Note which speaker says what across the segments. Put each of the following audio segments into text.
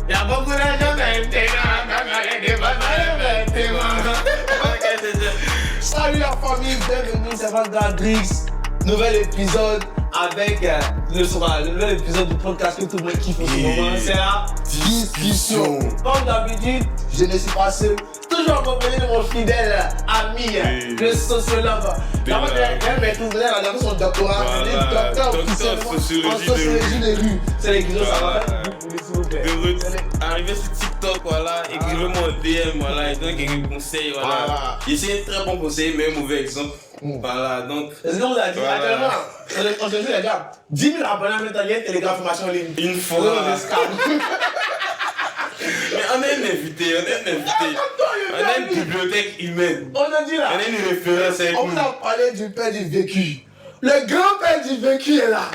Speaker 1: Y'a beaucoup d'argent maintenant, y'a des bananes maintenant. Salut la famille, bienvenue, c'est Vangadrix. Nouvel épisode avec le nouvel épisode du podcast que tout le monde kiffe en ce moment. C'est la discussion. Comme d'habitude, je ne suis pas seul. Toujours accompagné de mon fidèle ami, le sociologue. D'abord, elle maîtrise la dernière son doctorat. C'est le docteur officiellement en sociologie de rue. C'est l'écriture, ça va faire
Speaker 2: arrivé sur TikTok, voilà, écrivez-moi un DM, voilà, et donc quelques conseils, voilà. J'ai un très bon conseil, mais un mauvais exemple. Voilà, donc.
Speaker 1: C'est ce qu'on vous a dit, actuellement, on se dit, les gars, 10 000 abonnés en même temps, il y a une télégraphation en ligne.
Speaker 2: Une fois. Mais on est un invité, on a une bibliothèque humaine.
Speaker 1: On a dit là.
Speaker 2: On a une référence avec nous.
Speaker 1: On vous a parlé du père du vécu. Le grand-père du vécu est là.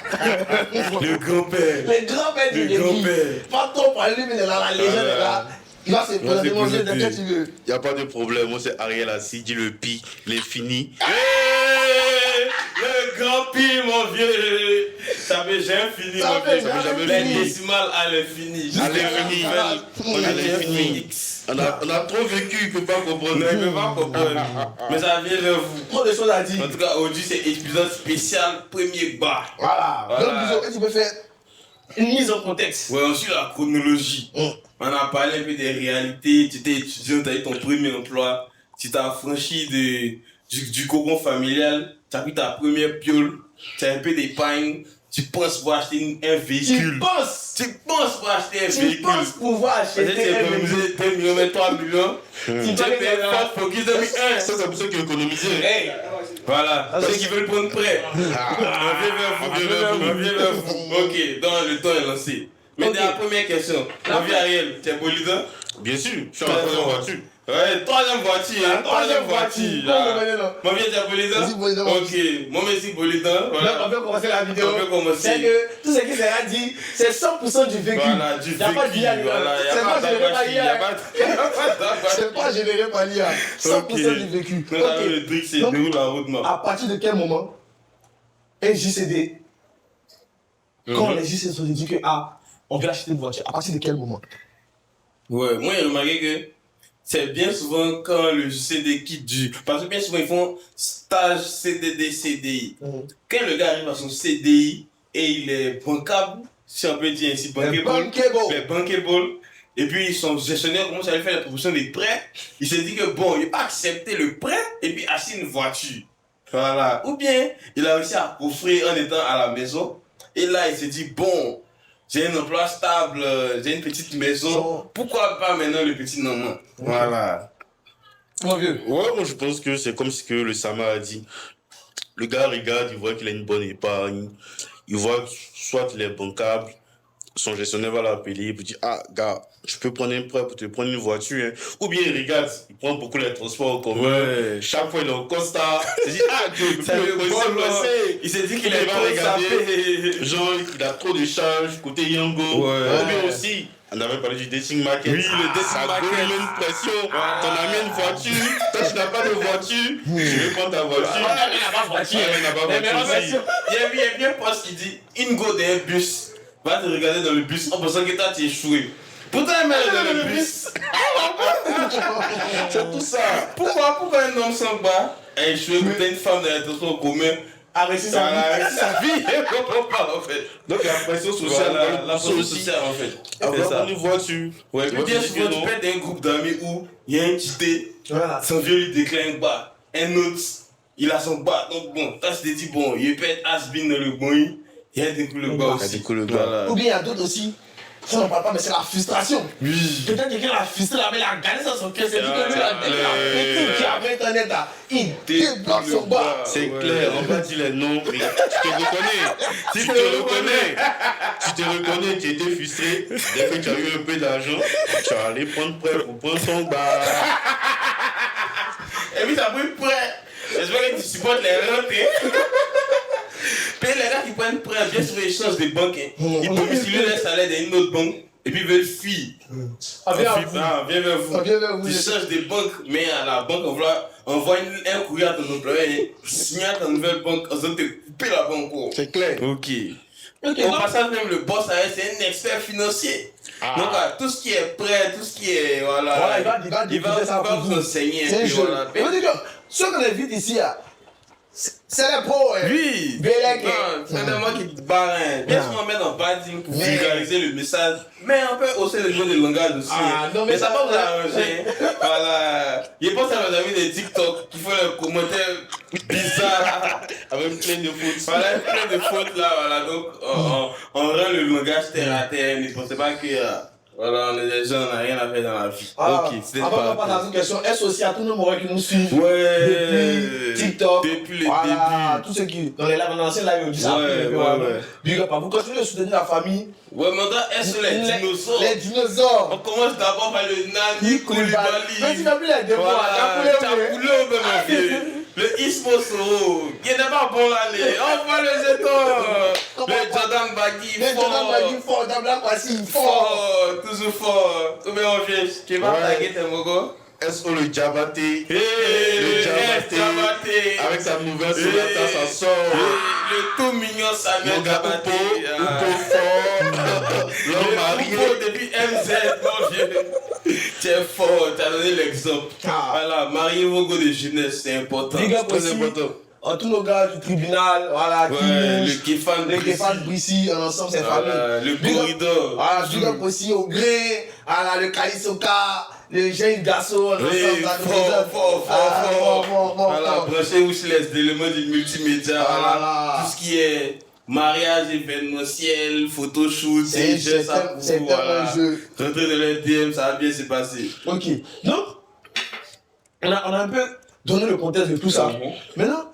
Speaker 2: Le grand-père.
Speaker 1: Le grand-père du vécu. Pas trop parler, mais il est là, la légende est là. Il va se présenter, mon vieux, de quoi tu veux.
Speaker 3: Il n'y a pas de problème, moi c'est Ariel Assi, dit le pi, l'infini.
Speaker 2: Le grand pi, mon vieux. Ça fait jamais fini, mon vieux.
Speaker 3: Ça fait jamais
Speaker 2: La
Speaker 3: fini.
Speaker 2: décimale à l'infini.
Speaker 3: À l'infini.
Speaker 2: On
Speaker 3: À
Speaker 2: a
Speaker 3: l'infini. On a trop vécu, il ne peut pas comprendre.
Speaker 2: Non, il ne peut pas comprendre. Mais ça vient vers vous.
Speaker 1: Trop de choses à dire.
Speaker 2: En tout cas, aujourd'hui, c'est épisode spécial, premier bar.
Speaker 1: Voilà. Donc, tu peux faire une mise en contexte.
Speaker 2: Ouais, on suit la chronologie. On a parlé un peu des réalités. Tu étais étudiant, tu as eu ton premier emploi. Tu t'as affranchi du cocon familial. Tu as pris ta première piole. Tu as un peu d'épargne. Tu penses pour acheter un véhicule. Tu penses pour acheter un véhicule.
Speaker 1: Tu penses pouvoir acheter un véhicule.
Speaker 2: 2 millions, mais 3 millions. Tu
Speaker 1: vas
Speaker 2: payes Ford Focus 2001.
Speaker 3: Ça, c'est pour ceux qui économisent.
Speaker 2: Hey, voilà, ceux qui veulent prendre prêt. On vient vers vous. Ok, donc le temps est lancé. Mais la première question, mon vieux Ariel, tu es bolidant?
Speaker 3: Bien sûr, je suis en troisième voiture.
Speaker 2: Ouais, troisième voiture. Mon vieux, tu es bolidant?
Speaker 1: Je suis bolidant.
Speaker 2: Ok, moi aussi bolidant.
Speaker 1: On peut commencer la vidéo.
Speaker 2: On peut commencer.
Speaker 1: C'est que tout ce qui sera dit, c'est 100% du vécu.
Speaker 2: Voilà, du vécu.
Speaker 1: C'est pas généré par l'IA. C'est pas généré par l'IA. 100% du vécu.
Speaker 2: Le truc, c'est déroule la route,
Speaker 1: à partir de quel moment un JCD, quand les JCD sont dit que on veut acheter une voiture, à partir de quel moment?
Speaker 2: Ouais, moi j'ai remarqué que c'est bien souvent quand le JCD quitte parce que bien souvent ils font stage CDD, CDI. Quand le gars arrive à son CDI et il est bankable, si on peut dire ainsi, bankable, et puis son gestionnaire commence à lui faire la proposition des prêts, il s'est dit que bon, il va pas accepter le prêt et puis acheter une voiture. Voilà. Ou bien, il a réussi à offrir en étant à la maison, et là il s'est dit bon, j'ai un emploi stable, j'ai une petite maison, pourquoi pas maintenant le petit maman? Voilà.
Speaker 1: Mon vieux.
Speaker 3: Ouais, moi je pense que c'est comme ce que le Sama a dit. Le gars regarde, il voit qu'il a une bonne épargne, il voit que soit il est bankable, son gestionnaire va l'appeler, il peut dire gars, je peux prendre un prêt pour te prendre une voiture, hein. Ou bien il regarde, il prend beaucoup les transports en commun, chaque fois il est au constat, il se dit Dieu,
Speaker 2: ça le bon
Speaker 3: passer.
Speaker 2: Il s'est dit qu'il
Speaker 3: va
Speaker 2: est pas
Speaker 3: regarder, genre il a trop de charges côté Yango, ou bien aussi, on avait parlé du dating market.
Speaker 2: Oui, le dating market.
Speaker 3: Ça donne une pression. T'en as mis une voiture, toi tu n'as pas de voiture, tu veux prendre ta voiture.
Speaker 1: Il n'a pas de voiture.
Speaker 3: Il n'a pas de voiture aussi.
Speaker 2: Il y a bien un poste qui dit une go d'un bus, va te regarder dans le bus en pensant que toi tu es échoué. Pourtant, elle met dans le bus.
Speaker 3: C'est tout ça.
Speaker 2: Pourquoi un homme sans bas a échoué pour une femme dans les transports en commun
Speaker 1: a réussi sa vie.
Speaker 2: Elle comprend pas en fait.
Speaker 3: Donc la pression sociale,
Speaker 2: la pression sociale en fait.
Speaker 3: C'est ça. Une voiture.
Speaker 2: Ouais, puis bien souvent tu peux être un groupe d'amis où il y a un tité, son vieux lui déclare un bas, un autre, il a son bas. Donc bon, toi tu te dis bon, il peut être has-been dans le bon, il y a des coups le bas aussi.
Speaker 1: Ou bien il y a d'autres aussi. Ça on parle pas, mais c'est la frustration.
Speaker 2: Oui.
Speaker 1: Peut-être quelqu'un l'a frustré là, mais il a gagné ça son cœur, c'est dit que lui, il a pété qui avait internet là. Il débloque son bas.
Speaker 3: C'est clair, on va dire les noms. Tu te reconnais. Tu te reconnais, tu étais frustré. Dès que tu as eu un peu d'argent, tu vas aller prendre prêt pour prendre ton bas.
Speaker 2: Et puis t'as pris prêt. J'espère que tu supportes les rentes. Puis les gars qui prennent prêt, bien sûr, ils changent de banque. Ils domicilient leur salaire dans une autre banque. Et puis ils veulent fuir. Viens vers vous. Tu changes de banque, mais à la banque, on envoie un courrier à ton employeur. Signe à ta nouvelle banque, on va te couper la banque.
Speaker 3: C'est clair.
Speaker 2: Ok. Au passage, même le boss, c'est un expert financier. Donc, tout ce qui est prêt, tout ce qui est. Voilà,
Speaker 1: Voilà, il va
Speaker 2: vous enseigner.
Speaker 1: C'est un jeu.
Speaker 2: Voilà.
Speaker 1: Et vous dites que ceux qu'on invite ici, c'est les pros.
Speaker 2: Oui,
Speaker 1: Bélec.
Speaker 2: c'est de moi qui te barre. Bien sûr, on met dans badging pour vulgariser le message, mais on peut hausser le niveau de langage aussi.
Speaker 1: Non, mais
Speaker 2: ça va vous arranger. Voilà. Je pense à mes amis de TikTok qui font les commentaires bizarres avec plein de fautes. Voilà, plein de fautes là. Voilà, donc on rend le langage terre à terre. Ne pensez pas que. Voilà, on est des gens, on n'a rien à faire dans la vie. Ok, c'était
Speaker 1: pas. On va passer à une question. Est-ce aussi à tous nos moraux qui nous suivent
Speaker 2: depuis
Speaker 1: TikTok,
Speaker 2: depuis le début.
Speaker 1: Tous ceux qui, dans les lives, dans l'ancien live, ils disent Big up à vous. Continuez de soutenir la famille.
Speaker 2: Ouais, mais on doit être sur les dinosaures.
Speaker 1: Les dinosaures.
Speaker 2: On commence d'abord par le Nani Koulibaly.
Speaker 1: Mais tu n'as plus les démons,
Speaker 2: tu as coulé au même vieux. Le Ismo Soro, il n'est pas bon l'année. On voit les étoiles. Le Jordan Baggy,
Speaker 1: le Jordan Baggy fort, Dabla Kwasi
Speaker 2: fort, toujours fort. Tout bien en vieux. Tu vas taguer tes mogos.
Speaker 3: Est-ce que le Diabaté,
Speaker 2: le Diabaté,
Speaker 3: avec sa nouvelle sonata, ça sort.
Speaker 2: Le tout mignon Samuel Diabaté.
Speaker 3: L'homme marié.
Speaker 2: Depuis MZ, mon vieux. Tu es fort, tu as donné l'exemple. Voilà, mariez vos gars de jeunesse, c'est important.
Speaker 1: Très important. En tous nos gars du tribunal, voilà,
Speaker 2: le
Speaker 1: Kéfan Brissi, ensemble, c'est famille.
Speaker 2: Le corridor.
Speaker 1: Voilà, big up aussi au gré, voilà, le Kalisoka, le jeune garçon,
Speaker 2: fort. Voilà, branchez-vous sur les éléments du multimédia, voilà. Tout ce qui est mariage événementiel, photoshoot,
Speaker 1: c'est un jeu.
Speaker 2: Rentrez dans les DM, ça va bien se passer.
Speaker 1: Ok, donc, on a un peu donné le contexte de tout ça. Maintenant,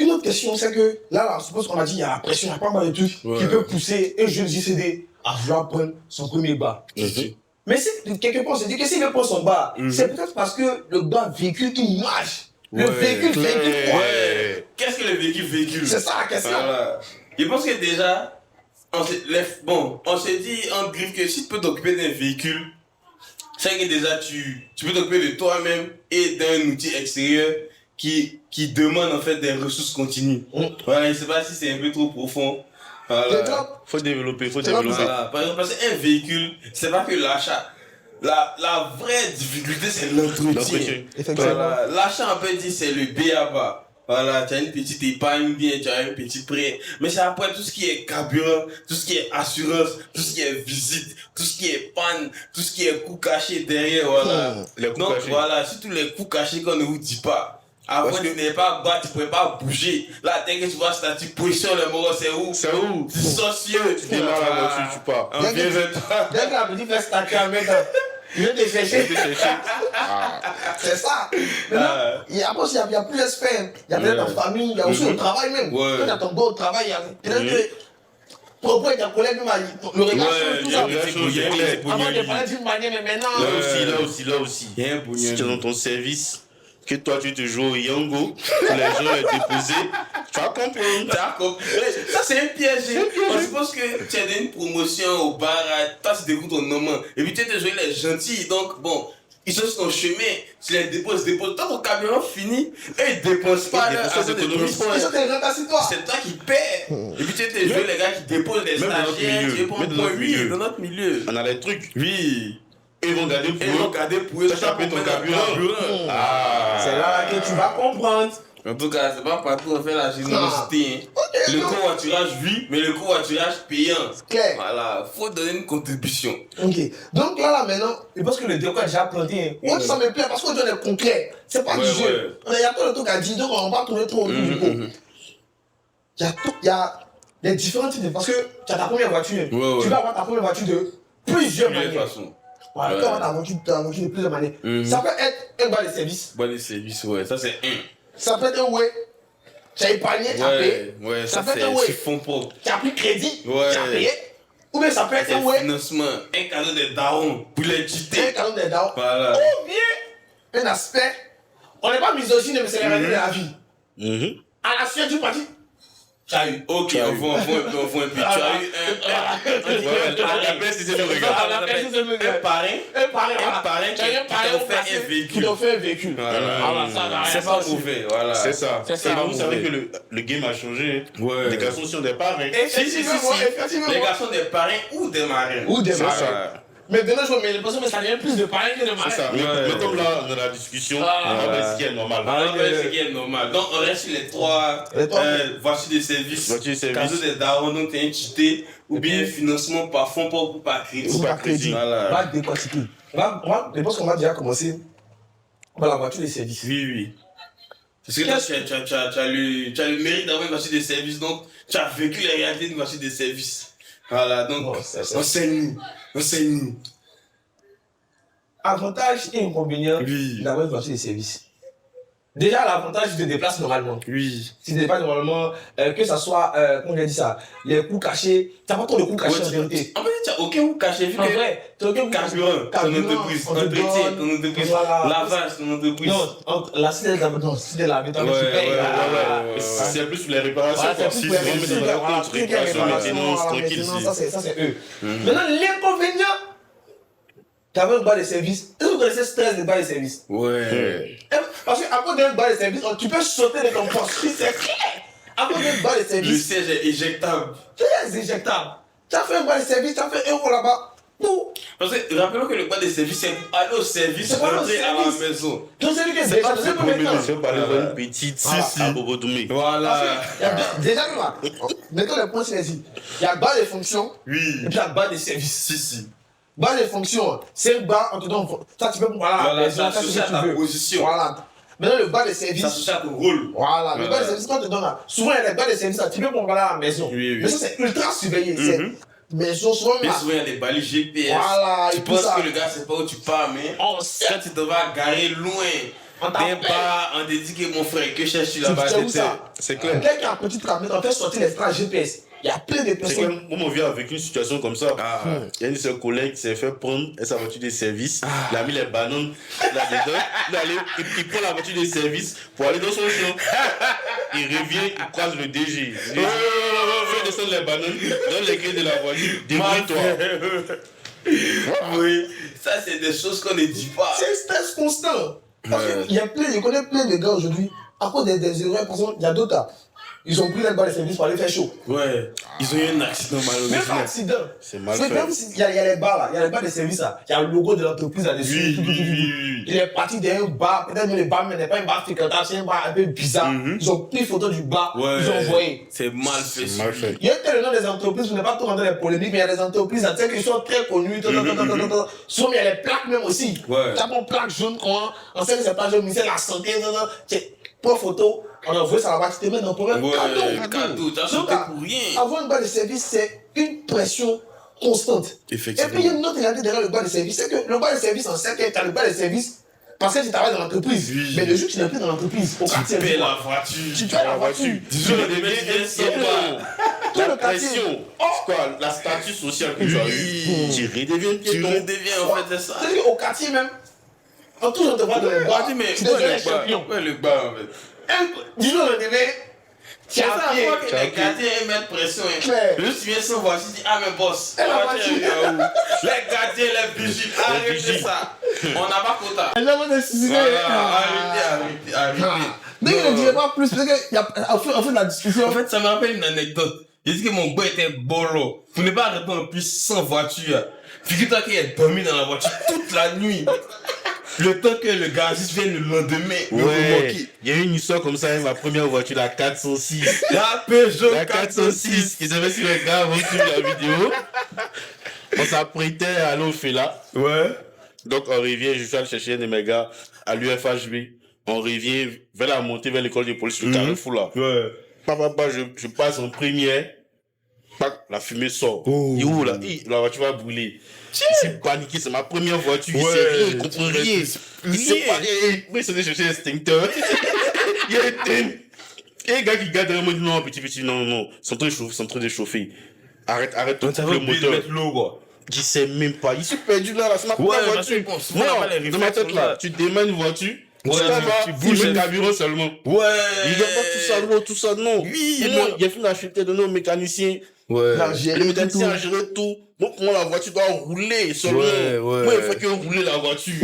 Speaker 1: une autre question, c'est que là, je suppose qu'on a dit il y a la pression, il y a pas mal de trucs qui peuvent pousser un jeune JCD à vouloir prendre son premier bar. Mais si, quelque part, on se dit que s'il veut prendre son bar, c'est peut-être parce que le bar véhicule une image. Le véhicule quoi?
Speaker 2: Qu'est-ce que le véhicule?
Speaker 1: C'est ça la question.
Speaker 2: Voilà. Je pense que déjà, on s'est dit en griffe que si tu peux t'occuper d'un véhicule, c'est que déjà tu peux t'occuper de toi-même et d'un outil extérieur qui demande en fait des ressources continues. Voilà, je ne sais pas si c'est un peu trop profond. Voilà.
Speaker 3: Faut développer.
Speaker 2: Voilà. Par exemple, parce qu'un véhicule, c'est pas que l'achat. La vraie difficulté, c'est l'entretien. Voilà. L'achat, on peut dire, c'est le B.A.B.A. Voilà, tu as une petite épargne, bien, tu as un petit prêt. Mais c'est après tout ce qui est carburant, tout ce qui est assurance, tout ce qui est visite, tout ce qui est panne, tout ce qui est coût caché derrière, voilà. Donc voilà, c'est tous les coûts cachés qu'on ne vous dit pas. Avant, tu n'es pas bas, tu ne pouvais pas bouger. Là, dès que tu vois statut position, le mot, c'est où?
Speaker 3: C'est où?
Speaker 2: C'est socieux.
Speaker 3: Tu démarres la voiture, tu pars.
Speaker 1: Dès que la petite fait statut en même temps, il vient te chercher. C'est ça. Maintenant, il y a plus d'espèces. Il y a peut-être la famille, il y a aussi le travail même. Quand tu as ton beau travail, il y a peut-être que propos et ta collègue même, le regard sur tout ça. Avant, je parlais d'une manière, mais maintenant.
Speaker 3: Là aussi. Si tu es dans ton service, que toi tu te joues au Yango, que les gens les déposés, tu vas comprendre.
Speaker 2: Ça c'est un piège. On suppose que tu as donné une promotion au bar, toi tu découvres ton nom, et puis tu te joues les gentils, donc bon, ils sont sur ton chemin, tu les déposes. Toi ton camion fini, et ils dépensent pas leur argent d'économie. C'est toi qui paies. Et puis tu te joues les gars qui déposent les stagiaires, tu es pour un point 8 dans notre milieu.
Speaker 3: On a les trucs.
Speaker 2: Oui.
Speaker 3: Ils vont garder pour eux.
Speaker 2: Taper ton carburant.
Speaker 1: C'est là que tu vas comprendre.
Speaker 2: En tout cas, c'est pas partout on fait la générosité. Le covoiturage, oui, mais le covoiturage payant.
Speaker 1: Clair.
Speaker 2: Voilà, faut donner une contribution.
Speaker 1: Ok. Donc là maintenant, je pense que le décor est déjà planté. Moi, ça me plaît parce qu'on donne le concret. C'est pas du jeu. Il y a plein de trucs à dire, donc on va tourner trop autour du pot. Il y a des différents types de. Parce que tu as ta première voiture. Tu vas avoir ta première voiture de plusieurs manières. Voilà, tu vas avoir ta voiture de plusieurs manières. Ça peut être un bar de service.
Speaker 2: Bar de service, ouais, ça c'est un.
Speaker 1: Ça peut être un ouais. Tu as épargné, tu as payé.
Speaker 2: Ouais,
Speaker 1: ça peut être un ouais. Tu as pris crédit, tu as payé. Ou bien ça peut être un ouais.
Speaker 2: Financement, un cadeau des darons pour les jeter.
Speaker 1: Un cadeau des darons.
Speaker 2: Voilà.
Speaker 1: Ou bien un aspect. On n'est pas misogyne, mais c'est la réalité de la vie. À la suite du parti, Tu as eu.
Speaker 2: Ok, on voit un peu. Tu as eu un parrain qui
Speaker 1: t'ont fait un véhicule.
Speaker 2: Voilà, c'est pas mauvais, voilà.
Speaker 3: C'est ça.
Speaker 1: C'est ça,
Speaker 3: Et vous
Speaker 2: mauvais.
Speaker 3: savez que le game a changé.
Speaker 2: Ouais.
Speaker 3: Les garçons sont des parrains.
Speaker 1: Effectivement.
Speaker 2: Les garçons des parrains ou des marraines.
Speaker 1: Ou des
Speaker 3: C'est
Speaker 1: marins.
Speaker 3: ça.
Speaker 1: Mais maintenant, je vois, mais l'impression que ça devient plus de parrains que de marins.
Speaker 3: C'est ça. Mais comme là, on a la discussion, on va ce qui est normal.
Speaker 2: Ce qui est normal. Donc, on reste sur les trois voitures de service.
Speaker 3: Voiture de service.
Speaker 2: Cadeau des darons, donc t'es incité. Ou bien financement par fonds ou par crédit.
Speaker 1: Ou par crédit.
Speaker 2: Voilà.
Speaker 1: Va décortiquer. Moi, je pense qu'on va déjà commencer par la voiture de service.
Speaker 2: Oui. Parce que toi, tu as le mérite d'avoir une voiture de service, donc tu as vécu la réalité d'une voiture de service. Voilà, donc
Speaker 1: Bon, ça.
Speaker 2: enseigne-nous.
Speaker 1: Avantage et inconvénient
Speaker 2: Oui.
Speaker 1: d'avoir une voiture de service. Déjà, l'avantage, tu te déplaces normalement.
Speaker 2: Oui.
Speaker 1: Si tu te déplaces normalement, que ça soit, comment j'ai dit ça, les coûts cachés, tu n'as pas trop de coûts cachés en vérité.
Speaker 2: En fait, tu n'as aucun coût caché, vu
Speaker 1: En
Speaker 2: que
Speaker 1: vrai, tu n'as aucun coût
Speaker 2: carburant, ton entreprise,
Speaker 1: on te
Speaker 2: entretien,
Speaker 1: donne,
Speaker 2: ton entreprise,
Speaker 1: voilà.
Speaker 2: lavage, ton entreprise.
Speaker 1: Non, la cité de la non, cité de la béton, tu payes.
Speaker 3: C'est plus sur les réparations.
Speaker 1: Voilà, c'est plus pour les
Speaker 3: Si,
Speaker 1: réparation,
Speaker 3: on met dans
Speaker 1: voilà,
Speaker 3: la
Speaker 1: tout ce qui est
Speaker 3: réparation,
Speaker 1: réparation,
Speaker 3: maintenance,
Speaker 1: voilà,
Speaker 3: tranquille.
Speaker 1: maintenance, ça c'est eux. Maintenant, l'inconvénient, tu avais un bar de service. Est-ce que vous connaissez le stress des bars de service?
Speaker 2: Ouais.
Speaker 1: Parce qu'à cause d'un bar de service, tu peux sauter de ton poste, c'est clair. À cause d'un bar de
Speaker 2: Le
Speaker 1: service,
Speaker 2: siège est éjectable.
Speaker 1: c'est éjectable. Tu as fait un bar de service, tu as fait 1 euro là-bas. Pour.
Speaker 2: Parce que rappelons que le bar de service, c'est pour aller au service,
Speaker 1: C'est pas le
Speaker 2: rentrer à la
Speaker 1: service.
Speaker 2: maison.
Speaker 1: Donc c'est lui qui est
Speaker 3: C'est
Speaker 1: déjà
Speaker 3: pas
Speaker 1: dans
Speaker 3: ce
Speaker 1: un premier
Speaker 3: premier
Speaker 1: temps.
Speaker 3: monsieur parler d'une petite à Bobodoumé.
Speaker 2: Voilà.
Speaker 1: Déjà, là, mettons les points sur les i. Il y a bar de fonction
Speaker 2: Oui.
Speaker 1: et puis il y a bar de service.
Speaker 2: Si.
Speaker 1: Bar de fonction, c'est un bar, on te donne. Ça, tu peux pour
Speaker 2: Voilà,
Speaker 1: ça,
Speaker 2: ça
Speaker 1: c'est ce
Speaker 2: associé
Speaker 1: que
Speaker 2: à ta
Speaker 1: tu veux.
Speaker 2: position.
Speaker 1: Voilà. Maintenant, le bar de
Speaker 2: Ça
Speaker 1: service.
Speaker 2: s'associe à ton rôle.
Speaker 1: Voilà, le bar de service, quand on te donne là, souvent il y a des bars de service, là, tu peux pour aller à la maison.
Speaker 2: Oui.
Speaker 1: Mais ça, c'est ultra surveillé. C'est maison, souvent
Speaker 2: Bien
Speaker 1: là.
Speaker 2: souvent, il y a des balises GPS.
Speaker 1: Voilà,
Speaker 2: Tu
Speaker 1: et tout
Speaker 2: penses
Speaker 1: ça.
Speaker 2: que le gars sait pas où tu pars, mais
Speaker 1: On sait.
Speaker 2: quand tu te vas garer loin
Speaker 1: On
Speaker 2: d'un
Speaker 1: t'appelle.
Speaker 2: bar, on te dit que mon frère, que cherches-tu
Speaker 1: Tu
Speaker 2: là-bas?
Speaker 1: sais où ça?
Speaker 3: C'est clair.
Speaker 1: Dès qu'il y a un petit tramway, on fait sortir les strates GPS. Il y a plein de
Speaker 3: C'est
Speaker 1: personnes.
Speaker 3: clair. Moi, mon vieux a vécu une situation comme ça. Il y a une de ses collègues qui s'est fait prendre sa voiture de service. Il a mis les bananes là-dedans. Il prend la voiture de service pour aller dans son champ. Il revient, il croise le DG. Il dit, fais descendre les bananes, donne les clés de la voiture, débrouille-toi.
Speaker 2: Oui, ça c'est des choses qu'on ne dit pas.
Speaker 1: C'est un stress constant. Parce que je connais plein de gars aujourd'hui, à cause des erreurs, par exemple, il y a d'autres là. Ils ont pris les balles de service pour aller faire chaud.
Speaker 2: Ouais, ils ont eu un accident
Speaker 1: Même
Speaker 2: malheureusement.
Speaker 1: accident.
Speaker 3: C'est mal
Speaker 1: C'est
Speaker 3: fait.
Speaker 1: même s'il y a les bars là, il y a les bars de service là, il y a le logo de l'entreprise là-dessus.
Speaker 2: Oui.
Speaker 1: Il est parti d'un bar, peut-être même le bar, mais n'est pas un bar fréquentable, c'est un bar un peu bizarre. Ils ont pris photo du bar,
Speaker 2: Ouais.
Speaker 1: ils ont envoyé.
Speaker 2: C'est mal fait.
Speaker 3: C'est mal fait.
Speaker 1: Il y a tel nom des entreprises, je ne vais pas tout rentrer dans les polémiques, mais il y a des entreprises là, tu sais, qui sont très connues. Souvent, il y a les plaques même aussi.
Speaker 2: Ouais.
Speaker 1: Tu as mon plaque jaune, on sait que c'est pas jaune, mais c'est la santé. Prends photo, on envoie ça là-bas, tu te mets dans le problème.
Speaker 2: Ouais,
Speaker 1: Cadeau.
Speaker 2: cadeau, t'as
Speaker 1: Donc,
Speaker 2: sauté pour rien.
Speaker 1: avoir un bar de service, c'est une pression constante.
Speaker 2: Effectivement.
Speaker 1: Et puis, il y a une autre réalité derrière le bar de service, c'est que le bar de service, on sait que tu as le bar de service parce que tu travailles dans l'entreprise.
Speaker 2: Oui.
Speaker 1: Mais le jour que tu n'es plus dans l'entreprise, au quartier,
Speaker 2: Tu paies la voiture.
Speaker 1: tu payes la voiture.
Speaker 2: Du jour au début, tu viens sans bar.
Speaker 1: Tout
Speaker 3: La
Speaker 1: le quartier.
Speaker 3: pression, c'est quoi? La statut social que tu as eu, tu redeviens
Speaker 2: Tu
Speaker 3: piéton.
Speaker 2: redeviens en fait, c'est ça.
Speaker 1: C'est-à-dire qu'au quartier même, en tout, on te voit dans les bars,
Speaker 2: Mais
Speaker 1: tu
Speaker 2: ouais,
Speaker 1: deviens
Speaker 2: le bar.
Speaker 1: champion.
Speaker 2: Ouais, le bar en fait.
Speaker 1: Du jour au lendemain, tu
Speaker 2: C'est
Speaker 1: es
Speaker 2: ça,
Speaker 1: à pied.
Speaker 2: fois que les gardiens mettent pression.
Speaker 1: Clair.
Speaker 2: Juste tu viens sans voiture, tu dis ah mais boss,
Speaker 1: Et la
Speaker 2: la
Speaker 1: voiture.
Speaker 2: voiture est où? Les gardiens, les vigiles, arrêtez
Speaker 3: vigiles.
Speaker 2: ça. On n'a pas quota.
Speaker 1: Les gens vont décider.
Speaker 2: Voilà, arrêtez.
Speaker 1: Mais il ne dirait pas plus, parce qu'au fond de la discussion,
Speaker 2: En fait, ça me rappelle une anecdote. Il dit que mon gars était bolo. Vous ne pas arrêter en plus sans voiture. Figure-toi qu'il a dormi dans la voiture toute la nuit. Le temps que le garagiste vienne le lendemain me
Speaker 3: Ouais,
Speaker 2: remonter.
Speaker 3: il y a eu une histoire comme ça avec ma première voiture, la 406.
Speaker 2: La Peugeot
Speaker 3: La 406, ils avaient sur les gars avant de suivre la vidéo. On s'apprêtait à aller au Fela.
Speaker 2: Ouais.
Speaker 3: Donc on revient, je suis allé chercher un de mes gars à l'UFHB. On revient vers la montée vers l'école de police, le carrefour là.
Speaker 2: Ouais.
Speaker 3: Papa, je passe en première. Pac, la fumée sort.
Speaker 2: Oh.
Speaker 3: Il ouvre là, la voiture va brûler. Il s'est paniqué, c'est ma première voiture, il
Speaker 2: Ouais.
Speaker 3: sait rien, il comprend rien. Il sait
Speaker 2: Rien.
Speaker 3: pas rien. Moi, il s'est chercher l'extincteur. Il y a éteint. Et un gars qui garde derrière moi dit non, petit, non, ils sont en train de chauffer. Arrête
Speaker 2: Donc ça
Speaker 3: le
Speaker 2: va oublier de
Speaker 3: moteur.
Speaker 2: mettre l'eau quoi.
Speaker 3: Je sais même pas, il s'est perdu là, c'est ma
Speaker 2: Ouais,
Speaker 3: première
Speaker 2: parce
Speaker 3: voiture.
Speaker 2: que souvent, on n'a pas les
Speaker 3: Non, dans ma
Speaker 2: réflexes
Speaker 3: tête
Speaker 2: comme ça.
Speaker 3: là, tu démarres une voiture, Tu
Speaker 2: Ouais,
Speaker 3: vas,
Speaker 2: tu
Speaker 3: il
Speaker 2: bouges
Speaker 3: met
Speaker 2: le
Speaker 3: le carburant seulement.
Speaker 2: Ouais.
Speaker 3: Il n'y a pas tout ça, non.
Speaker 2: Oui,
Speaker 3: Moi, il a fini d'acheter de nos mécaniciens.
Speaker 2: Ouais.
Speaker 1: Là, j'ai
Speaker 3: Le mécanicien a géré tout. Donc, moi, la voiture doit rouler seulement.
Speaker 2: Ouais.
Speaker 3: Moi, il faut que rouler la voiture.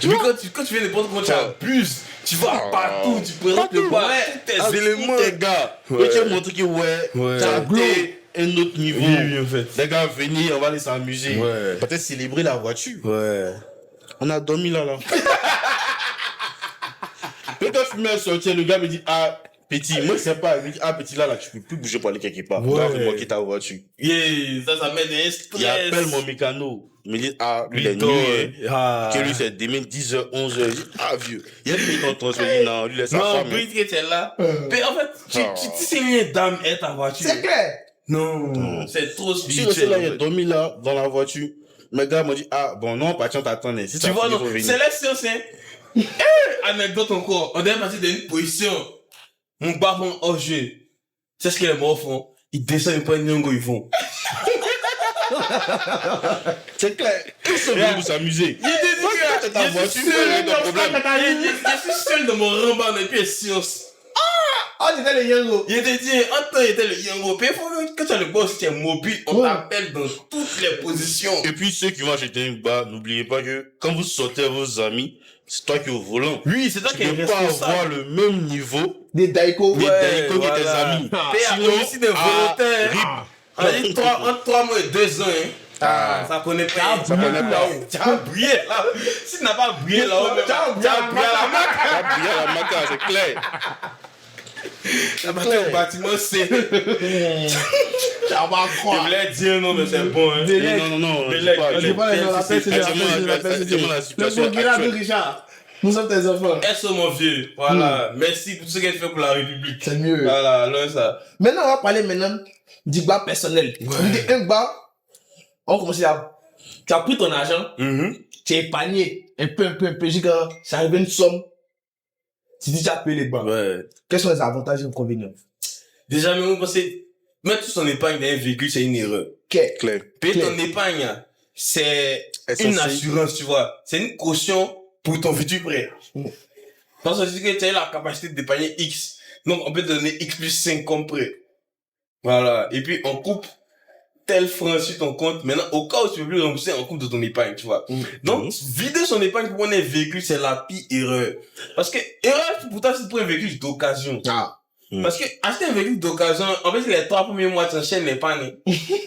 Speaker 2: Tu vois, quand tu fais n'importe quoi, tu abuses. Tu vas partout, tu présentes le pas, tous tes éléments.
Speaker 3: Les gars,
Speaker 2: Ouais.
Speaker 3: et tu as montré que, ouais,
Speaker 2: Ouais.
Speaker 3: tu as atteint un autre niveau.
Speaker 2: Oui, en fait.
Speaker 3: Les gars, venez, on va aller s'amuser.
Speaker 2: Ouais.
Speaker 3: Peut-être célébrer la voiture.
Speaker 2: Ouais.
Speaker 3: On a dormi là. Et quand je me sortir, le gars me dit, ah, petit, moi, c'est pas, il me dit, ah, petit, là, tu peux plus bouger pour aller quelque part.
Speaker 2: Ouais.
Speaker 3: Tu vas manquer ta voiture.
Speaker 2: Yeah, ça met des stress.
Speaker 3: Il appelle mon mécano. Il me dit, ah, lui, il est
Speaker 2: Plutôt,
Speaker 3: nuit, hein.
Speaker 2: ah.
Speaker 3: Que lui, c'est demain 10h, 11h. Je dis, ah, vieux. Il y a pris ton temps. Je me dis, non, lui, laisse sa
Speaker 2: Non,
Speaker 3: femme.
Speaker 2: Brit qui était là. Mais en fait, tu sais rien d'âme est ta voiture.
Speaker 1: C'est clair.
Speaker 2: Non, c'est trop
Speaker 3: Je suis resté
Speaker 2: spirituel.
Speaker 3: là,
Speaker 2: en
Speaker 3: il a
Speaker 2: fait.
Speaker 3: dormi là, dans la voiture. Le gars m'a dit, ah, bon, non, pas on t'attend. Si
Speaker 2: Tu vois, non, c'est la science, hein. Anecdote encore. On est parti d'une position. Mon baron hors jeu. C'est ce que les morts font. Ils descendent, ils prennent Nyongo, ils font.
Speaker 3: C'est clair. Ils sont venus pour s'amuser.
Speaker 2: Il était dit que
Speaker 3: c'est ta
Speaker 2: je
Speaker 3: voiture,
Speaker 2: suis
Speaker 3: il y a
Speaker 2: seul
Speaker 3: pas de problème.
Speaker 2: je suis seul dans mon ramban et puis science.
Speaker 1: Ah, c'était le Yango.
Speaker 2: Il était dit, en temps, il était le Yango. Puis, quand tu as le boss, tu es mobile, on t'appelle dans toutes les positions.
Speaker 3: Et puis, ceux qui vont acheter une barre, n'oubliez pas que quand vous sortez à vos amis, c'est toi qui es au volant.
Speaker 2: Oui, c'est toi
Speaker 3: Tu
Speaker 2: qui es
Speaker 3: ne peux pas
Speaker 2: responsable.
Speaker 3: avoir le même niveau
Speaker 1: Des Daiko.
Speaker 3: des Daiko que tes
Speaker 2: voilà.
Speaker 3: amis.
Speaker 2: Sinon, aussi des volontaires.
Speaker 3: RIP.
Speaker 2: On a dit entre 3 mois et 2 ans, hein.
Speaker 3: Ah.
Speaker 2: Ça connaît pas.
Speaker 3: Ça connaît pas.
Speaker 2: Tu as brillé là. Si tu n'as pas brillé là-haut, tu as brillé à la main.
Speaker 3: Ah, bien la maca, c'est clair.
Speaker 2: Tu as battu au bâtiment C.
Speaker 1: Ça va
Speaker 2: Je
Speaker 1: croire.
Speaker 2: voulais dire non, mais c'est bon, hein.
Speaker 3: Non,
Speaker 2: Mais
Speaker 3: dis
Speaker 2: là,
Speaker 3: pas.
Speaker 2: on dit
Speaker 1: pas les gens, la paix, c'est la paix, c'est la paix, c'est
Speaker 3: la
Speaker 1: le
Speaker 3: situation
Speaker 1: Burkina de
Speaker 3: actuelle.
Speaker 1: Richard. Nous sommes tes enfants.
Speaker 2: Est-ce mon vieux? Voilà. Merci pour tout ce que tu fais pour la République.
Speaker 1: C'est mieux.
Speaker 2: Voilà, alors ça.
Speaker 1: Maintenant, on va parler maintenant du bas personnel. Ouais. Un bas, on commence à... Tu as pris ton argent, tu as épargné un peu, jusqu'à ça arrive une somme. Tu dis, tu as payé les banques.
Speaker 2: Ouais.
Speaker 1: Quels sont les avantages et les inconvénients?
Speaker 2: Déjà, mais vous pensez, mettre tout son épargne dans un véhicule, c'est une erreur.
Speaker 1: Claire.
Speaker 3: Clair.
Speaker 2: Payer ton épargne, c'est
Speaker 3: Essentiel.
Speaker 2: une assurance, tu vois. C'est une caution pour ton futur prêt. Parce que tu dis que tu as la capacité d'épargner X. Donc, on peut te donner X plus 5 comme prêt. Voilà. Et puis, on coupe tel franc sur ton compte. Maintenant, au cas où tu veux plus rembourser, on coupe de ton épargne, tu vois. Donc, vider son épargne pour prendre un véhicule, c'est la pire erreur. Parce que, erreur, pourtant, c'est pour un véhicule d'occasion.
Speaker 1: Ah.
Speaker 2: Parce que acheter un véhicule d'occasion, en fait, les 3 premiers mois, tu enchaînes l'épargne.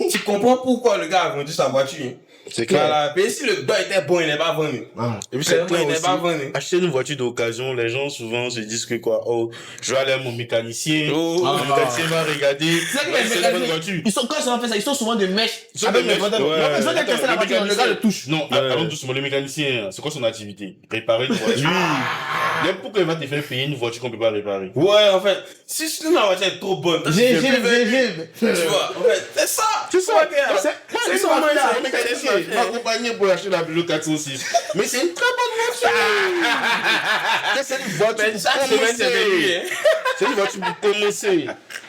Speaker 2: Tu comprends pourquoi le gars a vendu sa voiture.
Speaker 3: C'est clair.
Speaker 2: Voilà. Mais si le gars était bon, il n'est pas vendu.
Speaker 1: Ah.
Speaker 3: Et puis, c'est
Speaker 2: Clairement,
Speaker 3: clair
Speaker 2: il n'est
Speaker 3: aussi.
Speaker 2: pas vendu.
Speaker 3: Acheter une voiture d'occasion, les gens souvent se disent que quoi, oh, je vais aller à mon mécanicien.
Speaker 2: Oh.
Speaker 3: Mon mécanicien va regarder.
Speaker 1: C'est que
Speaker 3: Ouais,
Speaker 1: les
Speaker 3: c'est une bonne
Speaker 1: mécaniciens,
Speaker 3: voiture.
Speaker 1: ils sont, quand ils ont fait ça, ils sont souvent des mèches.
Speaker 3: Ils sont
Speaker 1: Avec
Speaker 3: des
Speaker 1: les
Speaker 3: mèches,
Speaker 1: vendeurs.
Speaker 2: ouais.
Speaker 1: Non, mais ils ont
Speaker 3: Attends,
Speaker 1: cassé la voiture, le gars le touche.
Speaker 3: Non, allons doucement. Le mécanicien, c'est quoi son activité? Réparer une voiture. Mais pourquoi il va te faire payer une voiture qu'on peut pas réparer?
Speaker 2: Ouais, en fait, si la voiture est trop bonne, toi, tu fais plus véhicule. Tu vois, en fait, c'est ça.
Speaker 3: C'est ça.
Speaker 1: C'est
Speaker 3: ça,
Speaker 1: ça,
Speaker 3: moi,
Speaker 1: là.
Speaker 3: le mécanicien m'a accompagné pour acheter la Peugeot 406. Mais c'est une très bonne voiture. C'est une voiture
Speaker 2: Mais
Speaker 3: pour
Speaker 2: chaque semaine, c'est
Speaker 3: commencer.
Speaker 2: payé, hein.
Speaker 3: C'est une voiture pour commencer.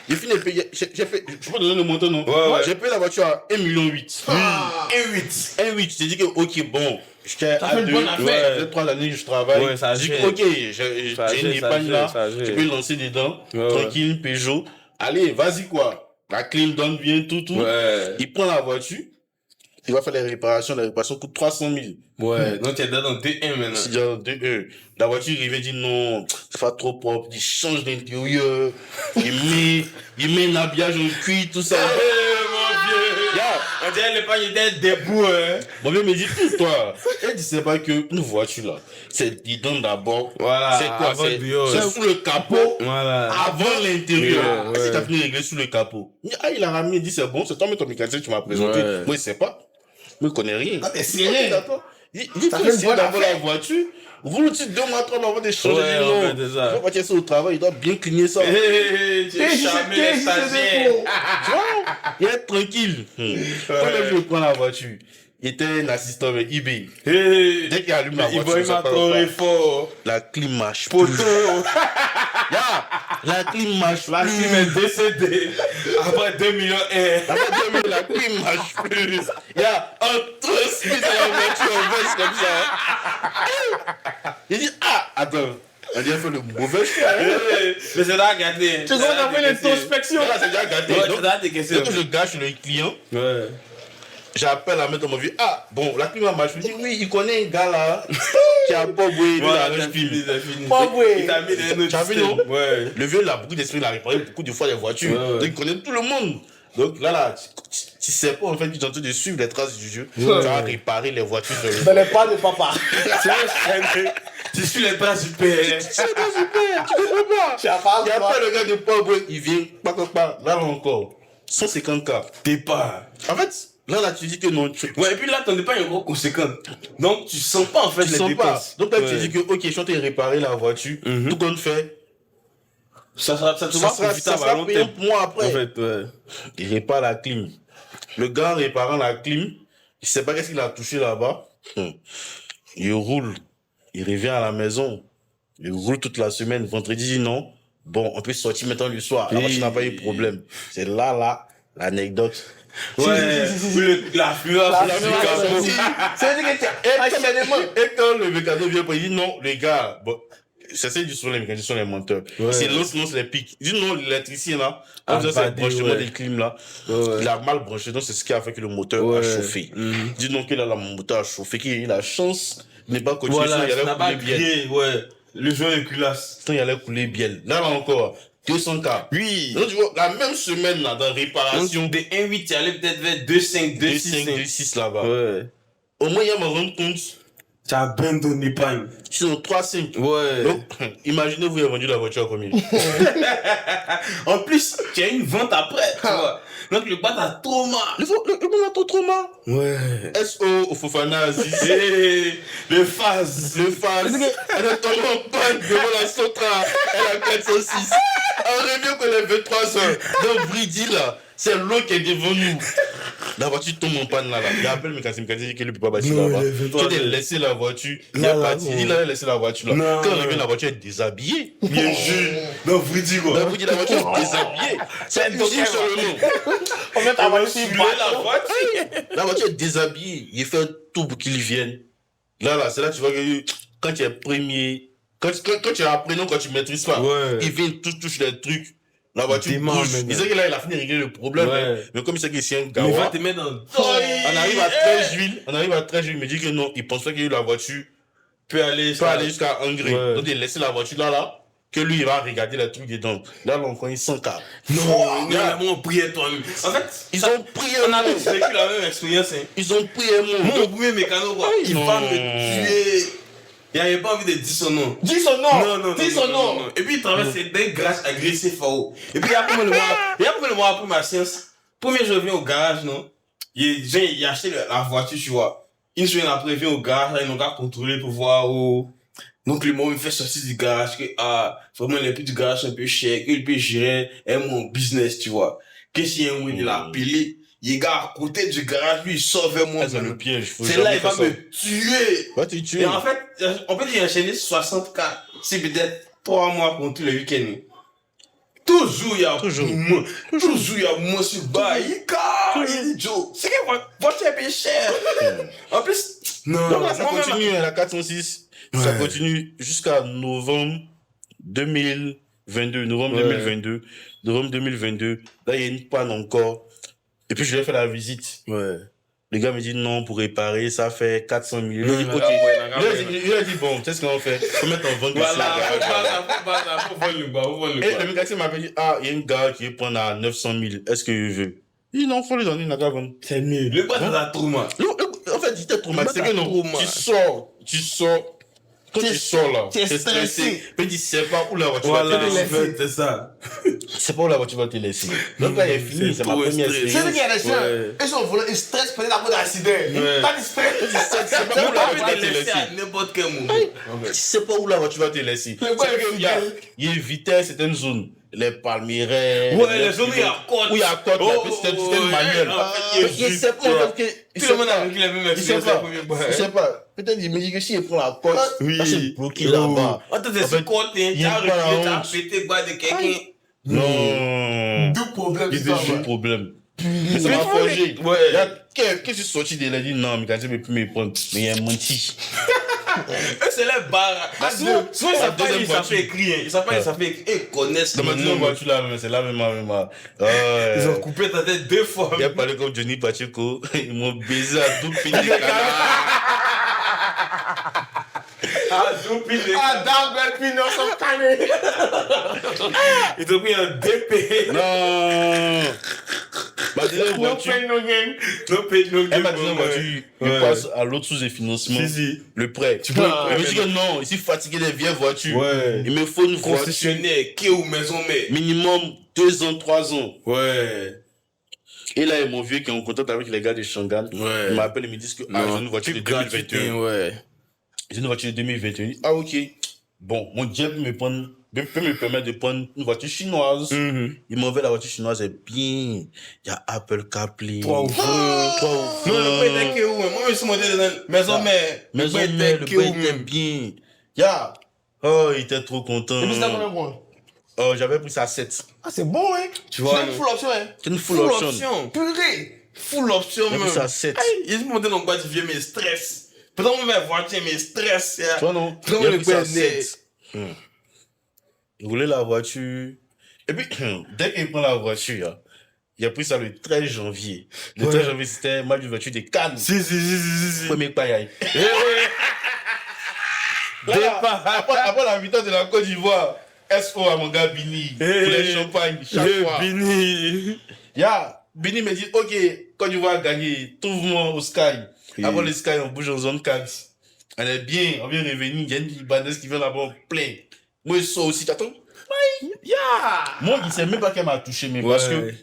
Speaker 3: J'ai fini de payer. J'ai fait, je peux te donner le montant, non?
Speaker 2: Ouais.
Speaker 3: J'ai payé la voiture à 1,8 million.
Speaker 2: 1,8.
Speaker 3: 1,8. Je t'ai dit que, ok, bon. J'étais
Speaker 1: Ça
Speaker 3: à
Speaker 1: fait une
Speaker 3: 2,
Speaker 1: bonne affaire.
Speaker 3: 3 années que je travaille.
Speaker 2: Ouais, ça
Speaker 3: j'ai dit,
Speaker 2: gère.
Speaker 3: ok, j'ai
Speaker 2: Ça
Speaker 3: une
Speaker 2: gère,
Speaker 3: épargne
Speaker 2: ça
Speaker 3: là.
Speaker 2: gère, ça gère.
Speaker 3: Je peux lancer dedans.
Speaker 2: Ouais,
Speaker 3: Tranquille, une Peugeot. Allez, vas-y, quoi. La clim donne bien, tout.
Speaker 2: Ouais.
Speaker 3: Il prend la voiture. Il va faire les réparations. Les réparations coûtent 300 000.
Speaker 2: Ouais. Donc, tu es dans D1 maintenant.
Speaker 3: Si la voiture, il dit non, c'est pas trop propre. Il change d'intérieur. Il met un habillage en cuir, tout ça.
Speaker 2: Mon vieux.
Speaker 3: Yeah.
Speaker 2: On dirait l'épargne était debout, hein.
Speaker 3: Mon vieux me dit, toi, elle dit, c'est pas que une voiture là, c'est guidon d'abord.
Speaker 2: Voilà.
Speaker 3: C'est quoi?
Speaker 2: Avant le
Speaker 3: C'est
Speaker 2: bios.
Speaker 3: sous le capot.
Speaker 2: Voilà.
Speaker 3: Avant l'intérieur.
Speaker 2: Ouais,
Speaker 3: Si
Speaker 2: ouais.
Speaker 3: t'as fini de régler sous le capot. Ah, il a ramené, il dit, c'est bon, c'est toi, mais ton mécanicien, tu m'as présenté.
Speaker 2: Ouais.
Speaker 3: Moi, je sais pas. Moi, je connais rien.
Speaker 1: Ah, t'es serré.
Speaker 3: D'accord. Il faut
Speaker 1: Ça fait une
Speaker 3: essayer
Speaker 1: bonne
Speaker 3: d'avoir la
Speaker 1: affaire.
Speaker 3: voiture. Roule-tu 2 mois, 3 mois avant de changer
Speaker 2: Ouais,
Speaker 3: de
Speaker 2: en
Speaker 3: nom.
Speaker 2: fait, c'est ça.
Speaker 3: Quand partir sur le travail, il doit bien cligner ça.
Speaker 2: Tu es charmé les stagiaires.
Speaker 3: Tu vois? Il est tranquille. Quand le vieux prend la voiture, il était un assistant avec eBay. Dès qu'il allume la
Speaker 2: Il
Speaker 3: voiture,
Speaker 2: va
Speaker 3: ça part
Speaker 2: m'attendre
Speaker 3: pas.
Speaker 2: fort.
Speaker 3: La clim marche
Speaker 2: Poteau.
Speaker 3: plus. Yeah, la clim marche
Speaker 2: La
Speaker 3: plus.
Speaker 2: clim est décédée. Après 2 millions et
Speaker 3: Après 2000, la clim marche plus. Yeah, on transmet la voiture, on verse comme ça. Il dit, ah, attends. On a fait le mauvais choix.
Speaker 2: Mais c'est là gâté.
Speaker 1: Tu commences à faire l'introspection.
Speaker 3: Là, c'est déjà gâté.
Speaker 2: Ouais,
Speaker 3: Donc,
Speaker 2: c'est là tes questions.
Speaker 3: dès que je gâche le client,
Speaker 2: Ouais.
Speaker 3: j'appelle la maître de mon vie. Ah, bon, la clim marche. Je me dis, oui, il connaît un gars là qui a pas boué.
Speaker 2: Voilà, t'as fini, t'as fini.
Speaker 1: Pas vrai.
Speaker 2: Il t'a mis des autres
Speaker 3: Tu as vu,
Speaker 2: systèmes.
Speaker 3: non?
Speaker 2: Ouais.
Speaker 3: Le vieux, il a beaucoup d'esprit, il a réparé beaucoup de fois les voitures.
Speaker 2: Ouais, ouais.
Speaker 3: Donc, il connaît tout le monde. Donc là, tu sais pas en fait, tu es en train de suivre les traces du jeu.
Speaker 1: Ouais.
Speaker 3: Tu vas réparer les voitures sur le
Speaker 1: Dans les pas de papa.
Speaker 2: Tu suis les pas super.
Speaker 3: C'est pas super, tu comprends pas.
Speaker 1: Tu as pas
Speaker 3: Il n'y a pas le gars de Pauvre, il vient, pas, là encore. 150K.
Speaker 2: T'es pas.
Speaker 3: En fait, là, tu dis que non, tu
Speaker 2: Ouais, et puis là, ton épargne est gros conséquent. Donc, tu sens pas en fait les
Speaker 3: sens pas.
Speaker 2: dépenses.
Speaker 3: Donc là,
Speaker 2: Ouais.
Speaker 3: tu dis que, ok, je suis en train de réparer la voiture,
Speaker 2: Mhm.
Speaker 3: tout compte fait,
Speaker 2: Ça te
Speaker 3: ça
Speaker 2: va
Speaker 3: sera
Speaker 2: profitable à
Speaker 3: payant
Speaker 2: long terme.
Speaker 3: pour moi après.
Speaker 2: En fait, ouais.
Speaker 3: Il répare la clim. Le gars réparant la clim, il sait pas qu'est-ce qu'il a touché là-bas. Il roule. Il revient à la maison. Il roule toute la semaine. Vendredi, il dit non. Bon, on peut sortir maintenant le soir. La voiture n'a pas eu de problème. C'est là, l'anecdote.
Speaker 2: Ouais, l'affluence,
Speaker 1: C'est-à-dire que tu as enchaînement.
Speaker 3: Et quand le mécano vient, il dit non, les gars, bon, c'est du sur les mécaniciens, sont les monteurs.
Speaker 2: Ouais.
Speaker 3: C'est lance les pics. Il dit non, l'électricien là,
Speaker 2: Ah,
Speaker 3: comme ça, c'est
Speaker 2: bah,
Speaker 3: le branchement
Speaker 2: ouais.
Speaker 3: des clims là.
Speaker 2: Ouais.
Speaker 3: Il a mal branché, donc c'est ce qui a fait que le moteur
Speaker 2: Ouais.
Speaker 3: a chauffé.
Speaker 2: Mhm.
Speaker 3: Il dit non, que là, mon moteur a chauffé, qu'il a eu la chance de ne pas continuer,
Speaker 2: Voilà,
Speaker 3: sinon il
Speaker 2: ça n'a
Speaker 3: allait
Speaker 2: pas
Speaker 3: couler bien.
Speaker 2: crié, ouais. Le jeu est culasse.
Speaker 3: Sinon il allait couler bien. Là encore, 200K.
Speaker 2: Oui.
Speaker 3: Donc tu vois, la même semaine là, dans réparation,
Speaker 2: Donc, de 1,8, tu allais peut-être vers 2,5,
Speaker 3: 2,5,
Speaker 2: 2,6.
Speaker 3: 2,6 là-bas.
Speaker 2: Ouais.
Speaker 3: Au moins, il y a me rendre compte,
Speaker 2: Tu as bien ton épargne.
Speaker 3: sinon 3,5.
Speaker 2: Ouais.
Speaker 3: Donc, imaginez, vous avez vendu la voiture à combien?
Speaker 2: En plus, tu as une vente après, tu vois. Donc, le bas, t'as trop mal.
Speaker 3: Le monde a trop trauma.
Speaker 2: Ouais.
Speaker 3: SO au Fofana Aziz.
Speaker 2: Le phase.
Speaker 3: Le phase. Elle est tombée en panne devant la Sotra. Elle a 406. On revient qu'on est 23 heures. Dans Bridi là, c'est l'eau qui est devant nous. La voiture tombe en panne là. Il appelle le mécanicien dit qu'il ne peut pas bâtir
Speaker 2: Non,
Speaker 3: là-bas.
Speaker 2: il est 23
Speaker 3: Tu as
Speaker 2: heures.
Speaker 3: laissé la voiture. Il
Speaker 2: Là,
Speaker 3: a
Speaker 2: là,
Speaker 3: parti.
Speaker 2: non.
Speaker 3: Il dit là, il a laissé la voiture là.
Speaker 2: Non.
Speaker 3: Quand on revient, la voiture est déshabillée.
Speaker 2: Bien sûr. Non, vous dites quoi?
Speaker 3: La voiture est déshabillée. C'est une usine sur le nom.
Speaker 1: On met ta voiture
Speaker 2: Soulever
Speaker 1: sur
Speaker 2: la voiture.
Speaker 3: La voiture est déshabillée. Il fait tout pour qu'il vienne. Là, c'est là que tu vois que quand tu es premier, quand tu es apprenant, quand tu maîtrises pas,
Speaker 2: Ouais.
Speaker 3: il vient, touche les trucs. La voiture
Speaker 2: Démarre,
Speaker 3: bouge.
Speaker 2: maintenant.
Speaker 3: Il sait que là, il a fini de régler le problème.
Speaker 2: Ouais.
Speaker 3: hein. Mais comme il sait que c'est un
Speaker 2: Il va
Speaker 3: gawa,
Speaker 2: te mettre dans.
Speaker 3: on arrive à 13 juillet. On arrive à 13 juillet. Il me dit que non, il pense pas que la voiture
Speaker 2: Peut aller
Speaker 3: peut aller jusqu'à Hongrie.
Speaker 2: Ouais.
Speaker 3: Donc, il laisse la voiture là. Que lui, il va regarder les trucs dedans. Là, on connaît 100K.
Speaker 2: Non, mais on priait toi-même. En fait,
Speaker 3: Ils
Speaker 2: ça-
Speaker 3: ont pris
Speaker 2: on
Speaker 3: un
Speaker 2: a
Speaker 3: mot.
Speaker 2: tous vécu la même expérience. Hein.
Speaker 3: Ils ont pris un mot.
Speaker 2: Mon premier mécano, quoi, il
Speaker 3: Non.
Speaker 2: va me tuer. Il n'avait pas envie de dire son nom.
Speaker 1: Dis son nom.
Speaker 2: Non, non,
Speaker 1: Dis
Speaker 2: non,
Speaker 1: son
Speaker 2: non,
Speaker 1: nom.
Speaker 2: non. Et puis il traverse des grâces agressifs en haut. Et puis après, le mois après ma séance, premier jour, je viens au garage, non? Il a acheté la voiture, tu vois. Une semaine après, il vient au garage, là, ils n'ont qu'à contrôler pour voir où. Donc le mot me fait sortir du garage, que, vraiment, les prix du garage sont un peu cher, qu'il peut gérer mon business, tu vois. Que si un il a appelé, il est à côté du garage, lui, il sort vers moi.
Speaker 3: Ah, c'est le piège. Faut
Speaker 2: C'est
Speaker 3: jamais
Speaker 2: là, il
Speaker 3: faire
Speaker 2: va
Speaker 3: ça.
Speaker 2: me tuer.
Speaker 3: Va te tuer.
Speaker 2: Et en fait, on peut dire enchaîner 60K. C'est peut-être 3 mois contre le week-end. Toujours, il y a
Speaker 3: Toujours.
Speaker 2: Toujours, il y a moi sur bas. Il dit Joe. C'est que votre voiture est cher. En plus, non,
Speaker 3: Donc là, ça
Speaker 2: moi-même,
Speaker 3: continue, la 406. Ça
Speaker 2: Ouais.
Speaker 3: continue jusqu'à novembre 2022. Novembre
Speaker 2: Ouais.
Speaker 3: 2022. Novembre 2022. Là, il y a une panne encore. Et puis, je lui ai fait la visite.
Speaker 2: Ouais.
Speaker 3: Le gars me dit non, pour réparer, ça fait 400 000. Il
Speaker 2: Non,
Speaker 3: a dit,
Speaker 2: il a
Speaker 3: ok.
Speaker 2: pas-
Speaker 3: Il a dit, bon, tu sais ce qu'on fait? Faut mettre en vente.
Speaker 2: Voilà,
Speaker 3: dessus.
Speaker 2: faut vendre le bas, faut vendre le
Speaker 3: Et
Speaker 2: bas.
Speaker 3: le mécanicien m'a dit, il y a une gars qui veut prendre à 900 000. Est-ce qu'il veut? Il dit non, faut lui donner, il n'a qu'à vendre.
Speaker 2: C'est mieux. Le bas, ça a trop mal.
Speaker 3: En fait, j'étais traumatisé.
Speaker 2: Bah,
Speaker 3: C'est que non,
Speaker 2: trop mal.
Speaker 3: tu sors. Quand tu sors là,
Speaker 1: tu es stressé.
Speaker 3: Puis tu sais pas où la voiture
Speaker 2: Voilà,
Speaker 3: va te
Speaker 2: en
Speaker 3: laisser.
Speaker 2: fait, c'est ça.
Speaker 3: Tu sais pas où la voiture va te laisser. Donc là, il est fini, c'est ma
Speaker 2: trop
Speaker 3: première
Speaker 2: stressé.
Speaker 1: C'est ce
Speaker 3: expérience.
Speaker 1: qu'il y a des gens.
Speaker 2: Ouais.
Speaker 1: Ils sont volés, ils stressent peut-être à cause d'accident.
Speaker 2: Ouais.
Speaker 1: Pas de stress.
Speaker 3: Tu sais
Speaker 2: On
Speaker 3: pas où
Speaker 2: peut
Speaker 3: la
Speaker 2: pas
Speaker 3: voiture va
Speaker 2: te
Speaker 3: te
Speaker 2: laisser à
Speaker 3: laisser.
Speaker 2: n'importe quel moment.
Speaker 3: Tu sais pas où la voiture va te laisser.
Speaker 1: Le
Speaker 3: C'est
Speaker 1: gars est
Speaker 3: qu'il y a,
Speaker 1: fidèle.
Speaker 3: il y a évité certaines zones. Les palmeraie.
Speaker 2: Ouais, les zones où il y a côte.
Speaker 3: Où il y a côte, là, puis c'était manuel. Il sait pas, en fait, que.
Speaker 2: Tout le monde a vécu la même
Speaker 3: Il sait
Speaker 2: expérience la
Speaker 3: pas.
Speaker 2: première fois.
Speaker 3: Il sait pas. Peut-être il me dit que s'il prend la côte,
Speaker 2: Oui.
Speaker 3: là, c'est bloqué là-bas.
Speaker 2: Attends,
Speaker 3: En
Speaker 2: c'est
Speaker 3: fait,
Speaker 2: côte,
Speaker 3: il y a
Speaker 2: t'as
Speaker 3: pas la
Speaker 2: reculé, t'as
Speaker 3: honte.
Speaker 2: pété le bas de quelqu'un.
Speaker 3: Non.
Speaker 1: Deux problèmes.
Speaker 3: Il
Speaker 1: c'est
Speaker 3: était
Speaker 1: ça,
Speaker 3: juste
Speaker 1: ouais.
Speaker 3: problème. Mais ça m'a
Speaker 2: Mais
Speaker 3: forgé.
Speaker 2: ouais.
Speaker 3: Là, qu'est-ce que je suis sorti de là, il dit non, mais quand je ne peux plus me prendre. Mais il a menti.
Speaker 2: Eux, c'est les barres. Souvent, ils savent pas, ils savent écrire. Ils savent pas, ils savent écrire. Ils connaissent
Speaker 3: Dans ma
Speaker 2: le
Speaker 3: deuxième
Speaker 2: nom.
Speaker 3: voiture, là, c'est la même.
Speaker 2: Ils ont coupé ta tête 2 fois.
Speaker 3: Il a parlé comme Johnny Pacheco. Ils m'ont baisé à tout pays de
Speaker 1: D'Albert Pino, son canet.
Speaker 2: Ils t'ont pris un DP.
Speaker 3: Non. Ma deuxième
Speaker 1: No
Speaker 3: voiture.
Speaker 1: pain, no gain.
Speaker 2: No paid, no gain.
Speaker 3: Ma deuxième voiture, je passe à l'autre source de financement.
Speaker 2: Si.
Speaker 3: Le prêt.
Speaker 2: Tu peux.
Speaker 3: Je me dis que non, ici, fatigué des vieilles voitures.
Speaker 2: Ouais.
Speaker 3: Il me faut une voiture.
Speaker 2: Concessionnaire, qui est ou maison, mais.
Speaker 3: Minimum 2 ans, 3 ans.
Speaker 2: Ouais.
Speaker 3: Et là, il y a mon vieux qui est en contact avec les gars de Shanghai.
Speaker 2: Ouais.
Speaker 3: Ils m'appellent et me disent que j'ai une voiture de 2021.
Speaker 2: Ouais.
Speaker 3: J'ai une voiture de 2021. Ah, ok. Bon, mon Dieu peut me permettre de prendre une voiture chinoise. Il m'en veut la voiture chinoise, est bien. Il y a Apple CarPlay.
Speaker 2: 3 ou 20. Non, le prêt était que où, moi, je suis monté dans la maison, mais.
Speaker 3: Mais
Speaker 2: Le prêt
Speaker 3: le
Speaker 2: était
Speaker 3: prêt
Speaker 2: que où,
Speaker 3: était
Speaker 2: même.
Speaker 3: bien. Ya. Oh, il était trop content.
Speaker 1: Et puis, c'est combien quoi?
Speaker 3: Oh, j'avais pris ça à 7.
Speaker 1: Ah, c'est bon, hein.
Speaker 2: Tu vois,
Speaker 1: C'est une full option, hein.
Speaker 3: C'est une full option.
Speaker 1: Purée.
Speaker 2: Full option,
Speaker 3: J'avais
Speaker 2: même.
Speaker 3: pris ça à 7.
Speaker 2: Ils se montaient dans le boîte, ils viennent, mais stress. Peut-être que ma voiture, mais stress.
Speaker 3: Tu vois, non?
Speaker 2: Comment
Speaker 3: Il a
Speaker 2: le
Speaker 3: pris ça à
Speaker 2: prêt est
Speaker 3: 7. Il roulait la voiture. Et puis, dès qu'il prend la voiture, hein, il a pris ça le 13 janvier. Le 13 janvier, c'était mal d'une voiture de Cannes.
Speaker 2: Si.
Speaker 3: Premier paille.
Speaker 2: Départ.
Speaker 3: Après la victoire de la Côte d'Ivoire, SO à mon gars Bini. Pour les champagnes, chaque fois.
Speaker 2: Bini.
Speaker 3: Bini me dit, ok, Côte d'Ivoire a gagné, trouve-moi au Sky. Avant le Sky, on bouge en zone 4. On est bien, on vient revenir. Il y a une Libanaise qui vient là-bas en plein. Moi, je sors aussi, t'attends? Moi, il sait même pas qu'elle m'a touché, mais parce que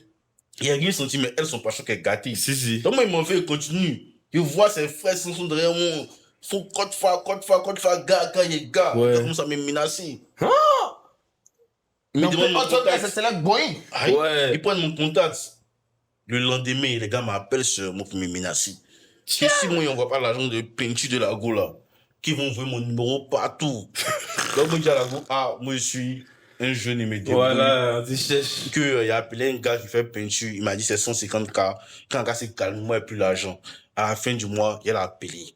Speaker 3: il y a rien senti, mais elles sont pas sûres qu'elle est gâtée.
Speaker 2: Si.
Speaker 3: Donc, moi, il m'en fait, il continue. Il voit ses frères sont derrière moi. Faut code fois, gars, quand il est gars.
Speaker 2: Ouais.
Speaker 3: Il commence à me menacer.
Speaker 1: Mais
Speaker 3: Il demande mon contact.
Speaker 1: c'est là que Boeing.
Speaker 3: Aïe,
Speaker 2: Ouais.
Speaker 3: ils prennent mon contact. Le lendemain, les gars m'appellent sur moi pour me menacer. Si moi, on voit pas l'agent de peinture de la go là, qui vont voir mon numéro partout. Donc, moi, je dis à la go, moi, je suis un jeune et me débrouille.
Speaker 2: Voilà, tu cherches.
Speaker 3: Que, il a appelé un gars qui fait peinture, il m'a dit c'est 150K. Quand un gars s'est calme, moi, il n'y a plus l'argent. À la fin du mois, il a appelé.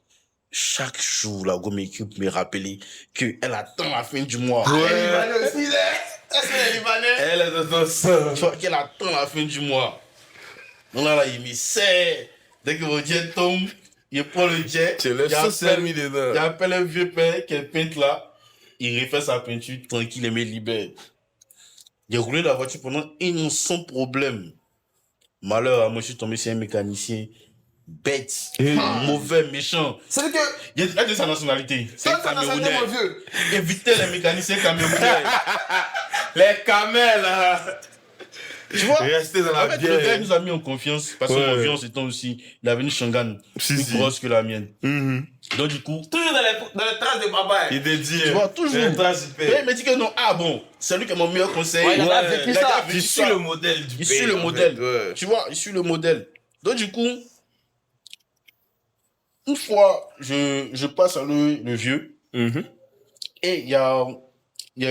Speaker 3: Chaque jour, la go m'équipe me rappeler qu'elle attend la fin du mois.
Speaker 1: Les Libanais aussi, là. Est-ce que les Libanais?
Speaker 2: Elle est dans ton sang.
Speaker 3: Tu vois qu'elle attend la fin du mois. Donc là, il me sert. Dès que mon jet tombe, il prend le jet.
Speaker 2: C'est le
Speaker 3: il
Speaker 2: social
Speaker 3: appelle-
Speaker 2: mis dedans.
Speaker 3: Il appelle un vieux père qui est peintre là. Il refait sa peinture tranquille et me libère. Il a roulé la voiture pendant 1 an sans problème. Malheur, moi je suis tombé sur un mécanicien bête, mauvais, méchant.
Speaker 1: C'est que.
Speaker 3: Il a de sa nationalité. C'est un
Speaker 1: Ça, mon
Speaker 3: Camerounais.
Speaker 1: vieux.
Speaker 3: Évitez les mécaniciens camerounais.
Speaker 2: Les camels, là.
Speaker 3: Tu vois?
Speaker 2: Restez dans la
Speaker 3: En fait, le gars
Speaker 2: bière.
Speaker 3: nous a mis en confiance parce que
Speaker 2: Ouais.
Speaker 3: mon confiance étant aussi, il avait une Shangan
Speaker 2: Si,
Speaker 3: plus
Speaker 2: si.
Speaker 3: grosse que la mienne. Donc du coup,
Speaker 1: Toujours dans les traces de papa.
Speaker 2: Il te dit.
Speaker 3: tu vois, toujours.
Speaker 2: C'est un trace
Speaker 3: Mais il m'a dit que non, bon, c'est lui qui est mon meilleur conseil.
Speaker 1: Ouais, il a
Speaker 2: Ouais,
Speaker 1: vécu
Speaker 3: il a
Speaker 1: ça.
Speaker 3: vécu
Speaker 2: Tu
Speaker 3: ça.
Speaker 2: suis le modèle du
Speaker 3: Il
Speaker 2: pays.
Speaker 3: suit le
Speaker 2: en
Speaker 3: modèle.
Speaker 2: fait, ouais.
Speaker 3: Tu vois, il suit le modèle. Donc du coup, une fois, je passe à le vieux et il y a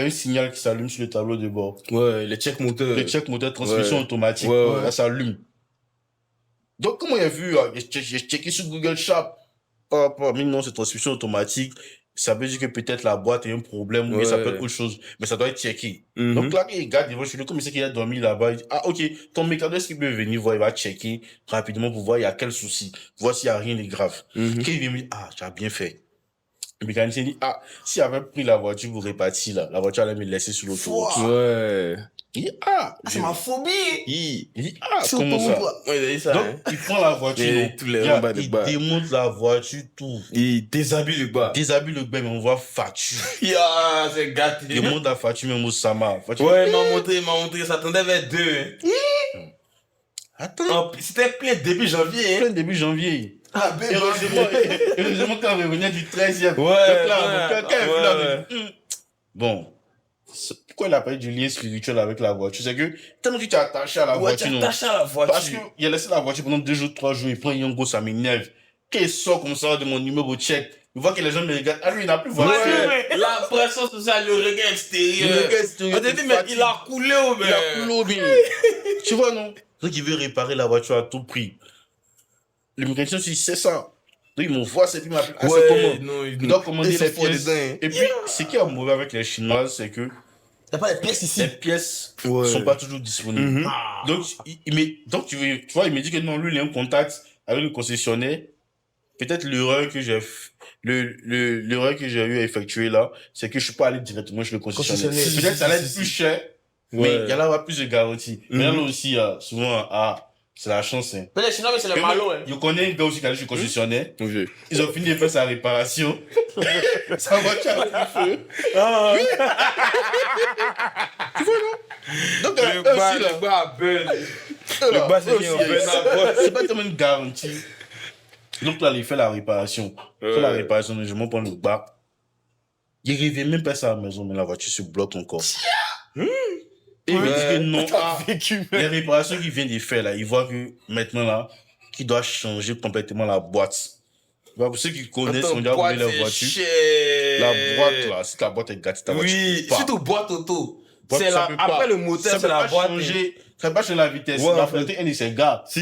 Speaker 3: un signal qui s'allume sur le tableau de bord.
Speaker 2: Ouais, les check moteurs.
Speaker 3: Le check moteur transmission
Speaker 2: Ouais.
Speaker 3: automatique,
Speaker 2: Ouais.
Speaker 3: ça s'allume. Donc, comment il a vu, j'ai checké sur Google Shop, mais non, c'est transmission automatique. Ça veut dire que peut-être la boîte a un problème, ou bien ça peut être autre chose. Mais ça doit être checké. Donc là, il regarde devant chez lui, comme il sait qu'il a dormi là-bas, il dit, ok, ton mécanicien, est-ce qu'il peut venir voir, il va checker rapidement pour voir il y a quel souci, voir s'il n'y a rien de grave. Quand il vient me dire, tu as bien fait. Le mécanicien dit, s'il avait pris la voiture pour répartir là, la voiture allait me laisser sur l'autoroute.
Speaker 2: Ouais.
Speaker 3: Il dit,
Speaker 1: C'est ma phobie.
Speaker 3: il dit,
Speaker 1: Sur
Speaker 3: comment ça?
Speaker 1: autoroute,
Speaker 2: Ouais, il a dit ça.
Speaker 3: Donc,
Speaker 2: hein.
Speaker 3: il prend la voiture,
Speaker 2: Et
Speaker 3: non.
Speaker 2: tous les
Speaker 3: Gars,
Speaker 2: rembats de
Speaker 3: il
Speaker 2: bas.
Speaker 3: démonte la voiture, tout.
Speaker 2: Il déshabille le bas.
Speaker 3: Déshabille le bain, mais on voit facture.
Speaker 2: C'est gâté.
Speaker 3: Il monte la facture, même au Sama. Facture.
Speaker 2: Ouais, il m'a montré, ça tendait vers 2.
Speaker 3: Attends,
Speaker 2: C'était plein début janvier.
Speaker 3: plein début janvier.
Speaker 1: Ah, bébé.
Speaker 3: Heureusement quand on revenait du 13e.
Speaker 2: Ouais,
Speaker 3: Donc là,
Speaker 2: ouais,
Speaker 3: quelqu'un est venu là,
Speaker 2: ouais.
Speaker 3: mais, Bon. Pourquoi il a pas eu du lien spirituel avec la voiture? C'est que, tellement que tu es attaché à la
Speaker 2: Ouais, tu
Speaker 3: voiture, non.
Speaker 2: attaché à la voiture.
Speaker 3: Parce qu'il a laissé la voiture pendant 2 jours, 3 jours, il prend Yongo, ça m'énerve. Quand il sort comme ça de mon numéro check, il voit que les gens me regardent. Ah, lui, il n'a plus de voiture.
Speaker 2: Ouais, la pression sociale, le regard extérieur.
Speaker 3: Le regard extérieur,
Speaker 2: On t'a dit,
Speaker 3: il
Speaker 2: mais
Speaker 3: fatigue.
Speaker 2: il a coulé au
Speaker 3: Il a coulé au bien. Tu vois, non? Donc, il veut réparer la voiture à tout prix. Le mécanicien, il dit, c'est ça. Donc, ils m'envoient ces films. Ah,
Speaker 2: Ouais,
Speaker 3: c'est comment
Speaker 2: non,
Speaker 3: ils doivent commander
Speaker 2: ils sont
Speaker 3: les
Speaker 2: forts
Speaker 3: pièces.
Speaker 2: dedans, hein.
Speaker 3: Et puis, ce qui est mauvais avec les Chinoises, c'est que
Speaker 1: T'as pas les pièces ici.
Speaker 3: les pièces
Speaker 2: Ouais.
Speaker 3: sont pas toujours disponibles.
Speaker 2: Mhm.
Speaker 3: Donc, donc tu vois, il me dit que non, lui, il a un contact avec le concessionnaire. Peut-être l'erreur que j'ai l'erreur que j'ai eu à effectuer là, c'est que je suis pas allé directement chez le concessionnaire.
Speaker 1: Concessionnaire.
Speaker 3: Peut-être ça allait être plus cher, mais il y allait avoir plus de garanties. Mais là aussi, souvent, c'est la chance, hein.
Speaker 1: Peut-être sinon, mais c'est le
Speaker 3: Et
Speaker 1: malo,
Speaker 3: moi,
Speaker 1: hein.
Speaker 3: je connais un gars aussi qui allait chez le concessionnaire.
Speaker 2: Ok.
Speaker 3: Ils ont fini de faire sa réparation. Sa voiture a pris feu.
Speaker 2: Ah,
Speaker 3: Donc,
Speaker 2: le
Speaker 3: eux
Speaker 2: bas,
Speaker 3: aussi, là,
Speaker 2: le bas à Ben.
Speaker 3: eux, là,
Speaker 2: Le bas, c'est
Speaker 3: eux
Speaker 2: bien,
Speaker 3: aussi,
Speaker 2: Ben à boîte.
Speaker 3: c'est pas tellement une garantie. Donc là, il fait la réparation. Il fait la réparation, je m'en prends le bas. Il revient même pas à la maison, mais la voiture se bloque encore. Et il me dit que non, les réparations qu'il vient de faire là, il voit que maintenant là, qu'il doit changer complètement la boîte. Pour ceux qui connaissent, on dirait rouler la voiture. La boîte là, si ta boîte est gâtée, ta voiture
Speaker 2: Oui,
Speaker 3: part.
Speaker 2: surtout boîte auto.
Speaker 3: Boîte,
Speaker 2: C'est
Speaker 3: ça
Speaker 2: la,
Speaker 3: peut
Speaker 2: après
Speaker 3: pas-
Speaker 2: le moteur,
Speaker 3: ça
Speaker 2: c'est
Speaker 3: peut
Speaker 2: la
Speaker 3: pas
Speaker 2: boîte.
Speaker 3: changer, ça peut pas changer la vitesse.
Speaker 2: Ouais,
Speaker 3: il a
Speaker 2: en fait.
Speaker 3: affronté un de ses gars.
Speaker 2: Si.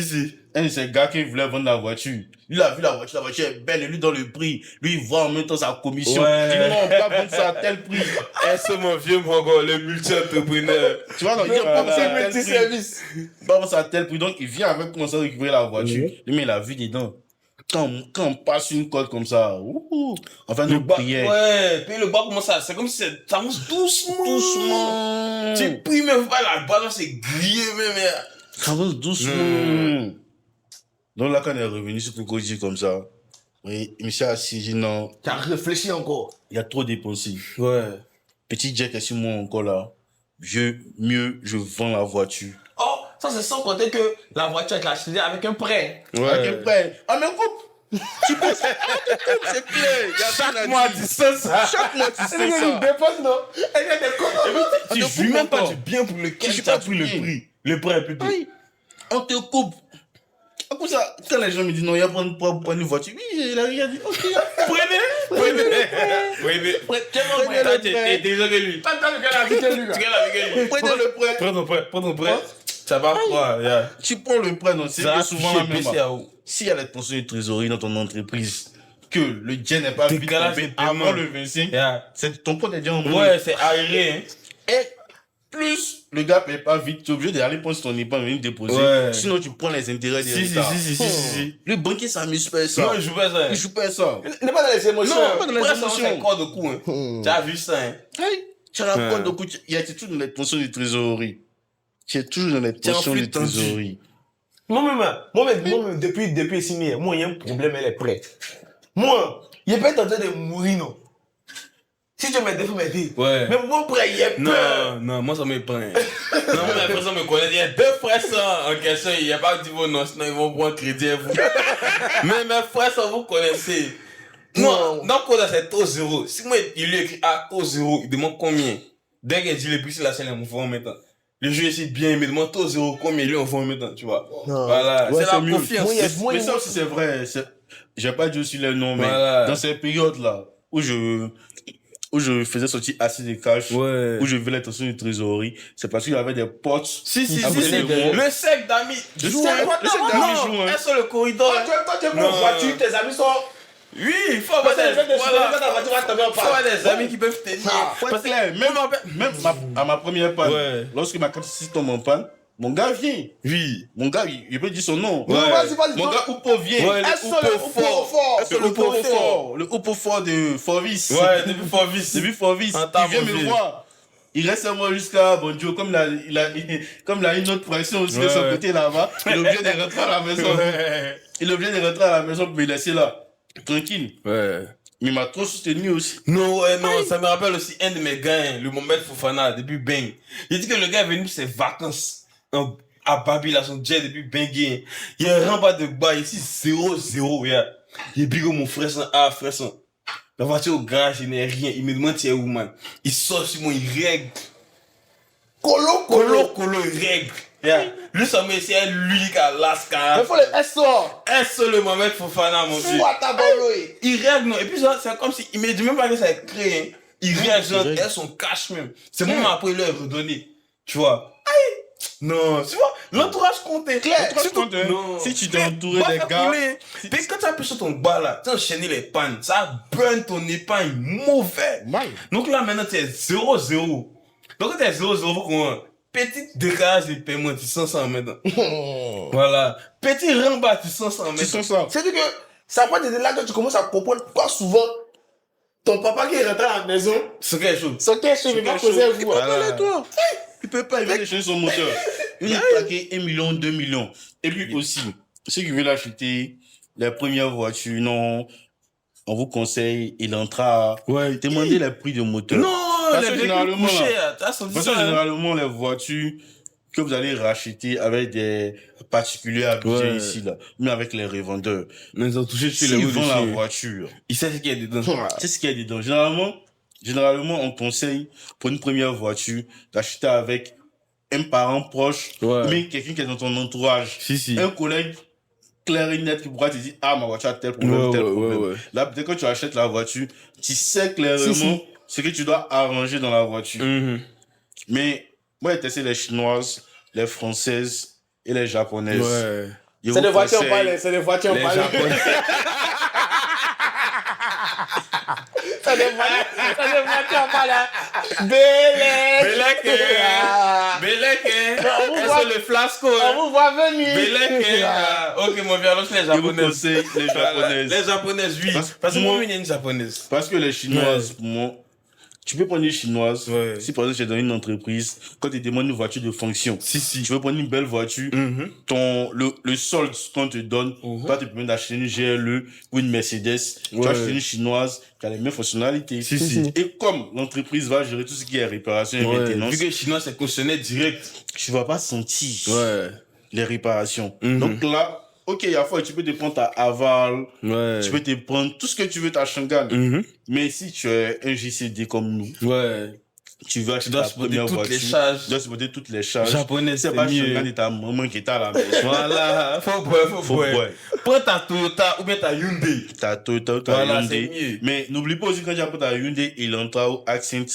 Speaker 3: Un de ces gars qui voulait vendre la voiture. Lui, il a vu la voiture est belle, et lui, dans le prix. Lui, il voit en même temps sa commission.
Speaker 2: Ouais.
Speaker 3: Il dit non, on peut pas vendre ça à tel prix.
Speaker 2: C'est mon vieux, mon gars, le multi-entrepreneur.
Speaker 3: Tu vois, non, il dit on peut pas vendre ça à tel prix.
Speaker 1: Multi-service.
Speaker 3: On peut pas vendre ça à tel prix. Donc, il vient avec commencer à récupérer la voiture. Lui, mais il a vu dedans. Quand on passe une colle comme ça, enfin,
Speaker 2: Le
Speaker 3: nous
Speaker 2: bas,
Speaker 3: prions.
Speaker 2: ouais, puis le bas commence à, c'est comme si ça avance doucement.
Speaker 3: Doucement.
Speaker 2: Tu pries même pas, la base c'est grillé même.
Speaker 3: Ça avance doucement. Donc là, quand on est revenu sur Cocody comme ça, oui, il me s'est assis, il dit non,
Speaker 1: Tu as réfléchi encore.
Speaker 3: il y a trop dépensé.
Speaker 2: Ouais.
Speaker 3: Petit Jack est sur moi encore là. Mieux, je vends la voiture.
Speaker 1: Oh, ça c'est sans compter que la voiture est achetée avec un prêt.
Speaker 3: Avec un prêt. Ah, mais coupe! Tu penses? C'est clair. Il y a
Speaker 2: Chaque mois, tu sais ça.
Speaker 3: Chaque mois, tu sais
Speaker 1: Elle
Speaker 3: ça.
Speaker 1: dépense, non? Elle vient de comptes.
Speaker 2: Tu
Speaker 3: te
Speaker 2: jouis
Speaker 3: coupe
Speaker 2: même pas
Speaker 3: encore.
Speaker 2: du bien pour lequel
Speaker 3: Tu jouis
Speaker 2: tu as
Speaker 3: pas
Speaker 2: pris
Speaker 3: du
Speaker 2: le
Speaker 3: bien.
Speaker 2: prix. Le prêt plutôt.
Speaker 3: Oui. On te coupe. Comme ça, quand les gens me disent non, il y a pas prendre une voiture. Oui, il a rien dit. Ok,
Speaker 2: Prenez.
Speaker 1: Prenez
Speaker 2: Toi,
Speaker 1: le
Speaker 2: t'es
Speaker 1: prêt.
Speaker 2: déjà que lui.
Speaker 1: Pas le gars avec lui,
Speaker 2: Tu
Speaker 1: là.
Speaker 2: regardes avec lui.
Speaker 3: prenez le prêt.
Speaker 2: Prends ton prêt. Ça va quoi, yeah.
Speaker 3: Tu prends le prêt, non, c'est
Speaker 2: Ça
Speaker 3: que
Speaker 2: a
Speaker 3: souvent
Speaker 2: souvent
Speaker 3: la même.
Speaker 2: PCAO.
Speaker 3: S'il y a la tension de trésorerie dans ton entreprise, que le jet n'est pas vite
Speaker 2: Décalage
Speaker 3: tombé
Speaker 2: de paiement.
Speaker 3: avant le 25,
Speaker 2: Yeah.
Speaker 3: c'est ton compte est déjà en moins.
Speaker 2: Ouais, c'est aéré, hein.
Speaker 3: Et plus le gars paye pas vite, tu es obligé d'aller prendre ton épargne, venir déposer.
Speaker 2: Ouais.
Speaker 3: Sinon, tu prends les intérêts des
Speaker 2: Si.
Speaker 3: retards. Le banquier s'amuse pas à ça.
Speaker 2: Non, il joue pas ça.
Speaker 3: Il joue pas à ça.
Speaker 1: Il n'est pas dans les émotions.
Speaker 2: Non,
Speaker 3: pas dans les
Speaker 2: après, ça,
Speaker 3: émotions.
Speaker 2: c'est un corps de cou, hein. Tu as vu ça, hein.
Speaker 3: Hey, tu as la
Speaker 2: Ouais.
Speaker 3: compte de coup, il y a toujours dans les tensions de trésorerie. Tu es toujours dans les
Speaker 2: Tu es en
Speaker 3: tensions de
Speaker 2: flux tendu.
Speaker 3: trésorerie.
Speaker 1: Moi-même, depuis 6 mois, moi, il y a un problème, elle est prête. Moi, il n'est pas en train de mourir, non. Si tu me défends, me dis.
Speaker 2: Ouais.
Speaker 1: Mais mon prêt, il est peur.
Speaker 2: Non, moi ça me prend. Non, moi la personne me connaît. Il y a 2 frères ça en question. Il n'y a pas dit vos noms, sinon ils vont prendre crédit à vous. Mais mes frères ça vous connaissez. Non, dans Coda c'est taux 0. Si moi il lui écrit à taux 0, il demande combien. Dès qu'il dit le prix, c'est la scène, il m'envoie en même temps. Le jeu ici bien, il me demande taux 0 combien, lui on envoie en même temps, tu vois.
Speaker 1: Non.
Speaker 2: Voilà,
Speaker 3: Ouais,
Speaker 2: c'est
Speaker 3: c'est
Speaker 2: la
Speaker 3: mieux.
Speaker 2: confiance.
Speaker 1: Moi,
Speaker 3: Mais ça aussi, c'est vrai. J'ai pas dit aussi les noms, mais
Speaker 2: Voilà.
Speaker 3: dans ces périodes-là, où je faisais sortir assez de cash,
Speaker 2: Ouais.
Speaker 3: où je faisais les tensions de trésorerie, c'est parce qu'il y avait des potes.
Speaker 2: Si.
Speaker 3: Ah, vous savez,
Speaker 2: Le sec d'amis.
Speaker 3: Le
Speaker 2: joue,
Speaker 3: sec
Speaker 2: hein.
Speaker 3: d'amis joue,
Speaker 2: Non,
Speaker 3: hein.
Speaker 2: elle sur le corridor. hein.
Speaker 1: Toi, tu es
Speaker 2: Non.
Speaker 1: mon voiture, tes amis sont.
Speaker 2: Oui, il faut avoir
Speaker 1: Parce que
Speaker 2: des,
Speaker 1: le fait de
Speaker 2: voilà.
Speaker 1: ta voiture va tomber en
Speaker 2: Faut avoir
Speaker 1: panne.
Speaker 2: des amis qui peuvent tenir. Parce que
Speaker 3: Même à ma première panne,
Speaker 2: Ouais.
Speaker 3: lorsque ma carte ici tombe en panne, mon gars vient.
Speaker 2: oui.
Speaker 3: Mon gars, il peut dire son nom.
Speaker 1: Non, vas-y.
Speaker 3: Mon gars Oupo vient.
Speaker 2: Ouais,
Speaker 1: Elle sort le fort.
Speaker 3: Le Oupo fort. Le Oupo fort de Forvis.
Speaker 2: Ouais, depuis Forvis.
Speaker 3: Depuis Forvis.
Speaker 2: En temps
Speaker 3: Il vient me
Speaker 2: mauvais.
Speaker 3: voir. Il reste à moi jusqu'à bon Dieu, comme il a une autre pression aussi de son
Speaker 2: Ouais.
Speaker 3: côté là-bas. Il est obligé de rentrer à la maison. Il est obligé de rentrer à la maison pour me laisser là. Tranquille.
Speaker 2: Ouais.
Speaker 3: Mais il m'a trop soutenu aussi.
Speaker 2: Non, ça me rappelle aussi un de mes gars, le Mohamed Fofana, depuis Bang. Il dit que le gars est venu pour ses vacances à Babi, là, son jet depuis Bangui. Il y a un rembat de bas ici, 0-0, yeah. Il est big mon frère, frère, la voiture au garage, il n'est rien. Il me demande si est où, man. Il sort sur moi, il règle. Colo, il règle. Yeah. Lui, ça me c'est lui qui a l'ascar.
Speaker 1: Il faut le SO.
Speaker 2: Un seul le Mohamed Fofana, mon vieux.
Speaker 1: Soit ta boloï.
Speaker 2: Il règle, non. Et puis, ça, c'est comme si, il me dit même pas que ça est créé, hein. Il règle, genre,
Speaker 3: règle.
Speaker 2: elle son cash même. C'est moi, après, il leur redonné. Tu vois? Aïe! Non, tu vois? L'entourage comptait.
Speaker 3: Si tu t'es entouré des gars.
Speaker 2: Puis quand tu appuies sur ton bas là, tu as enchaîné les pannes, ça burn ton épargne mauvais.
Speaker 3: Mal.
Speaker 2: Donc là maintenant tu es 0-0. Donc quand tu es 0-0, faut qu'on petit décalage de paiement, tu sens ça maintenant. Voilà. Petit rembat, tu sens ça
Speaker 3: Tu
Speaker 2: maintenant.
Speaker 3: sens ça.
Speaker 1: C'est-à-dire que ça va être là que tu commences à comprendre pourquoi souvent ton papa qui est rentré à la maison,
Speaker 2: C'est quelque chose.
Speaker 1: son cash il va poser un coup.
Speaker 2: Voilà.
Speaker 1: Toi.
Speaker 3: Il peut pas, il vient de changer son moteur. Il vient de plaquer 1 million, 2 millions. Et lui aussi, ceux qui veulent acheter les premières voitures, non, on vous conseille, il entra, demandez le prix de moteur.
Speaker 2: Non,
Speaker 3: Parce
Speaker 2: les
Speaker 3: que
Speaker 2: véhicules
Speaker 3: généralement,
Speaker 2: couchés,
Speaker 3: là,
Speaker 2: t'as senti
Speaker 3: parce que
Speaker 2: ça. Hein?
Speaker 3: généralement, les voitures que vous allez racheter avec des particuliers habitués ici, là, mais avec les revendeurs.
Speaker 2: Mais ils ont touché sur
Speaker 3: S'ils
Speaker 2: les
Speaker 3: vendent la
Speaker 2: voitures.
Speaker 3: voiture,
Speaker 2: Ils savent ce qu'il y a dedans.
Speaker 3: c'est ce qu'il y a dedans. Généralement, on conseille pour une première voiture d'acheter avec un parent proche,
Speaker 2: Ouais.
Speaker 3: mais quelqu'un qui est dans ton entourage.
Speaker 2: Si.
Speaker 3: Un collègue clair et net qui pourra te dire, ah, ma voiture a tel problème, tel problème. Là, peut-être que tu achètes la voiture, tu sais clairement ce que tu dois arranger dans la voiture. Mais moi, j'ai testé les chinoises, les françaises et les japonaises.
Speaker 2: Ouais.
Speaker 3: Je
Speaker 1: C'est
Speaker 3: vous
Speaker 1: des voitures
Speaker 3: conseille-
Speaker 1: palais, c'est des voitures
Speaker 2: Les
Speaker 1: palais.
Speaker 2: japonais.
Speaker 1: C'est des voitures palais. Bélec. Ah.
Speaker 2: Belek,
Speaker 1: on vous
Speaker 2: hein.
Speaker 1: voit-
Speaker 2: C'est le flasco,
Speaker 1: On
Speaker 2: hein.
Speaker 1: vous voit venir.
Speaker 2: Belek, hein. Ah, ok, mon violon, c'est les
Speaker 3: Je vous
Speaker 2: japonaises.
Speaker 3: conseille les
Speaker 2: Voilà.
Speaker 3: japonaises.
Speaker 2: Les japonaises, oui. Parce que
Speaker 3: moi-
Speaker 2: moi, il y a une japonaise.
Speaker 3: Parce que les chinoises, pour moi, tu peux prendre une chinoise.
Speaker 2: Ouais.
Speaker 3: Si par exemple, tu es dans une entreprise, quand tu demandes une voiture de fonction,
Speaker 2: Si.
Speaker 3: tu veux prendre une belle voiture, le solde qu'on te donne, pas te permettre d'acheter une GLE ou une Mercedes. Tu vas acheter une chinoise qui a les mêmes fonctionnalités.
Speaker 2: Si.
Speaker 3: Et comme l'entreprise va gérer tout ce qui est réparation et
Speaker 2: Ouais.
Speaker 3: maintenance,
Speaker 2: Vu que les Chinois, c'est cautionné direct.
Speaker 3: tu vas pas sentir
Speaker 2: Ouais.
Speaker 3: les réparations. Donc là, ok, il y a fois, tu peux te prendre ta Aval,
Speaker 2: Ouais.
Speaker 3: tu peux te prendre tout ce que tu veux, ta Shangan. Mais si tu es un JCD comme nous,
Speaker 2: Ouais.
Speaker 3: tu vas acheter
Speaker 2: dois
Speaker 3: ta
Speaker 2: supporter
Speaker 3: première
Speaker 2: toutes
Speaker 3: voiture,
Speaker 2: les charges.
Speaker 3: tu dois supporter toutes les charges.
Speaker 2: Japonais,
Speaker 3: C'est
Speaker 2: c'est
Speaker 3: pas
Speaker 2: mieux.
Speaker 3: Shangan et ta maman qui est à la maison.
Speaker 2: Voilà. Faut boire.
Speaker 3: boire.
Speaker 2: Prends ta Toyota ou bien ta Hyundai.
Speaker 3: Ta Toyota, ta
Speaker 2: Voilà,
Speaker 3: Hyundai.
Speaker 2: c'est mieux.
Speaker 3: Mais n'oublie pas aussi quand tu as ta Hyundai, Elantra ou Accent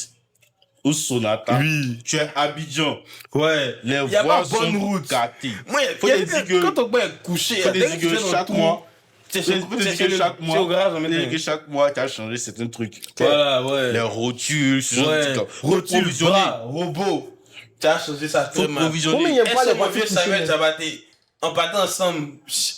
Speaker 3: ou Sonata,
Speaker 2: Oui.
Speaker 3: tu es Abidjan.
Speaker 2: Ouais.
Speaker 3: Les
Speaker 2: Y a pas
Speaker 3: voies sont
Speaker 2: bonne route.
Speaker 3: gâtées.
Speaker 2: Moi,
Speaker 3: Faut
Speaker 2: y a
Speaker 3: te
Speaker 2: que-
Speaker 3: dire que-
Speaker 2: quand on peut être couché,
Speaker 3: Faut te
Speaker 2: dès
Speaker 3: dire
Speaker 2: tu
Speaker 3: que
Speaker 2: fais ton
Speaker 3: chaque
Speaker 2: tour,
Speaker 3: mois,
Speaker 2: c'est
Speaker 3: faut te
Speaker 2: c'est
Speaker 3: dire
Speaker 2: chez
Speaker 3: que
Speaker 2: le-
Speaker 3: chaque
Speaker 2: c'est au garage, on met
Speaker 3: mois,
Speaker 2: des-
Speaker 3: que chaque mois, tu as changé certains trucs.
Speaker 2: Voilà, ouais.
Speaker 3: Les rotules, ce genre de
Speaker 2: Ouais.
Speaker 3: trucs-là. Faut
Speaker 2: Rotule,
Speaker 3: provisionner.
Speaker 2: bras, robot. Tu as changé ça
Speaker 3: Faut
Speaker 2: très mal.
Speaker 3: provisionner.
Speaker 1: Combien il y a pas
Speaker 2: Est-ce
Speaker 1: de
Speaker 2: que mon vieux
Speaker 1: voitures
Speaker 2: savait
Speaker 1: couchées,
Speaker 2: Jabaté, on partait ensemble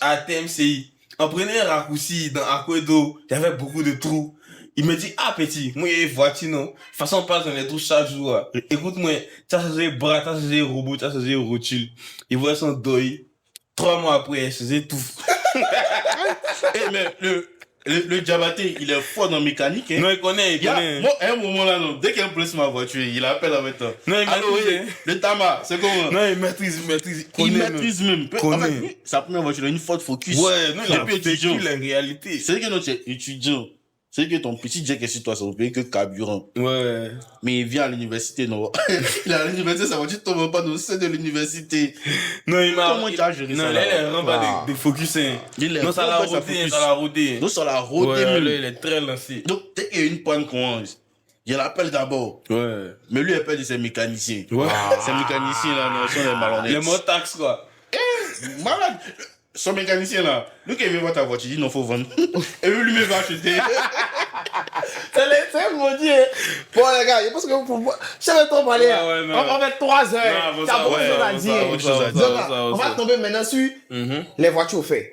Speaker 2: à TMCI, on prenait un raccourci dans Aquedo, il y avait beaucoup de trous. Il me dit, ah petit, moi il y a une voiture, non? De toute façon, on passe dans les trous chaque jour. Hein. Écoute-moi, tu as changé bras, tu as changé robot, tu as changé rotule. Il voit son deuil. 3 mois après, il faisait tout.
Speaker 3: Eh, mais le Diabaté, il est fort dans la mécanique. Hein.
Speaker 2: Non, il connaît, il
Speaker 3: Il y a,
Speaker 2: connaît.
Speaker 3: moi, à un moment là, non, dès qu'il y a un problème sur ma voiture, il appelle avec toi.
Speaker 2: Non, il
Speaker 3: Allô,
Speaker 2: maîtrise,
Speaker 3: oui,
Speaker 2: hein.
Speaker 3: le Tama, c'est comment?
Speaker 2: Non, il maîtrise.
Speaker 3: Il
Speaker 2: connaît
Speaker 3: maîtrise même. En
Speaker 2: Connaît.
Speaker 3: fait, lui, sa première voiture, il a une Ford Focus.
Speaker 2: Ouais, non, il a
Speaker 3: Depuis
Speaker 2: vécu
Speaker 3: étudiant.
Speaker 2: la réalité.
Speaker 3: C'est que non, tu es étudiant. C'est que ton petit jack est sur toi, ça ne paye que carburant.
Speaker 2: Ouais.
Speaker 3: Mais il vient à l'université, non. Il est à l'université, sa voiture ne tombe pas dans le sein de l'université.
Speaker 2: Non, il m'a.
Speaker 3: Comment tu as géré
Speaker 2: non,
Speaker 3: ça,
Speaker 2: là,
Speaker 3: là?
Speaker 2: il est vraiment des focus. Hein.
Speaker 3: Il est
Speaker 2: Non, ça l'a
Speaker 3: vraiment pas
Speaker 2: rodé,
Speaker 3: focus.
Speaker 2: ça l'a rodé.
Speaker 3: Donc, sur la route,
Speaker 2: Ouais,
Speaker 3: même.
Speaker 2: là, il est très lancé.
Speaker 3: Donc, dès qu'il y a une panne commence, il l'appelle d'abord.
Speaker 2: Ouais.
Speaker 3: Mais lui, il appelle de ses mécaniciens.
Speaker 2: Ouais.
Speaker 3: Ces mécaniciens, là, non, sont des malhonnêtes.
Speaker 2: Les mots taxes, quoi.
Speaker 3: Malade. Son mécanicien, là, lui, qui vient voir ta voiture, il dit non, faut vendre. Et lui, va acheter.
Speaker 1: C'est maudit. Hein. Bon, les gars, je pense que vous. Je vais trop parler.
Speaker 2: Ouais, non.
Speaker 1: On va mettre 3 heures.
Speaker 2: Non,
Speaker 1: T'as beaucoup de choses à
Speaker 3: autre
Speaker 1: dire.
Speaker 3: chose à
Speaker 1: Donc,
Speaker 3: dire.
Speaker 1: on va tomber maintenant sur les voitures faites.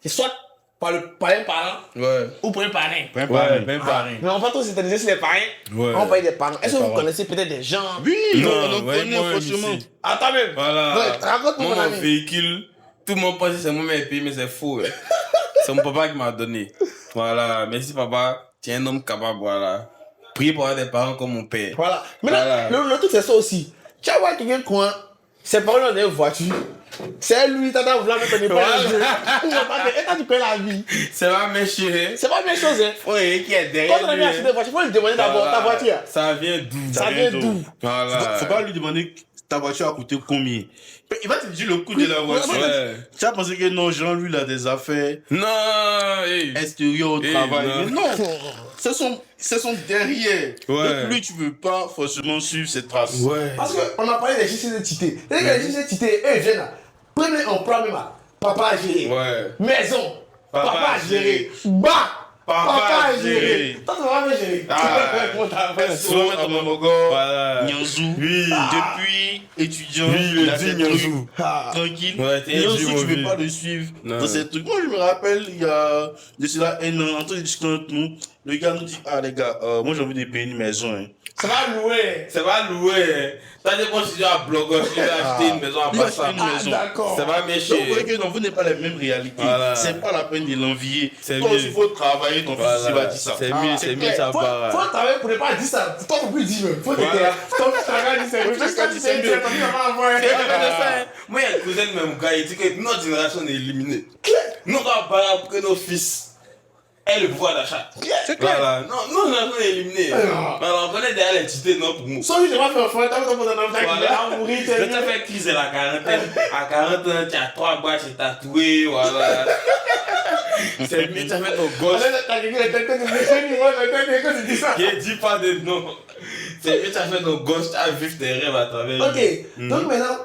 Speaker 1: C'est soit par un parent
Speaker 2: Ouais.
Speaker 1: ou par un parrain.
Speaker 2: Ouais, même pareil.
Speaker 1: Mais on va tous s'éterniser sur les parrains.
Speaker 2: Ouais.
Speaker 1: On va parler des parents. Est-ce que vous
Speaker 3: parents.
Speaker 1: connaissez peut-être des gens?
Speaker 3: Oui,
Speaker 2: Non,
Speaker 3: on en
Speaker 2: ouais,
Speaker 3: connaît
Speaker 2: moi,
Speaker 3: forcément.
Speaker 2: ici.
Speaker 1: Attends même.
Speaker 2: Voilà.
Speaker 1: Ouais, raconte-moi
Speaker 2: Moi,
Speaker 1: ton
Speaker 2: mon
Speaker 1: ami.
Speaker 2: véhicule, tout le monde pense que c'est moi qui ai payé, mais c'est faux. Ouais. C'est mon papa qui m'a donné. Voilà. Merci, papa. Tu es un homme capable, voilà. Priez pour avoir des parents comme mon père.
Speaker 1: Voilà. Maintenant,
Speaker 2: Voilà.
Speaker 1: le truc, c'est ça aussi. Tu vas voir quelqu'un coin, ses parents ont une voiture. C'est lui, t'as vouloir mettre ton épaule. Et quand tu connais la vie,
Speaker 2: C'est pas méchant.
Speaker 1: c'est pas la même chose. Hein.
Speaker 2: Oui, qui est derrière.
Speaker 1: Quand on a mis
Speaker 2: lui,
Speaker 1: acheter des voitures, il faut lui demander d'abord ta voiture.
Speaker 2: Ça vient d'où?
Speaker 1: Ça vient d'où?
Speaker 2: Voilà.
Speaker 3: Faut pas lui demander ta voiture a coûté combien? Il va te dire le coût de la voiture.
Speaker 2: Ouais.
Speaker 3: Tu as pensé que non, Jean, lui, il a des affaires
Speaker 2: Non, hey.
Speaker 3: extérieures au travail.
Speaker 2: non.
Speaker 3: Mais non, c'est son derrière.
Speaker 2: Ouais.
Speaker 3: Donc lui, tu veux pas forcément suivre cette trace.
Speaker 2: Ouais.
Speaker 1: Parce qu'on a parlé des JC de Tité. Les JC de Tité, eux, ils viennent là. Prenez un plan même là. Papa a géré.
Speaker 2: Ouais.
Speaker 1: Maison. Papa a géré. Bah.
Speaker 3: Papa a
Speaker 1: géré.
Speaker 3: géré.
Speaker 1: Toi, tu vas bien gérer.
Speaker 3: So, à Mamago,
Speaker 2: Voilà.
Speaker 3: Nianzou,
Speaker 2: Oui.
Speaker 3: depuis étudiant,
Speaker 2: Oui,
Speaker 3: il
Speaker 2: le
Speaker 3: a
Speaker 2: dit
Speaker 3: ses
Speaker 2: Nianzou.
Speaker 3: trucs tranquille.
Speaker 2: Ouais, t'es
Speaker 3: Nianzou,
Speaker 2: dit,
Speaker 3: tu
Speaker 2: mon
Speaker 3: veux
Speaker 2: vie.
Speaker 3: pas le suivre
Speaker 2: Non.
Speaker 3: dans ces trucs. Moi, je me rappelle, il y a de cela un an, en train de discuter entre nous, le gars nous dit, ah les gars, moi j'ai envie de payer une maison. Hein.
Speaker 1: Ça va louer.
Speaker 2: Ça va louer. Ça dépend si tu as un blogueur, si tu as acheté une maison à
Speaker 3: Il va
Speaker 2: Bassa.
Speaker 3: acheter une maison.
Speaker 1: D'accord.
Speaker 2: Ça va
Speaker 3: Donc, vous voyez
Speaker 2: mécher.
Speaker 3: que non, vous n'avez pas la même réalité.
Speaker 2: Voilà.
Speaker 3: C'est pas la peine de l'envier.
Speaker 2: C'est
Speaker 3: Toi
Speaker 2: mieux.
Speaker 3: aussi, il faut travailler, ton fils il va dire ça.
Speaker 2: C'est
Speaker 1: Ah,
Speaker 2: mieux,
Speaker 1: c'est
Speaker 2: c'est mieux
Speaker 3: clair.
Speaker 2: ça
Speaker 1: Faut
Speaker 2: part.
Speaker 1: travailler pour ne pas dire ça. Toi, faut plus dire. Faut
Speaker 2: Voilà.
Speaker 1: t'aider. Ton fils t'as dit c'est mieux. Parce que tu sais, tu sais, ton fils va avoir.
Speaker 2: Moi, il y a un cousin de même gars, il dit que notre génération est éliminée. Nous, on va battre pour que nos fils aient le pouvoir d'achat.
Speaker 1: C'est clair.
Speaker 2: Voilà. Non, notre génération est éliminée. Alors, on connaît derrière les tités, non, pour nous.
Speaker 1: Sans lui, je vais faire fort. T'as vu ton enfant qui
Speaker 2: Voilà.
Speaker 1: va mourir.
Speaker 2: Je t'ai fait crise de la quarantaine. À 40 ans, tu as 3 boîtes, tu es tatoué, voilà. C'est mieux, tu as fait ton gosse.
Speaker 1: T'as quelqu'un de méchant, moi, quelqu'un qui dit ça.
Speaker 2: Qui dit pas de nom. C'est mieux, tu as fait ton gosse, tu as vécu tes rêves à travers.
Speaker 1: Ok, donc maintenant,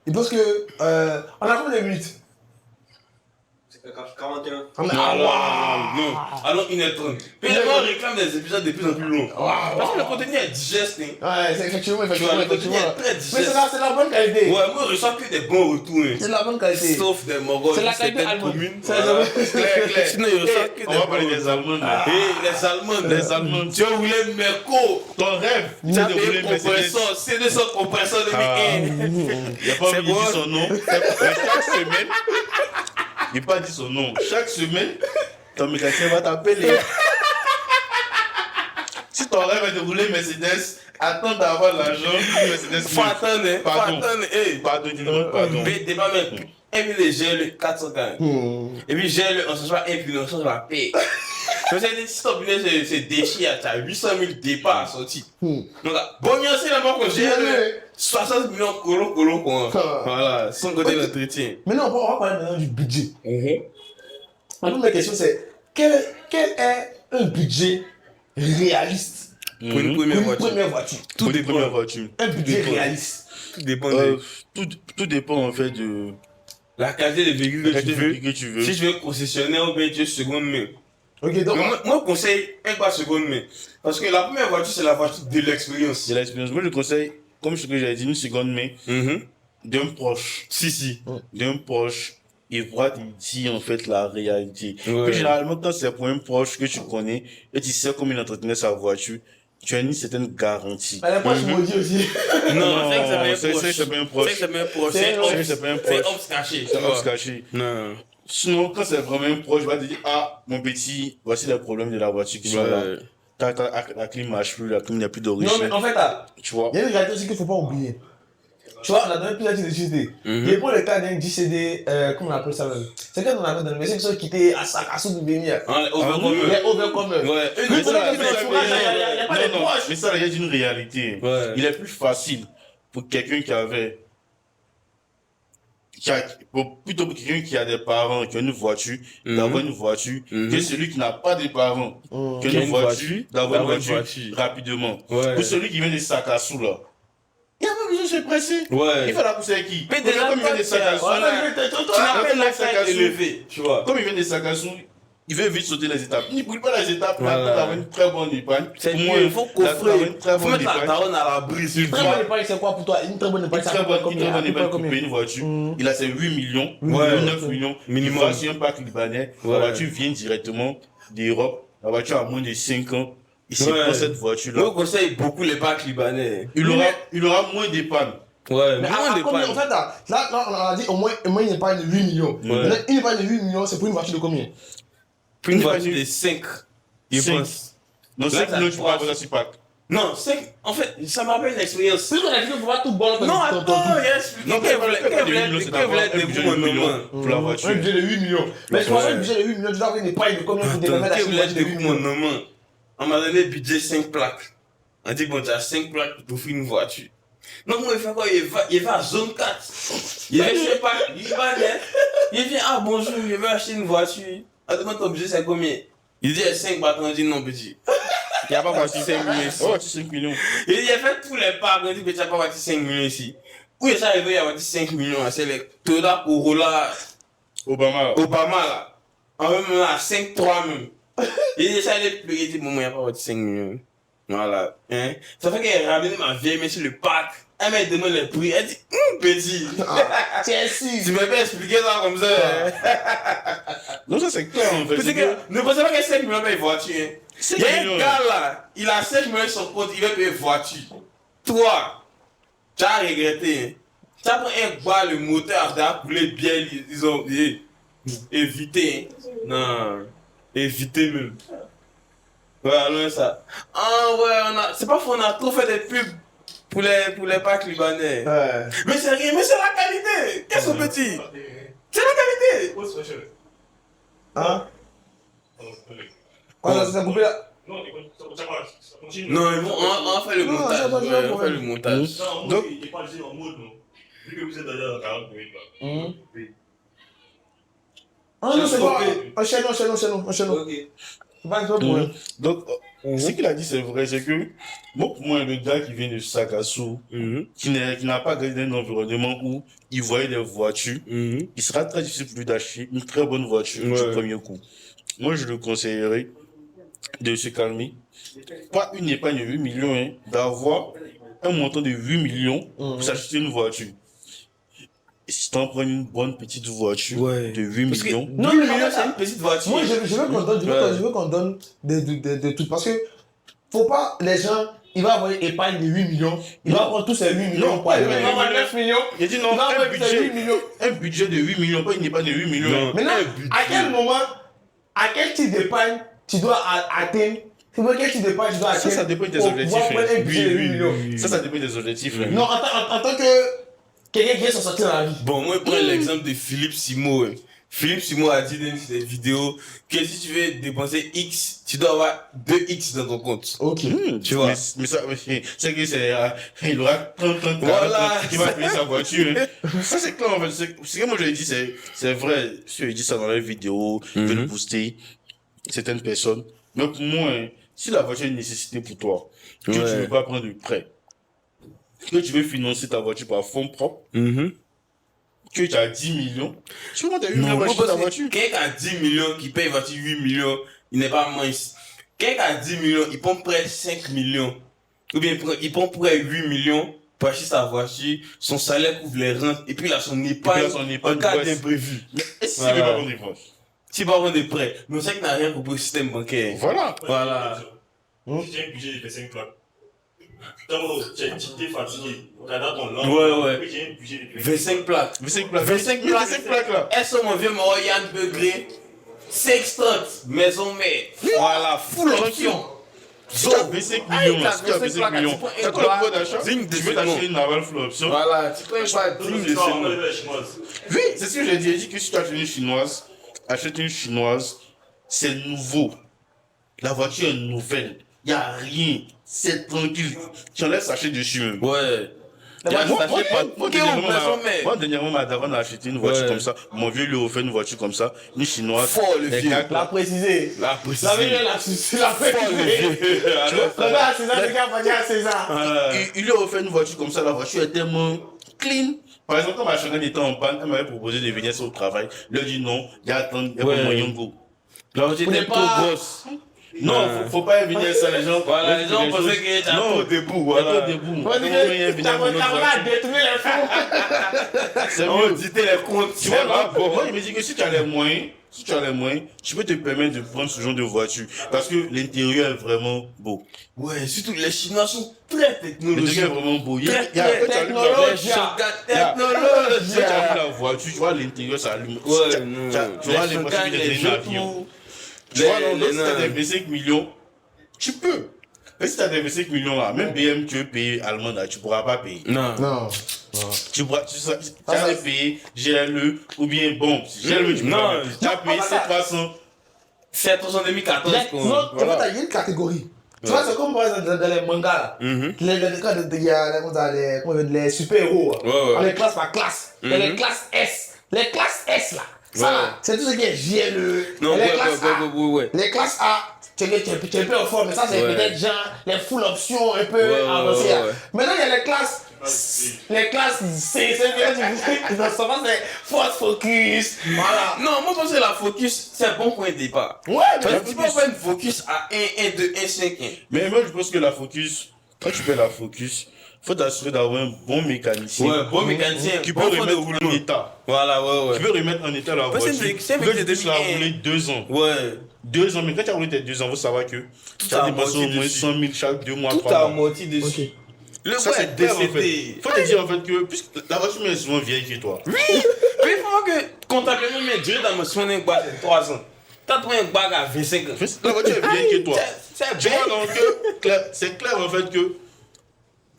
Speaker 1: il pense que. On a combien de minutes?
Speaker 4: C'est 41.
Speaker 2: Non. Alors 1h30. Puis les gens réclament des épisodes de plus en plus longs. Parce que le contenu est digeste. Hein.
Speaker 1: Ouais, c'est effectivement.
Speaker 2: Tu vois, le contenu est très
Speaker 1: Mais
Speaker 2: digeste.
Speaker 1: c'est la bonne qualité.
Speaker 2: Ouais, moi je ressens que des bons retours. Hein.
Speaker 1: C'est la bonne qualité.
Speaker 2: Sauf des Mongols,
Speaker 1: C'est la
Speaker 2: certaines
Speaker 1: qualité allemande.
Speaker 2: communes.
Speaker 1: C'est
Speaker 2: Voilà.
Speaker 1: clair.
Speaker 2: Sinon, je ressens que
Speaker 3: On
Speaker 2: des
Speaker 3: va
Speaker 2: bons
Speaker 3: parler des
Speaker 2: retours.
Speaker 3: Allemands.
Speaker 2: Les Allemands.
Speaker 3: Les Allemands.
Speaker 2: Tu voulais Merco.
Speaker 3: Ton rêve,
Speaker 2: Tu
Speaker 3: c'est
Speaker 2: as
Speaker 3: de rouler
Speaker 2: payé
Speaker 3: une Mercedes.
Speaker 2: compresseur. C'est de son compresseur de
Speaker 3: Il n'a pas
Speaker 2: C'est
Speaker 3: oublié
Speaker 2: bon.
Speaker 3: dire son nom. Chaque semaine, il n'a pas dit son nom. Chaque semaine, ton mécanicien va t'appeler. Si ton rêve est de rouler Mercedes, attends d'avoir l'argent pour une Mercedes.
Speaker 2: Faut attendre, hein. Faut
Speaker 3: Pardon.
Speaker 2: attendre. Hey.
Speaker 3: Pardon, dis-moi pardon.
Speaker 2: Mais débat même. Et puis les gels 440. Et puis gel, on se soit imprimé, on se soit payé. Je me suis dit, si ton business se déchire, tu as 800 000 départs à sortir. Donc, bon, c'est la mort que j'ai 60 millions colo, quoi. Voilà, sans côté l'entretien.
Speaker 1: Maintenant, on va parler maintenant du budget. Alors, ma question c'est quel est un budget réaliste
Speaker 2: Pour une
Speaker 1: pour
Speaker 2: première
Speaker 1: une
Speaker 2: voiture.
Speaker 1: première voiture?
Speaker 3: Tout dépend de la voiture.
Speaker 1: Un budget
Speaker 2: dépend.
Speaker 1: réaliste.
Speaker 2: Tout dépend
Speaker 3: Tout dépend en fait de
Speaker 2: la qualité de véhicule que
Speaker 3: la
Speaker 2: tu
Speaker 3: qualité de
Speaker 2: veux.
Speaker 3: vie que tu veux.
Speaker 2: Si je veux concessionnaire ou bien tu veux seconde main.
Speaker 1: Ok, donc.
Speaker 2: Mais moi, je conseille un pas seconde main. Parce que la première voiture, c'est la voiture de l'expérience.
Speaker 3: C'est l'expérience. Moi, je conseille, comme ce que j'avais dit, une seconde main d'un proche.
Speaker 2: Si.
Speaker 3: D'un proche. Et voir te dire en fait la réalité.
Speaker 2: Ouais.
Speaker 3: Puis, généralement, quand c'est pour un proche que tu connais et tu sais comment il entretenait sa voiture, tu as une certaine garantie.
Speaker 1: Elle est pas maudit aussi.
Speaker 2: Non,
Speaker 3: c'est pas un proche.
Speaker 2: C'est pas un proche.
Speaker 1: C'est
Speaker 3: pas un
Speaker 2: C'est
Speaker 3: proche.
Speaker 2: obs caché.
Speaker 3: C'est pas caché.
Speaker 2: Non.
Speaker 3: Sinon, quand c'est vraiment un proche, il va te dire, ah, mon petit, voici les problèmes de la voiture qui sont là. La clim marche plus, la clim n'a plus
Speaker 1: Non,
Speaker 3: d'origine.
Speaker 1: mais en fait, là,
Speaker 3: Tu vois.
Speaker 1: il y a une réalité aussi qu'il ne faut pas oublier. Tu vois, on a donné plusieurs types de JCD. Et pour le cas d'un JCD, comment on appelle ça même? C'est quand on avait donné, mais c'est ceux qui étaient à Sakassou de Bénia. Les overcomers.
Speaker 2: Ouais.
Speaker 3: Mais ça,
Speaker 1: là,
Speaker 3: mais
Speaker 1: il
Speaker 3: ça,
Speaker 1: y a pas de
Speaker 3: non,
Speaker 1: proches.
Speaker 3: mais ça, il y a une réalité.
Speaker 2: Ouais.
Speaker 3: Il est plus facile pour quelqu'un qui avait, plutôt pour quelqu'un qui a des parents, qui a une voiture, d'avoir une voiture, que celui qui n'a pas de parents, qui a une voiture, d'avoir une voiture rapidement.
Speaker 2: Ouais.
Speaker 3: Pour celui qui vient de Sakassou, là, il n'y a pas besoin de se presser.
Speaker 2: Ouais.
Speaker 3: Il fait la course avec qui?
Speaker 2: Mais
Speaker 3: Comme
Speaker 2: déjà,
Speaker 3: il vient de Sakassou,
Speaker 2: tu n'as pas la taille élevée, tu vois.
Speaker 3: comme il vient de Sakassou, il veut vite sauter les étapes. Il ne brûle pas les étapes, il
Speaker 2: Ouais.
Speaker 3: attend d'avoir une très bonne épargne.
Speaker 2: C'est
Speaker 3: Pour
Speaker 2: mieux,
Speaker 3: moi,
Speaker 2: il faut
Speaker 3: il attend d'avoir
Speaker 2: coffrer.
Speaker 3: une très
Speaker 2: Faut
Speaker 3: bonne
Speaker 2: mettre la
Speaker 3: épargne.
Speaker 2: daronne à la brise.
Speaker 1: Une très bonne épargne, c'est quoi pour toi? Une très bonne épargne,
Speaker 3: Une très bonne épargne pour payer une voiture. Il a ses 8 millions,
Speaker 2: Ouais.
Speaker 3: 9 millions.
Speaker 2: Minimum.
Speaker 3: Il va sur un parc libanais.
Speaker 2: Ouais.
Speaker 3: La voiture vient directement d'Europe. La voiture a moins de 5 ans. Il se
Speaker 2: Ouais.
Speaker 3: prend cette voiture-là.
Speaker 2: Moi, je conseille beaucoup les packs libanais.
Speaker 3: Il aura moins d'épargne.
Speaker 2: Ouais,
Speaker 1: Mais
Speaker 2: moins
Speaker 1: à
Speaker 2: de
Speaker 1: combien, en
Speaker 2: panne.
Speaker 1: fait, là, on a dit au moins une épargne de 8 millions.
Speaker 2: Ouais.
Speaker 1: Maintenant, une épargne de 8 millions, c'est pour une voiture de combien?
Speaker 2: Pour une
Speaker 3: Une
Speaker 2: voiture
Speaker 3: voiture
Speaker 2: de 5, je
Speaker 3: 5.
Speaker 2: pense.
Speaker 3: Non,
Speaker 2: Là,
Speaker 3: 5
Speaker 2: t'as
Speaker 3: millions, tu
Speaker 2: trois.
Speaker 3: pourras avoir ça sur pack.
Speaker 2: Non, 5, en fait, ça m'appelle une expérience.
Speaker 1: Plus qu'on a dit qu'il faut pas tout bon.
Speaker 2: Non, attends, il a expliqué
Speaker 3: Non,
Speaker 2: qu'elle
Speaker 3: pas
Speaker 2: voulait des
Speaker 3: millions
Speaker 2: gouvernements.
Speaker 3: pour la voiture.
Speaker 1: Un budget de 8 millions. Mais tu vois, un budget de 8 millions, tu dois avoir une épargne de combien pour te permettre
Speaker 2: Qu'elle
Speaker 1: d'acheter une
Speaker 2: voulait
Speaker 1: voiture de
Speaker 2: des
Speaker 1: 8 millions?
Speaker 2: gouvernements. On m'a donné budget 5 plaques. On dit, bon, tu as 5 plaques pour t'offrir une voiture. Donc, moi, il fait quoi? Il va à zone 4. Il vient chez pas, il vient, ah bonjour, je veux acheter une voiture. Ah, demande ton budget, c'est combien? Il dit 5 bâtons, il dit non, petit. Il n'y a pas bâti 5 millions ici.
Speaker 3: Oh, 5 millions.
Speaker 2: Il dit, il a fait tous les parcs, il dit que tu n'as pas bâti 5 millions ici. Où est-ce arrivé, il a bâti 5 millions? C'est les Toyota Corolla
Speaker 3: Obama.
Speaker 2: là. En même temps, à 5-3 même. Il dit, ça, il est plus, il dit, bon, moi, il n'y a pas bâti 5 millions. Voilà. Hein? Ça fait qu'elle ramène ma vieille mère sur le parc. Elle m'a demandé le prix. Elle dit, petit.
Speaker 1: Tiens, si.
Speaker 2: Tu m'as pas expliqué ça comme ça.
Speaker 3: Non, ça c'est clair en fait.
Speaker 2: Parce que ne pensez pas que 5 millions paye voiture. Hein.
Speaker 3: 5
Speaker 2: Il y a un
Speaker 3: millions.
Speaker 2: gars là, il a 5 millions sur son compte, il va payer voiture. Toi, tu as regretté. Hein. Tu as pris un bas, le moteur a coulé bien, ils ont évité. Hein. Non, évité même. Ouais, non, ça. Ah ouais, c'est pas faux, on a trop fait des pubs pour les parcs libanais.
Speaker 1: Ouais.
Speaker 2: Mais c'est rien, mais c'est la qualité. Qu'est-ce qu'on peut dire? C'est la qualité.
Speaker 1: Hein? Oh, ça s'est coupé là.
Speaker 5: Non, ça continue.
Speaker 2: Non, on va faire le
Speaker 1: Non,
Speaker 2: montage.
Speaker 1: ça va, ça va,
Speaker 2: Ouais, on va faire le montage.
Speaker 5: Non, en
Speaker 3: Donc-
Speaker 5: mode, il n'est pas juste en mode, non. Vu que vous êtes dans 40 minutes, là. Oui.
Speaker 1: Ah non, c'est pas.
Speaker 4: stoppé.
Speaker 1: Enchaînons.
Speaker 4: Ok.
Speaker 1: C'est pas un problème.
Speaker 3: Donc, ce qu'il a dit, c'est vrai, c'est que, moi, pour moi, le gars qui vient de Sakassou, qui n'a pas grandi dans un environnement où il voyait des voitures, il sera très difficile pour lui d'acheter une très bonne voiture du
Speaker 2: Ouais.
Speaker 3: premier coup. Moi, je le conseillerais de se calmer. Pas une épargne de 8 millions, hein, d'avoir un montant de 8 millions pour s'acheter une voiture. Et si tu en prends une bonne petite voiture
Speaker 2: Ouais.
Speaker 3: de 8
Speaker 2: Parce que
Speaker 3: millions,
Speaker 2: 2 millions, c'est une petite voiture.
Speaker 1: Moi, je veux qu'on donne des trucs. Parce que, faut pas, les gens, il va avoir une épargne de 8 millions. Il va prendre tous ces 8 millions.
Speaker 3: Non, pas
Speaker 1: il
Speaker 3: les
Speaker 1: va
Speaker 3: 8
Speaker 1: avoir
Speaker 3: millions.
Speaker 1: 9 millions.
Speaker 3: il dit non,
Speaker 1: Il va
Speaker 3: un
Speaker 1: avoir ses 8
Speaker 3: budget,
Speaker 1: millions.
Speaker 3: un budget de 8 millions, pas une épargne de 8 millions.
Speaker 2: Non.
Speaker 1: Maintenant, à quel moment, à quel type d'épargne tu dois atteindre? C'est moi quel type d'épargne tu dois atteindre?
Speaker 3: Ça dépend des
Speaker 1: pour
Speaker 3: objectifs,
Speaker 1: pouvoir prendre
Speaker 3: hein.
Speaker 1: un budget de 8 millions.
Speaker 3: Ça dépend des objectifs. hein.
Speaker 1: Non, en tant que quelqu'un qui vient s'en sortir dans la vie.
Speaker 2: Bon, moi, je prends l'exemple de Philippe Simo. Hein. Philippe Simo a dit dans ses vidéos que si tu veux dépenser X, tu dois avoir 2X dans ton compte.
Speaker 1: Ok.
Speaker 2: Tu vois.
Speaker 3: Mais ça, c'est que c'est, il aura 30
Speaker 2: Voilà.
Speaker 3: qui va payer sa voiture. hein. Ça, c'est clair, en fait. Ce que moi, je lui ai dit, c'est vrai. Si je dis ça dans les vidéos, je vais le booster certaines personnes. Mais pour moi, hein, si la voiture est une nécessité pour toi, que tu
Speaker 2: Ouais.
Speaker 3: ne veux pas prendre de prêt, que tu veux financer ta voiture par fonds propres, que tu as 10 millions, tu veux monter 8 millions pour
Speaker 2: moi,
Speaker 3: acheter ta
Speaker 2: parce que
Speaker 3: voiture.
Speaker 2: quelqu'un qui a 10 millions, qui paye voiture 8 millions, il n'est pas mince. Quelqu'un qui a 10 millions, il prend près 5 millions. Ou bien il prend près 8 millions pour acheter sa voiture, son salaire couvre les rentes, et puis il a son épargne,
Speaker 3: il a son épargne,
Speaker 2: en cas
Speaker 3: ouais.
Speaker 2: d'imprévu.
Speaker 3: Et si tu
Speaker 2: Voilà.
Speaker 3: veux pas prendre des poches?
Speaker 2: Tu vas avoir des prêts. Mais on sait qu'il n'a rien compris au système bancaire.
Speaker 3: Voilà.
Speaker 2: Voilà.
Speaker 5: Si tu as un budget de 5 plaques, d'abord, tu es fatigué, tu as ton langue,
Speaker 2: Ouais.
Speaker 5: puis j'ai un budget de
Speaker 2: 25 plaques.
Speaker 3: 25 plaques.
Speaker 2: 25
Speaker 3: Mais
Speaker 2: plaques.
Speaker 3: 25 plaques là.
Speaker 2: Elles sont mon vieux mort Yann Begré. 6 stocks, maison mère. Voilà, full option.
Speaker 3: Si tu as 25 millions, là, si tu as 25 millions, tu as quoi le pouvoir d'achat?
Speaker 2: Digne de
Speaker 3: Tu veux
Speaker 2: ce
Speaker 3: t'acheter
Speaker 2: nom.
Speaker 3: une naval full option?
Speaker 2: Voilà, tu peux pas digne de ce nom.
Speaker 5: la chinoise.
Speaker 3: Oui, c'est ce que j'ai dit. J'ai dit que si tu achètes une chinoise, achète une chinoise, c'est nouveau. La voiture est nouvelle. Il n'y a rien. C'est tranquille. Tu enlèves sachet dessus même.
Speaker 2: Ouais.
Speaker 3: Moi, dernièrement, ma daronne a acheté une voiture
Speaker 2: Ouais.
Speaker 3: comme ça. Mon vieux lui a offert une voiture comme ça, une chinoise.
Speaker 2: Fort, le
Speaker 3: Les
Speaker 2: vieux.
Speaker 3: gars,
Speaker 1: La préciser.
Speaker 2: La
Speaker 1: La
Speaker 2: précision.
Speaker 1: meilleure, la préciser. Regarde, César, les gars, va dire à César.
Speaker 3: il lui a offert une voiture comme ça. La voiture est tellement clean. Par exemple, quand ma chérie était en panne, elle m'avait proposé de venir sur le travail. Je lui ai dit non, il y a pas
Speaker 2: Ouais.
Speaker 3: moyen de go.
Speaker 2: La voiture était trop grosse.
Speaker 3: Non, faut pas venir ça, les gens.
Speaker 2: Voilà, les gens pensaient qu'il était
Speaker 3: Non.
Speaker 2: trop debout.
Speaker 3: Voilà.
Speaker 2: Voilà.
Speaker 3: Debout.
Speaker 1: On va dire que t'as pas détruit les fonds.
Speaker 3: C'est
Speaker 2: On
Speaker 3: mieux.
Speaker 2: dit les comptes.
Speaker 3: Tu vois, là, moi, il me dit que si tu as les moyens, tu peux te permettre de prendre ce genre de voiture. Parce que l'intérieur est vraiment beau.
Speaker 2: Ouais, surtout les Chinois sont très technologiques.
Speaker 3: L'intérieur est vraiment beau.
Speaker 2: Très,
Speaker 3: Tu as vu
Speaker 2: technologiques.
Speaker 3: tu as vu la voiture, tu vois l'intérieur, ça allume.
Speaker 2: Ouais,
Speaker 3: Tu vois l'impression qu'il y a un avion. Tu vois, non, donc si tu as des 25 millions, tu peux. Mais si tu as des 25 millions là, même BM, tu veux payer allemand là, tu pourras pas payer.
Speaker 2: Non.
Speaker 1: Non.
Speaker 3: Tu vas payer GLE ou bien bon, GLE, tu
Speaker 2: Non,
Speaker 3: peux tu as payé
Speaker 1: non,
Speaker 3: 700.
Speaker 2: C'est attention 2014.
Speaker 1: Non, en
Speaker 3: Voilà.
Speaker 1: fait, il y a une catégorie. Tu vois, c'est comme par exemple dans les mangas là. Quand il y a les super-héros, on les classe par classe. Il y a les classes S. Les classes S là. Ça là, c'est tout ce qui est GLE.
Speaker 2: Non,
Speaker 1: les classes A.
Speaker 2: ouais.
Speaker 1: Les classes A, tu es un peu en forme, mais ça c'est peut-être genre les full options un peu avancées. Maintenant il y a les classes. Les classes C, c'est force focus. Voilà.
Speaker 2: Non, moi je pense que la focus, c'est un bon point de départ.
Speaker 1: Ouais,
Speaker 2: Parce que tu peux faire une focus à 1, 1, 2, 1, 5, 1.
Speaker 3: Mais moi, je pense que la focus, quand tu fais la focus, faut t'assurer d'avoir un bon mécanicien.
Speaker 2: Ouais, bon mécanicien.
Speaker 3: Qui peut
Speaker 2: bon fond de
Speaker 3: remettre en
Speaker 2: roulement.
Speaker 3: état.
Speaker 2: Voilà, ouais.
Speaker 3: Qui peut remettre en état la
Speaker 2: Parce que
Speaker 3: voiture.
Speaker 2: c'est un
Speaker 3: Tu
Speaker 2: mec
Speaker 3: peux
Speaker 2: de
Speaker 3: juste la
Speaker 2: 2001.
Speaker 3: rouler 2 ans.
Speaker 2: Ouais.
Speaker 3: 2 ans, mais quand tu as roulé tes 2 ans, faut savoir que tu as
Speaker 2: a
Speaker 3: dépensé au
Speaker 2: amorti
Speaker 3: moins
Speaker 2: dessus.
Speaker 3: 100 000 chaque 2 mois,
Speaker 2: Tout
Speaker 3: 3
Speaker 2: a
Speaker 3: mois.
Speaker 2: amorti dessus.
Speaker 1: Ok.
Speaker 2: Le
Speaker 3: Ça,
Speaker 2: gars est
Speaker 3: c'est clair, en fait.
Speaker 2: décédé.
Speaker 3: Faut te dire, en fait, que puisque la voiture est souvent vieille que toi.
Speaker 2: Mais il faut voir que comptablement, mais Dieu dans mon son est quoi, c'est 3 ans. T'as trouvé un bag à 25 ans.
Speaker 3: La voiture est vieille que toi.
Speaker 2: C'est
Speaker 3: Tu
Speaker 2: bien.
Speaker 3: vois donc c'est clair en fait que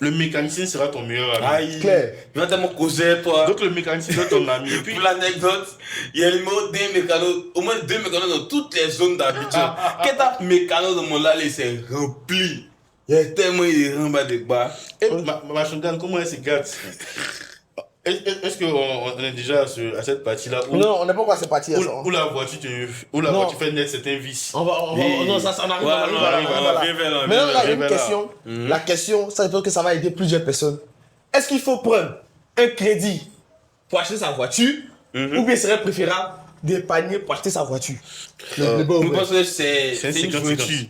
Speaker 3: le mécanicien sera ton meilleur ami.
Speaker 2: Aïe.
Speaker 1: Clair.
Speaker 2: Il va tellement causer, toi.
Speaker 3: Donc le mécanicien sera ton ami. Et puis,
Speaker 2: Pour l'anecdote, il y a le numéro d'un mécano, au moins 2 mécanos dans toutes les zones d'habitude. Quand t'as mécano dans mon allée, c'est rempli. Il y a tellement de rembats de bas.
Speaker 3: et ma Chantal, comment elle se gâte? Est-ce qu'on est déjà à cette partie-là où,
Speaker 1: Non, on n'est pas encore à cette partie.
Speaker 3: où la voiture,
Speaker 1: Non.
Speaker 3: voiture fait naître certains vices?
Speaker 1: On va, non, ça on arrive,
Speaker 2: Ouais,
Speaker 1: on
Speaker 2: non,
Speaker 1: arrive
Speaker 2: on
Speaker 1: là.
Speaker 2: arrive là,
Speaker 1: Maintenant, là, il y a une
Speaker 3: là.
Speaker 1: question. La question, ça, je pense que ça va aider plusieurs personnes. Est-ce qu'il faut prendre un crédit pour acheter sa voiture ou bien serait préférable d'épargner pour acheter sa voiture? Le bon,
Speaker 2: Je
Speaker 1: ouais.
Speaker 2: pense que c'est
Speaker 3: C'est un
Speaker 2: une
Speaker 3: 50-50.
Speaker 2: voiture.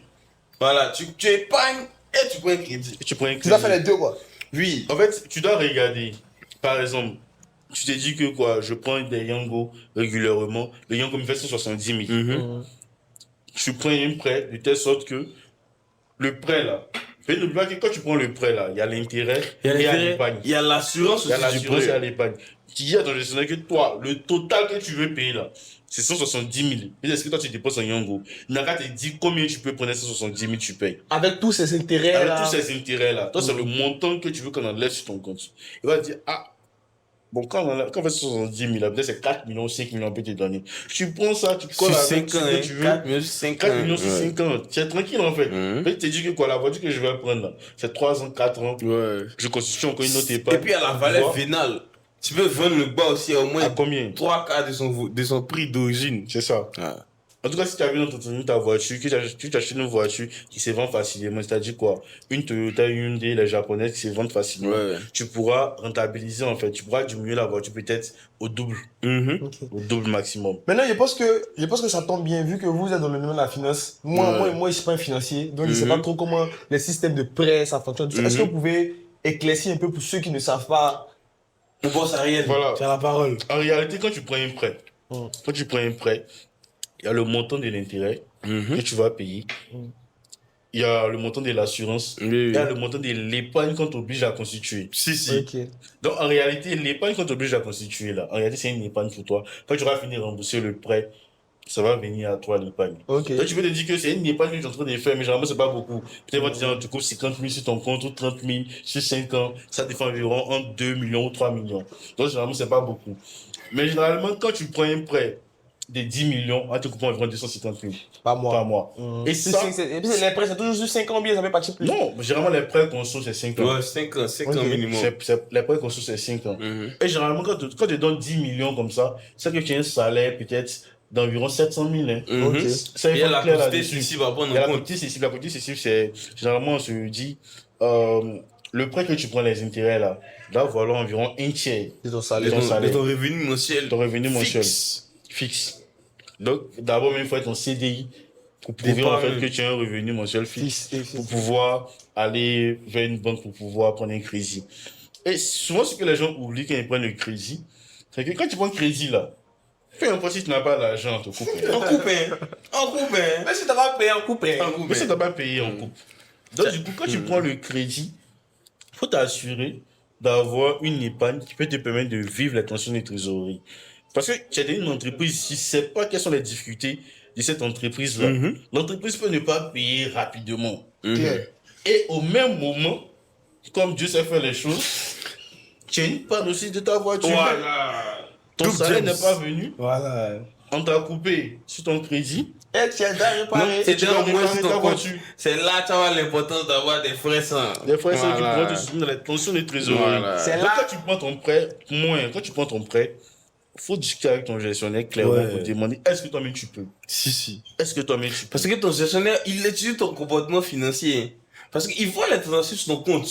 Speaker 2: Voilà, tu épargnes et tu prends un crédit.
Speaker 3: Tu prends un
Speaker 1: Tu dois
Speaker 3: crédit.
Speaker 1: faire les deux, quoi.
Speaker 2: Oui.
Speaker 3: En fait, tu dois regarder. Par exemple, tu t'es dit que quoi, je prends des Yango régulièrement. Le Yango me fait 170 000. Tu prends un prêt de telle sorte que le prêt là. Mais n'oublie pas que quand tu prends le prêt là, il y a l'intérêt et il y a l'épargne.
Speaker 2: Il y a l'assurance
Speaker 3: Il y a
Speaker 2: aussi du
Speaker 3: l'assurance et il y a
Speaker 2: prêt.
Speaker 3: l'épargne. Tu dis à ton gestionnaire que toi, le total que tu veux payer là, c'est 170 000. Et est-ce que toi tu dépenses en Yango? Il n'a qu'à te dire combien tu peux prendre 170 000, tu payes.
Speaker 1: Avec tous ces intérêts
Speaker 3: Avec
Speaker 1: là.
Speaker 3: tous ces intérêts là, toi c'est le montant que tu veux qu'on enlève sur ton compte. Il va te dire, ah, bon, quand on fait 70 000, là, peut-être c'est 4 millions, 5 millions, on peut te donner. Tu prends ça, tu colles
Speaker 2: Sur
Speaker 3: avec
Speaker 2: 5
Speaker 3: ce
Speaker 2: ans,
Speaker 3: que tu veux.
Speaker 2: 4 millions sur 5 ans.
Speaker 3: 4 millions sur
Speaker 2: Ouais.
Speaker 3: 5 ans. Tu es tranquille en fait. Peut-être tu te dis que quoi, la voiture que je vais prendre là, c'est 3 ans, 4 ans.
Speaker 2: Ouais.
Speaker 3: Je constitue encore une autre épargne.
Speaker 2: Et puis à la valeur vénale, tu peux vendre le bas aussi à au moins
Speaker 3: À combien?
Speaker 2: 3 quarts de son prix d'origine.
Speaker 3: C'est ça. En tout cas, si tu as bien entretenu ta voiture, que tu achètes une voiture qui se vend facilement, c'est-à-dire quoi? Une Toyota, Hyundai, les japonaises qui se vendent facilement,
Speaker 2: Ouais.
Speaker 3: tu pourras rentabiliser en fait. Tu pourras diminuer la voiture peut-être au double.
Speaker 1: Ok.
Speaker 3: Au double maximum.
Speaker 1: Maintenant, je pense que ça tombe bien, vu que vous êtes dans le domaine de la finance. Moi, je suis pas un financier, donc je sais pas trop comment les systèmes de prêt, ça fonctionne. Est-ce que vous pouvez éclaircir un peu pour ceux qui ne savent pas?
Speaker 2: On pense à rien.
Speaker 3: Voilà.
Speaker 2: Tu as la parole.
Speaker 3: En réalité, quand tu prends un prêt, il y a le montant de l'intérêt que tu vas payer. Il y a le montant de l'assurance. Il y a le montant de l'épargne qu'on t'oblige à constituer.
Speaker 2: Si.
Speaker 1: Ok.
Speaker 3: Donc, en réalité, l'épargne qu'on t'oblige à constituer, là, en réalité, c'est une épargne pour toi. Quand tu auras fini de rembourser le prêt, ça va venir à toi, l'épargne.
Speaker 1: Ok.
Speaker 3: Donc, tu peux te dire que c'est une épargne que tu es en train de faire, mais généralement, c'est pas beaucoup. Peut-être, tu coupes 50 000 sur ton compte ou 30 000 sur 5 ans. Ça te fait environ entre 2 millions ou 3 millions. Donc, généralement, c'est pas beaucoup. Mais généralement, quand tu prends un prêt de 10 millions, on te coupe environ 250 000
Speaker 1: Pas moi.
Speaker 3: par mois.
Speaker 1: Et
Speaker 3: Et ça,
Speaker 1: puis les prêts, c'est toujours sur 5 ans, bien, ça fait pas plus.
Speaker 3: non, généralement, les prêts conso, c'est 5 ans.
Speaker 2: Ouais, 5 ans
Speaker 1: Ok.
Speaker 2: minimum.
Speaker 3: Les prêts conso, c'est 5 ans. Et généralement, quand tu te donnes 10 millions comme ça, c'est que tu as un salaire peut-être d'environ 700 000. Hein.
Speaker 1: Ok.
Speaker 3: Ça,
Speaker 2: Il y a
Speaker 3: faut
Speaker 2: la
Speaker 3: être clair
Speaker 2: quantité
Speaker 3: là-dessus.
Speaker 2: ici va prendre
Speaker 3: Il y a
Speaker 2: en
Speaker 3: la
Speaker 2: compte.
Speaker 3: petite cécile. La petite cécile, c'est généralement, on se dit, le prêt que tu prends, les intérêts là, doit valoir environ un tiers
Speaker 1: C'est ton
Speaker 3: de
Speaker 1: salaire.
Speaker 3: ton salaire,
Speaker 2: De ton revenu mensuel.
Speaker 3: de ton revenu mensuel
Speaker 2: Fixe.
Speaker 3: fixe. Donc, d'abord, il faut être en CDI pour prouver
Speaker 2: D'épargne.
Speaker 3: en fait que tu as un revenu mensuel fixe.
Speaker 1: Fixe.
Speaker 3: Pour pouvoir aller vers une banque pour pouvoir prendre un crédit. Et souvent, ce que les gens oublient quand ils prennent le crédit, c'est que quand tu prends le crédit là, peu importe si tu n'as pas l'argent, on te coupe.
Speaker 2: En coupe.
Speaker 1: Mais si t'as pas payé en coupe, hein.
Speaker 3: Mais ça ne doit pas payer en coupe. Donc, du coup, quand tu prends le crédit, il faut t'assurer d'avoir une épargne qui peut te permettre de vivre la tension des trésoreries. Parce que tu as une entreprise, si tu ne sais pas quelles sont les difficultés de cette entreprise-là, l'entreprise peut ne pas payer rapidement.
Speaker 1: Clair.
Speaker 3: Et au même moment, comme Dieu sait faire les choses, tu as une panne aussi de ta voiture.
Speaker 2: Voilà.
Speaker 3: Ton
Speaker 2: Double
Speaker 3: salaire
Speaker 2: James.
Speaker 3: n'est pas venu,
Speaker 1: Voilà.
Speaker 3: on t'a coupé sur ton crédit,
Speaker 1: Eh, tu as déjà réparé.
Speaker 2: C'est
Speaker 3: tu
Speaker 2: déjà
Speaker 3: dois
Speaker 2: moins
Speaker 3: réparer
Speaker 2: sur
Speaker 3: ta
Speaker 2: ton compte.
Speaker 3: voiture.
Speaker 2: C'est là que tu as l'importance d'avoir des frais sans.
Speaker 3: Les frères, c'est qui
Speaker 2: Voilà.
Speaker 3: pourront te soutenir dans les tensions de trésorerie.
Speaker 2: Voilà.
Speaker 1: C'est
Speaker 3: Donc,
Speaker 1: là-
Speaker 3: quand tu prends ton prêt, quand tu prends ton prêt, faut discuter avec ton gestionnaire clairement
Speaker 2: Ouais.
Speaker 3: pour demander est-ce que toi-même tu peux.
Speaker 2: Si.
Speaker 3: Est-ce que toi-même tu peux.
Speaker 2: Parce que ton gestionnaire, il étudie ton comportement financier. Parce qu'il voit les transactions sur ton compte.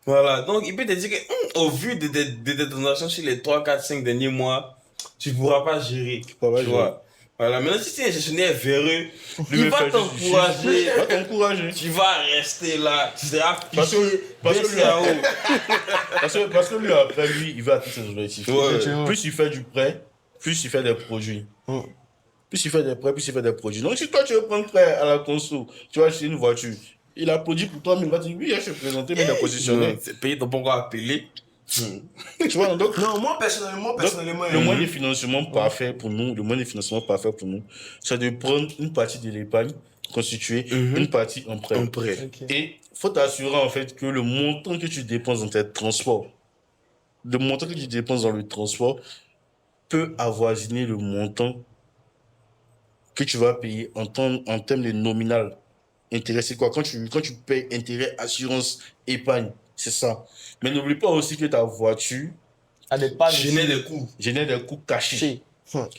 Speaker 2: Voilà. Donc, il peut te dire que, au vu de tes transactions sur les 3, 4, 5 derniers mois, tu ne pourras pas gérer.
Speaker 3: pourras pas
Speaker 2: Tu
Speaker 3: gérer.
Speaker 2: vois. Voilà. Maintenant, si tu es un gestionnaire véreux, il
Speaker 3: me
Speaker 2: va
Speaker 3: fait
Speaker 2: t'encourager.
Speaker 3: Il va t'encourager.
Speaker 2: Tu vas rester là. Tu seras
Speaker 3: Parce que-
Speaker 2: fiché,
Speaker 3: parce que
Speaker 2: baissé
Speaker 3: lui-
Speaker 2: en haut.
Speaker 3: Parce que lui, après, lui, il veut atteindre ses objectifs.
Speaker 2: Ouais.
Speaker 3: Plus il fait du prêt, plus il fait des produits.
Speaker 1: Mm.
Speaker 3: Plus il fait des prêts, plus il fait des produits. Donc, si toi, tu veux prendre prêt à la conso, tu vas acheter une voiture, il a produit pour toi, mais il va te dire, oui, je vais présenter, mais il a positionné.
Speaker 2: C'est payé ton pourquoi appeler.
Speaker 3: Tu vois, donc,
Speaker 1: Non, moi, personnellement,
Speaker 3: le moyen de financement parfait pour nous, c'est de prendre une partie de l'épargne, constituer une partie en prêt.
Speaker 2: Un prêt.
Speaker 3: Et faut t'assurer en fait que le montant que tu dépenses dans tes transports, le montant que tu dépenses dans le transport peut avoisiner le montant que tu vas payer en termes de nominal. Intérêt, c'est quoi? Quand tu payes intérêt, assurance, épargne, c'est ça. Mais n'oublie pas aussi que ta voiture
Speaker 1: À des pas
Speaker 2: Générer des coûts.
Speaker 3: génère des coûts cachés.
Speaker 1: cachés.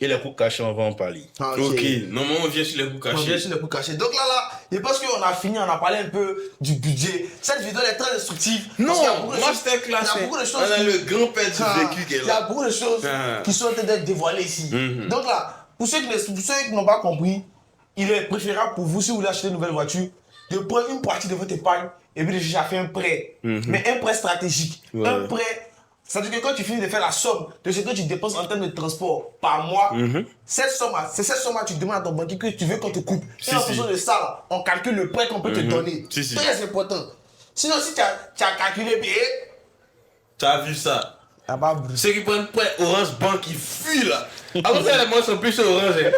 Speaker 3: Et les coûts cachés, on va en parler.
Speaker 1: Ah,
Speaker 2: Ok. Normalement, on vient sur les coûts
Speaker 1: On vient
Speaker 2: cachés.
Speaker 1: sur les coûts cachés. Donc là, je pense qu'on a fini, on a parlé un peu du budget. Cette vidéo est très instructive.
Speaker 2: Non,
Speaker 1: parce qu'il y a beaucoup de
Speaker 2: moi
Speaker 1: choses-
Speaker 2: c'était classe.
Speaker 1: Il y a beaucoup de choses
Speaker 2: On a
Speaker 1: qui-
Speaker 2: le grand-père du
Speaker 1: Ah,
Speaker 2: vécu qui est
Speaker 1: il y a
Speaker 2: là.
Speaker 1: beaucoup de choses
Speaker 2: Ah.
Speaker 1: qui sont en train d'être dévoilées ici.
Speaker 2: Mhm.
Speaker 1: Donc là, pour ceux qui n'ont pas compris, il est préférable pour vous, si vous voulez acheter une nouvelle voiture, de prendre une partie de votre épargne et puis de chercher à faire un prêt. Mais un prêt stratégique.
Speaker 2: Ouais.
Speaker 1: Un prêt, c'est-à-dire que quand tu finis de faire la somme de ce que tu dépenses en termes de transport par mois, c'est cette somme que tu demandes à ton banquier que tu veux qu'on te coupe. Et en fonction de ça, on calcule le prêt qu'on peut te donner.
Speaker 2: Si.
Speaker 1: Très important. Sinon, si tu as calculé, puis,
Speaker 2: Tu as vu ça?
Speaker 1: ah bah, Bruce.
Speaker 2: Ceux qui prennent prêt Orange Bank, ils fuient là. Avant ça, les mois sont plus sur Orange. Hein.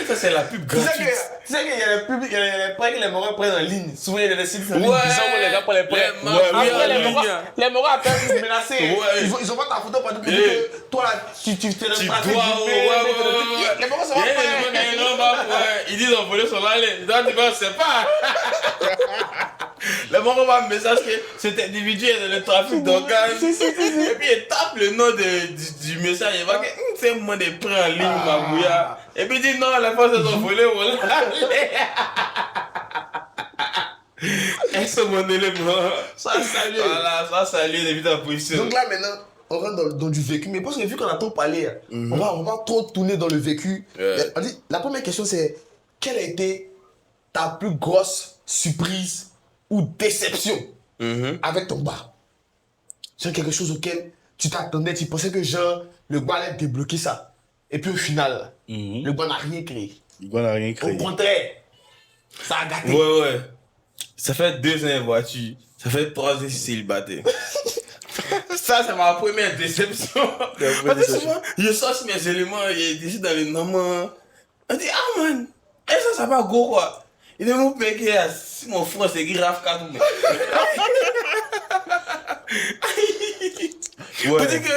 Speaker 2: Ça, c'est la pub
Speaker 1: Tu sais
Speaker 2: gratuite.
Speaker 1: qu'il y a les pubs, il y a les prêts que les moraux prennent en ligne. Souvent, il y a des sites en ligne
Speaker 2: Ouais.
Speaker 1: qui sont les gars pour les prêts.
Speaker 2: Les marques,
Speaker 1: Après,
Speaker 2: oui,
Speaker 1: les
Speaker 2: en
Speaker 1: moraux-
Speaker 2: ligne.
Speaker 1: les moraux appellent pour se menacer.
Speaker 2: Ouais.
Speaker 1: Ils ont pas ta photo pour te dire
Speaker 2: Eh.
Speaker 1: que toi, là, tu te le
Speaker 2: Tu
Speaker 1: trafiques
Speaker 2: dois,
Speaker 1: du pain, les moraux sont pas prêts.
Speaker 2: Ils disent on volait sur l'allée. Toi, tu vois, c'est pas. Le moment va un message que cet individu est dans le trafic d'organes. Et puis il tape le nom du message. Il va dire c'est moi des prêts en ligne, ma bouilla. Et puis il dit non, la fois c'est ont volé, voilà. Et ce mon élément.
Speaker 1: Ça, salut.
Speaker 2: Voilà, ça salut depuis ta position.
Speaker 1: Donc là, maintenant, on rentre dans du vécu. Mais parce que vu qu'on a trop parlé, on va trop tourner dans le vécu.
Speaker 2: Ouais.
Speaker 1: On dit, la première question, c'est quelle a été ta plus grosse surprise ou déception avec ton bar? C'est quelque chose auquel tu t'attendais, tu pensais que genre, le bar allait débloquer ça. Et puis au final, le bar n'a rien créé.
Speaker 3: Le gars n'a rien
Speaker 1: Au
Speaker 3: créé.
Speaker 1: contraire, ça a gâté.
Speaker 2: Ouais. Ça fait 2 ans en voiture. Ça fait 3 ans que je suis célibataire. Ça, c'est ma première déception. Parce que souvent, je sors sur mes éléments, je suis dans le nom. On dit, ah man, et ça va go quoi. Il est mon père qui est si mon frère c'est grave quand même.
Speaker 3: Ouais.
Speaker 2: C'est que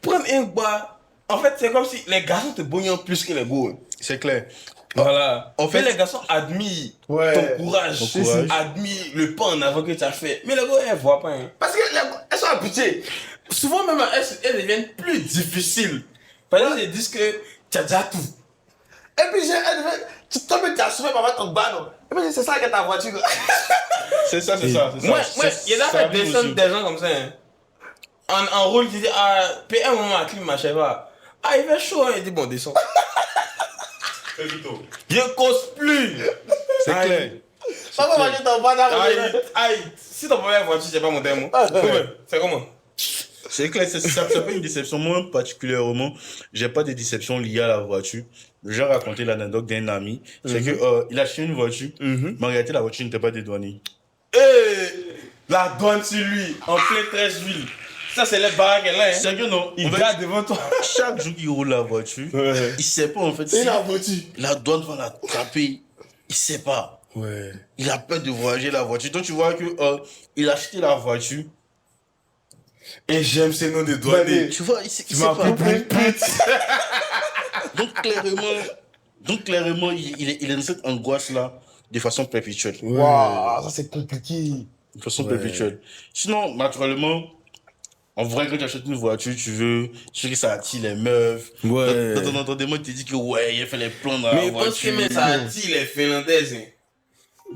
Speaker 2: prendre un bar, en fait, c'est comme si les garçons te bognent plus que les gars.
Speaker 3: C'est clair.
Speaker 2: Voilà.
Speaker 3: En fait-
Speaker 2: Mais les garçons admirent
Speaker 1: Ouais.
Speaker 2: ton courage,
Speaker 3: Ton courage.
Speaker 2: admirent le pas en avant que tu as fait. Mais les gars, elles ne voient pas. Hein.
Speaker 1: Parce qu'elles sont habituées.
Speaker 2: Souvent, même, elles deviennent plus difficiles. Par exemple, ils disent que tu as déjà tout.
Speaker 1: Et puis, toi, tu as souffert par ton bar, non? Et puis, c'est ça que ta voiture.
Speaker 3: C'est ça, c'est ça.
Speaker 2: Moi, il y en a
Speaker 3: ça
Speaker 2: fait
Speaker 3: arrive
Speaker 2: descendre
Speaker 3: aussi.
Speaker 2: des gens comme ça. Hein. En rôle, tu dis, ah, paye un moment à clim, ma chèvre. Ah, il fait chaud, hein. Il dit, bon, descends.
Speaker 5: Fais vito.
Speaker 2: Je cause plus.
Speaker 3: C'est
Speaker 2: Aïe.
Speaker 3: clair.
Speaker 1: Pas pour manger ton bar d'argent.
Speaker 2: Aïe, si ton première voiture, c'est pas mon terme. C'est comment?
Speaker 3: C'est clair, ça peut être une déception. Moi, particulièrement, j'ai pas de déception liée à la voiture. J'ai raconté l'anecdote d'un ami. C'est que, il a acheté une voiture, mais en réalité, la voiture n'était pas dédouanée.
Speaker 2: La douane sur lui, en plein 13 villes. Ça, c'est les baraques là. Hein.
Speaker 3: C'est que non.
Speaker 2: Il
Speaker 3: En fait,
Speaker 2: garde devant toi.
Speaker 3: chaque jour qu'il roule la voiture, il sait pas en fait
Speaker 1: C'est
Speaker 3: si
Speaker 1: la voiture.
Speaker 3: la douane va l'attraper. Il sait pas.
Speaker 2: Ouais.
Speaker 3: Il a peur de voyager la voiture. Donc tu vois que il a acheté la voiture.
Speaker 2: Et j'aime ces noms de douaniers.
Speaker 3: Tu vois, il sait
Speaker 2: Tu m'as
Speaker 3: pas.
Speaker 2: pris pour une pute.
Speaker 3: Donc clairement, il est dans cette angoisse-là de façon perpétuelle.
Speaker 1: Waouh, ça c'est compliqué.
Speaker 3: De façon perpétuelle. Sinon, naturellement, en vrai, quand tu achètes une voiture, tu veux que ça attire les meufs.
Speaker 2: Ouais.
Speaker 3: Dans ton entendement, tu te dis que ouais, il a fait les plans dans
Speaker 2: Mais
Speaker 3: la
Speaker 2: parce que
Speaker 3: voiture.
Speaker 2: même ça attire les Finlandaises. Hein.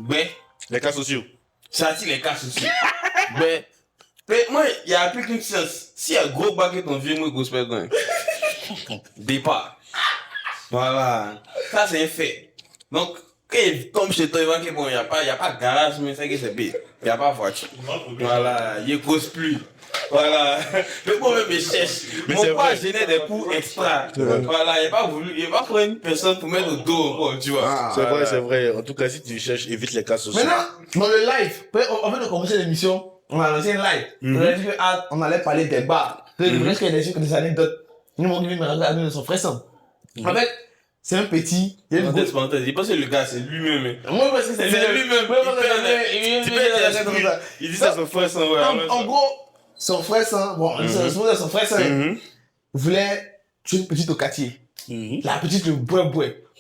Speaker 2: Ben,
Speaker 3: Les cas sociaux.
Speaker 2: ça attire les casses aussi. Ben, moi, il y a plus qu'une chance. S'il y a gros baguette en vieux, moi, gospel gang. Départ. Voilà. Ça, c'est un fait. Donc, quand il tombe chez toi, il voit que bon, il n'y a pas de garage, mais c'est que c'est bête. Il n'y a pas de voiture. Voilà. Il ne cause plus. Voilà. Le bon même il cherche.
Speaker 3: Mais
Speaker 2: Mon
Speaker 3: c'est
Speaker 2: père
Speaker 3: vrai.
Speaker 2: gênait des coups extra. Voilà. Il n'a pas pris une personne pour mettre au dos encore, tu vois.
Speaker 1: Ah,
Speaker 3: C'est vrai, c'est vrai. En tout cas, si tu cherches, évite les cas sociaux.
Speaker 1: Maintenant, dans le live, avant de commencer l'émission, on a lancé un live. On a dit qu'on allait parler des bars. Parce qu'il y a des choses comme des anecdotes. Nous, on me regarder de son frère Sam. En fait, c'est un petit. Il y a une grosse.
Speaker 2: Parenthèse, il pense que le gars, c'est lui-même. Hein.
Speaker 1: Moi, parce que c'est
Speaker 2: lui-même. Il dit ça à son frère sans
Speaker 1: En gros, son frère Sam, bon, son frère Sam voulait tuer une petite au quartier. La petite, le bois.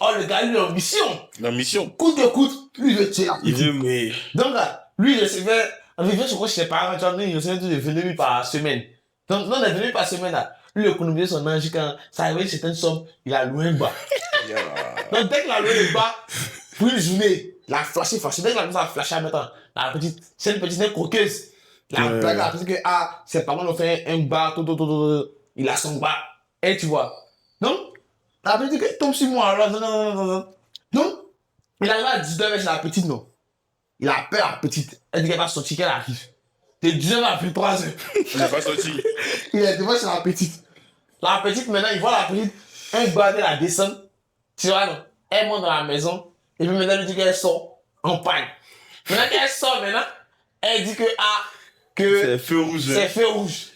Speaker 1: Oh, le gars, lui, l'ambition.
Speaker 3: La mission.
Speaker 1: Coûte que coûte, lui, il veut tuer la
Speaker 2: Il
Speaker 1: petite.
Speaker 2: dit, mais.
Speaker 1: Donc là, lui, il recevait, il vivait sur quoi chez ses parents, tu vois, il recevait de 22 000 par semaine. Donc, non, les 22 000 par semaine, là, lui, il économisait son âge quand ça arrivait une certaine somme, il a loué un bar. Donc, dès qu'il a loué le bar, pour une journée, il a flashé. Dès qu'il a commencé à flasher maintenant, la petite, c'est une petite croqueuse. La blague, la petite que, ses parents ont fait un bar, il a son bar. Et tu vois. Donc, la petite que tombe sur moi, alors, non. Donc, il arrive à 19 avec la petite, non. Il a peur, la petite. Elle dit qu'elle va sortir, qu'elle arrive. T'es 19 à plus 3 heures.
Speaker 3: Il n'est pas sorti.
Speaker 1: Il est devant chez la petite. La petite, maintenant, il voit la petite, un bas de la descente. Tu vois, non? Elle monte dans la maison. Et puis maintenant, elle dit qu'elle sort en panne. Maintenant qu'elle sort, elle dit que,
Speaker 2: C'est feu rouge.
Speaker 1: c'est feu rouge.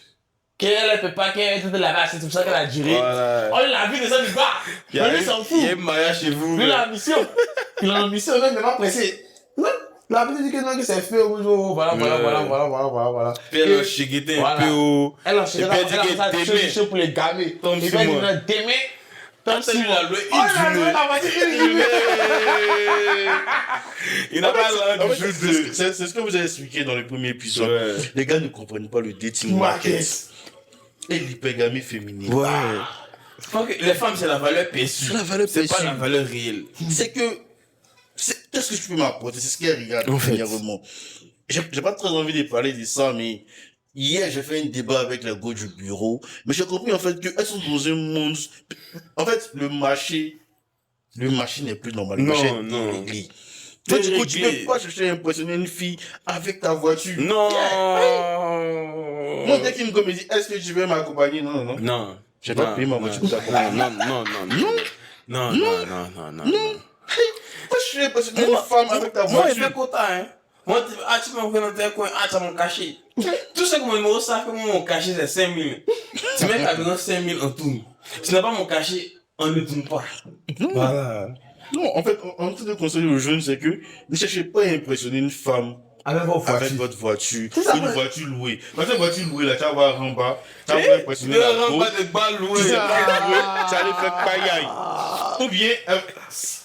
Speaker 1: Qu'elle ne peut pas, qu'elle peut laver assez, c'est pour ça qu'elle a duré.
Speaker 2: Voilà.
Speaker 1: Oh, il a vu descendre du bas.
Speaker 2: Il y a
Speaker 1: Mais lui, s'en fout.
Speaker 2: un mariage chez vous.
Speaker 1: Lui, il a la mission. Il a la mission, même, il n'est pas pressé. Ouais. La petite dit que non, que c'est feu rouge. Voilà.
Speaker 2: Puis elle a chiquité un
Speaker 1: Voilà.
Speaker 2: peu au.
Speaker 1: Elle a
Speaker 2: Et puis elle dit que t'aimais.
Speaker 1: cherché pour les gamins.
Speaker 2: Tombe
Speaker 1: Et
Speaker 2: sur
Speaker 1: puis elle dit
Speaker 2: moi.
Speaker 1: non, t'aimais.
Speaker 2: Quand
Speaker 1: Tombe
Speaker 2: lui
Speaker 1: sur
Speaker 2: l'a
Speaker 1: moi.
Speaker 2: loué
Speaker 1: Oh, il a loué
Speaker 2: une
Speaker 1: la voiture, une journée.
Speaker 2: Il n'a pas
Speaker 3: En
Speaker 2: l'air
Speaker 3: fait,
Speaker 2: du jeu
Speaker 3: c'est ce que vous avez expliqué dans le premier épisode.
Speaker 2: Ouais.
Speaker 3: Les gars ne comprennent pas le dating market et l'hypergamie féminine.
Speaker 2: Ouais. Je pense que les femmes, c'est la valeur perçue.
Speaker 3: C'est la valeur
Speaker 2: C'est pas
Speaker 3: perçue.
Speaker 2: la valeur réelle.
Speaker 3: C'est que. Qu'est-ce que tu peux m'apporter? C'est ce qu'elle regarde,
Speaker 2: En fait.
Speaker 3: premièrement. J'ai pas très envie de parler de ça, mais hier, j'ai fait un débat avec les gars du bureau. Mais j'ai compris, en fait, qu'elles sont dans un monde. En fait, le marché n'est plus normal. Le
Speaker 2: Non,
Speaker 3: marché est
Speaker 2: non.
Speaker 3: déréglé. Toi, du coup, tu
Speaker 2: Déréglé.
Speaker 3: peux pas chercher à impressionner une fille avec ta voiture.
Speaker 2: Non.
Speaker 3: Moi, dès qu'il me dit, est-ce que tu veux m'accompagner? Non.
Speaker 2: Non.
Speaker 3: J'ai pas payé ma voiture pour t'accompagner.
Speaker 2: Non.
Speaker 3: Moi, je suis impressionné une femme avec ta
Speaker 2: Moi, il
Speaker 3: voiture.
Speaker 2: fait quota, hein. Moi, tu m'as fait dans tel coin, tu m'as caché. Tout ce que mon numéro, ça fait mon cachet, c'est 5 000. Tu mets ta besoin 5 000 en tourne. Tu n'as pas mon cachet, on ne tourne pas. Voilà.
Speaker 3: Non, en fait, en train de conseiller aux jeunes, c'est que ne cherchez pas à impressionner une femme avec votre voiture, une voiture louée. Parce que une voiture louée, là, tu vas voir en bas, tu vas voir impressionner la
Speaker 2: Ne
Speaker 3: go,
Speaker 2: rentre pas de balles louées.
Speaker 3: tu vas aller faire paillaille. Ou bien,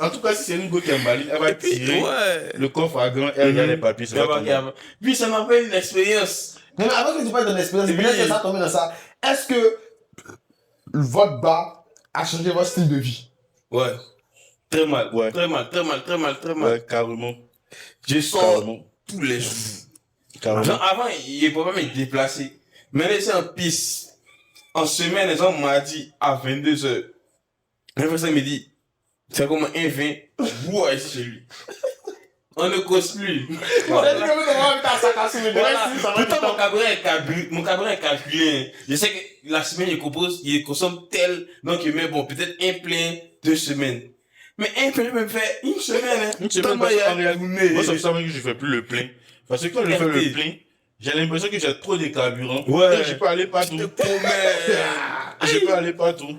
Speaker 3: en tout cas, si c'est une go qui est emballée, elle va tirer
Speaker 2: Ouais.
Speaker 3: le coffre à gants, elle regarde les papiers, ça va tomber.
Speaker 2: Puis ça m'appelle une expérience.
Speaker 1: Mais avant que tu parles de l'expérience,
Speaker 2: Oui.
Speaker 1: peut-être que ça tombe dans ça. Est-ce que votre bar a changé votre style de vie?
Speaker 2: Ouais. Très mal.
Speaker 3: Ouais.
Speaker 2: Très mal.
Speaker 3: Ouais, carrément.
Speaker 2: Je sors
Speaker 3: Carrément.
Speaker 2: tous les jours.
Speaker 3: Carrément.
Speaker 2: Genre, avant, il ne pouvait pas me déplacer. Maintenant, c'est en piste. En semaine, les gens m'ont dit à 22h. La personne me dit, c'est comme un vin, bois ici chez lui. On ne cause plus. Voilà. Pourtant, mon carburant est calculé. Je sais que la semaine, il consomme tel, donc il met bon, peut-être un plein 2 semaines. Mais un plein, je me fais une semaine. Hein.
Speaker 3: Une semaine,
Speaker 2: Tellement
Speaker 3: parce
Speaker 2: il y a
Speaker 3: qu'en réalité, moi, ça me semble que je fais plus le plein. Parce que quand je fais le plein, j'ai l'impression que j'ai trop de carburant.
Speaker 2: Ouais.
Speaker 3: Et je peux aller partout.
Speaker 2: Je te promets.
Speaker 3: Je peux aller partout.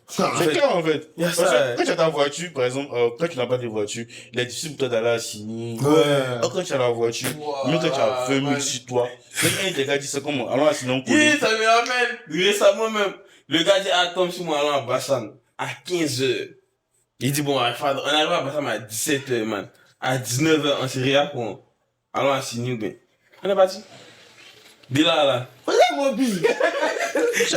Speaker 3: C'est clair, en fait.
Speaker 2: Il y a
Speaker 3: Parce
Speaker 2: ça,
Speaker 3: que quand tu as ta voiture, par exemple, quand tu n'as pas de voiture, il est difficile pour toi d'aller à Signy.
Speaker 2: Ouais.
Speaker 3: Quand tu as la voiture, même quand tu as 20 000 sur toi, quand un des gars dit c'est comment, allons à Signy, on connaît.
Speaker 2: Oui, ça me ramène récemment même. Le gars dit, tombe sur moi, allons à Bassan. à 15h. Il dit, bon, on arrive à Bassam à 17h, man. À 19h, on s'est réapprend. Allons à Signou, ben. On est parti. Dès là.
Speaker 1: On est mobile.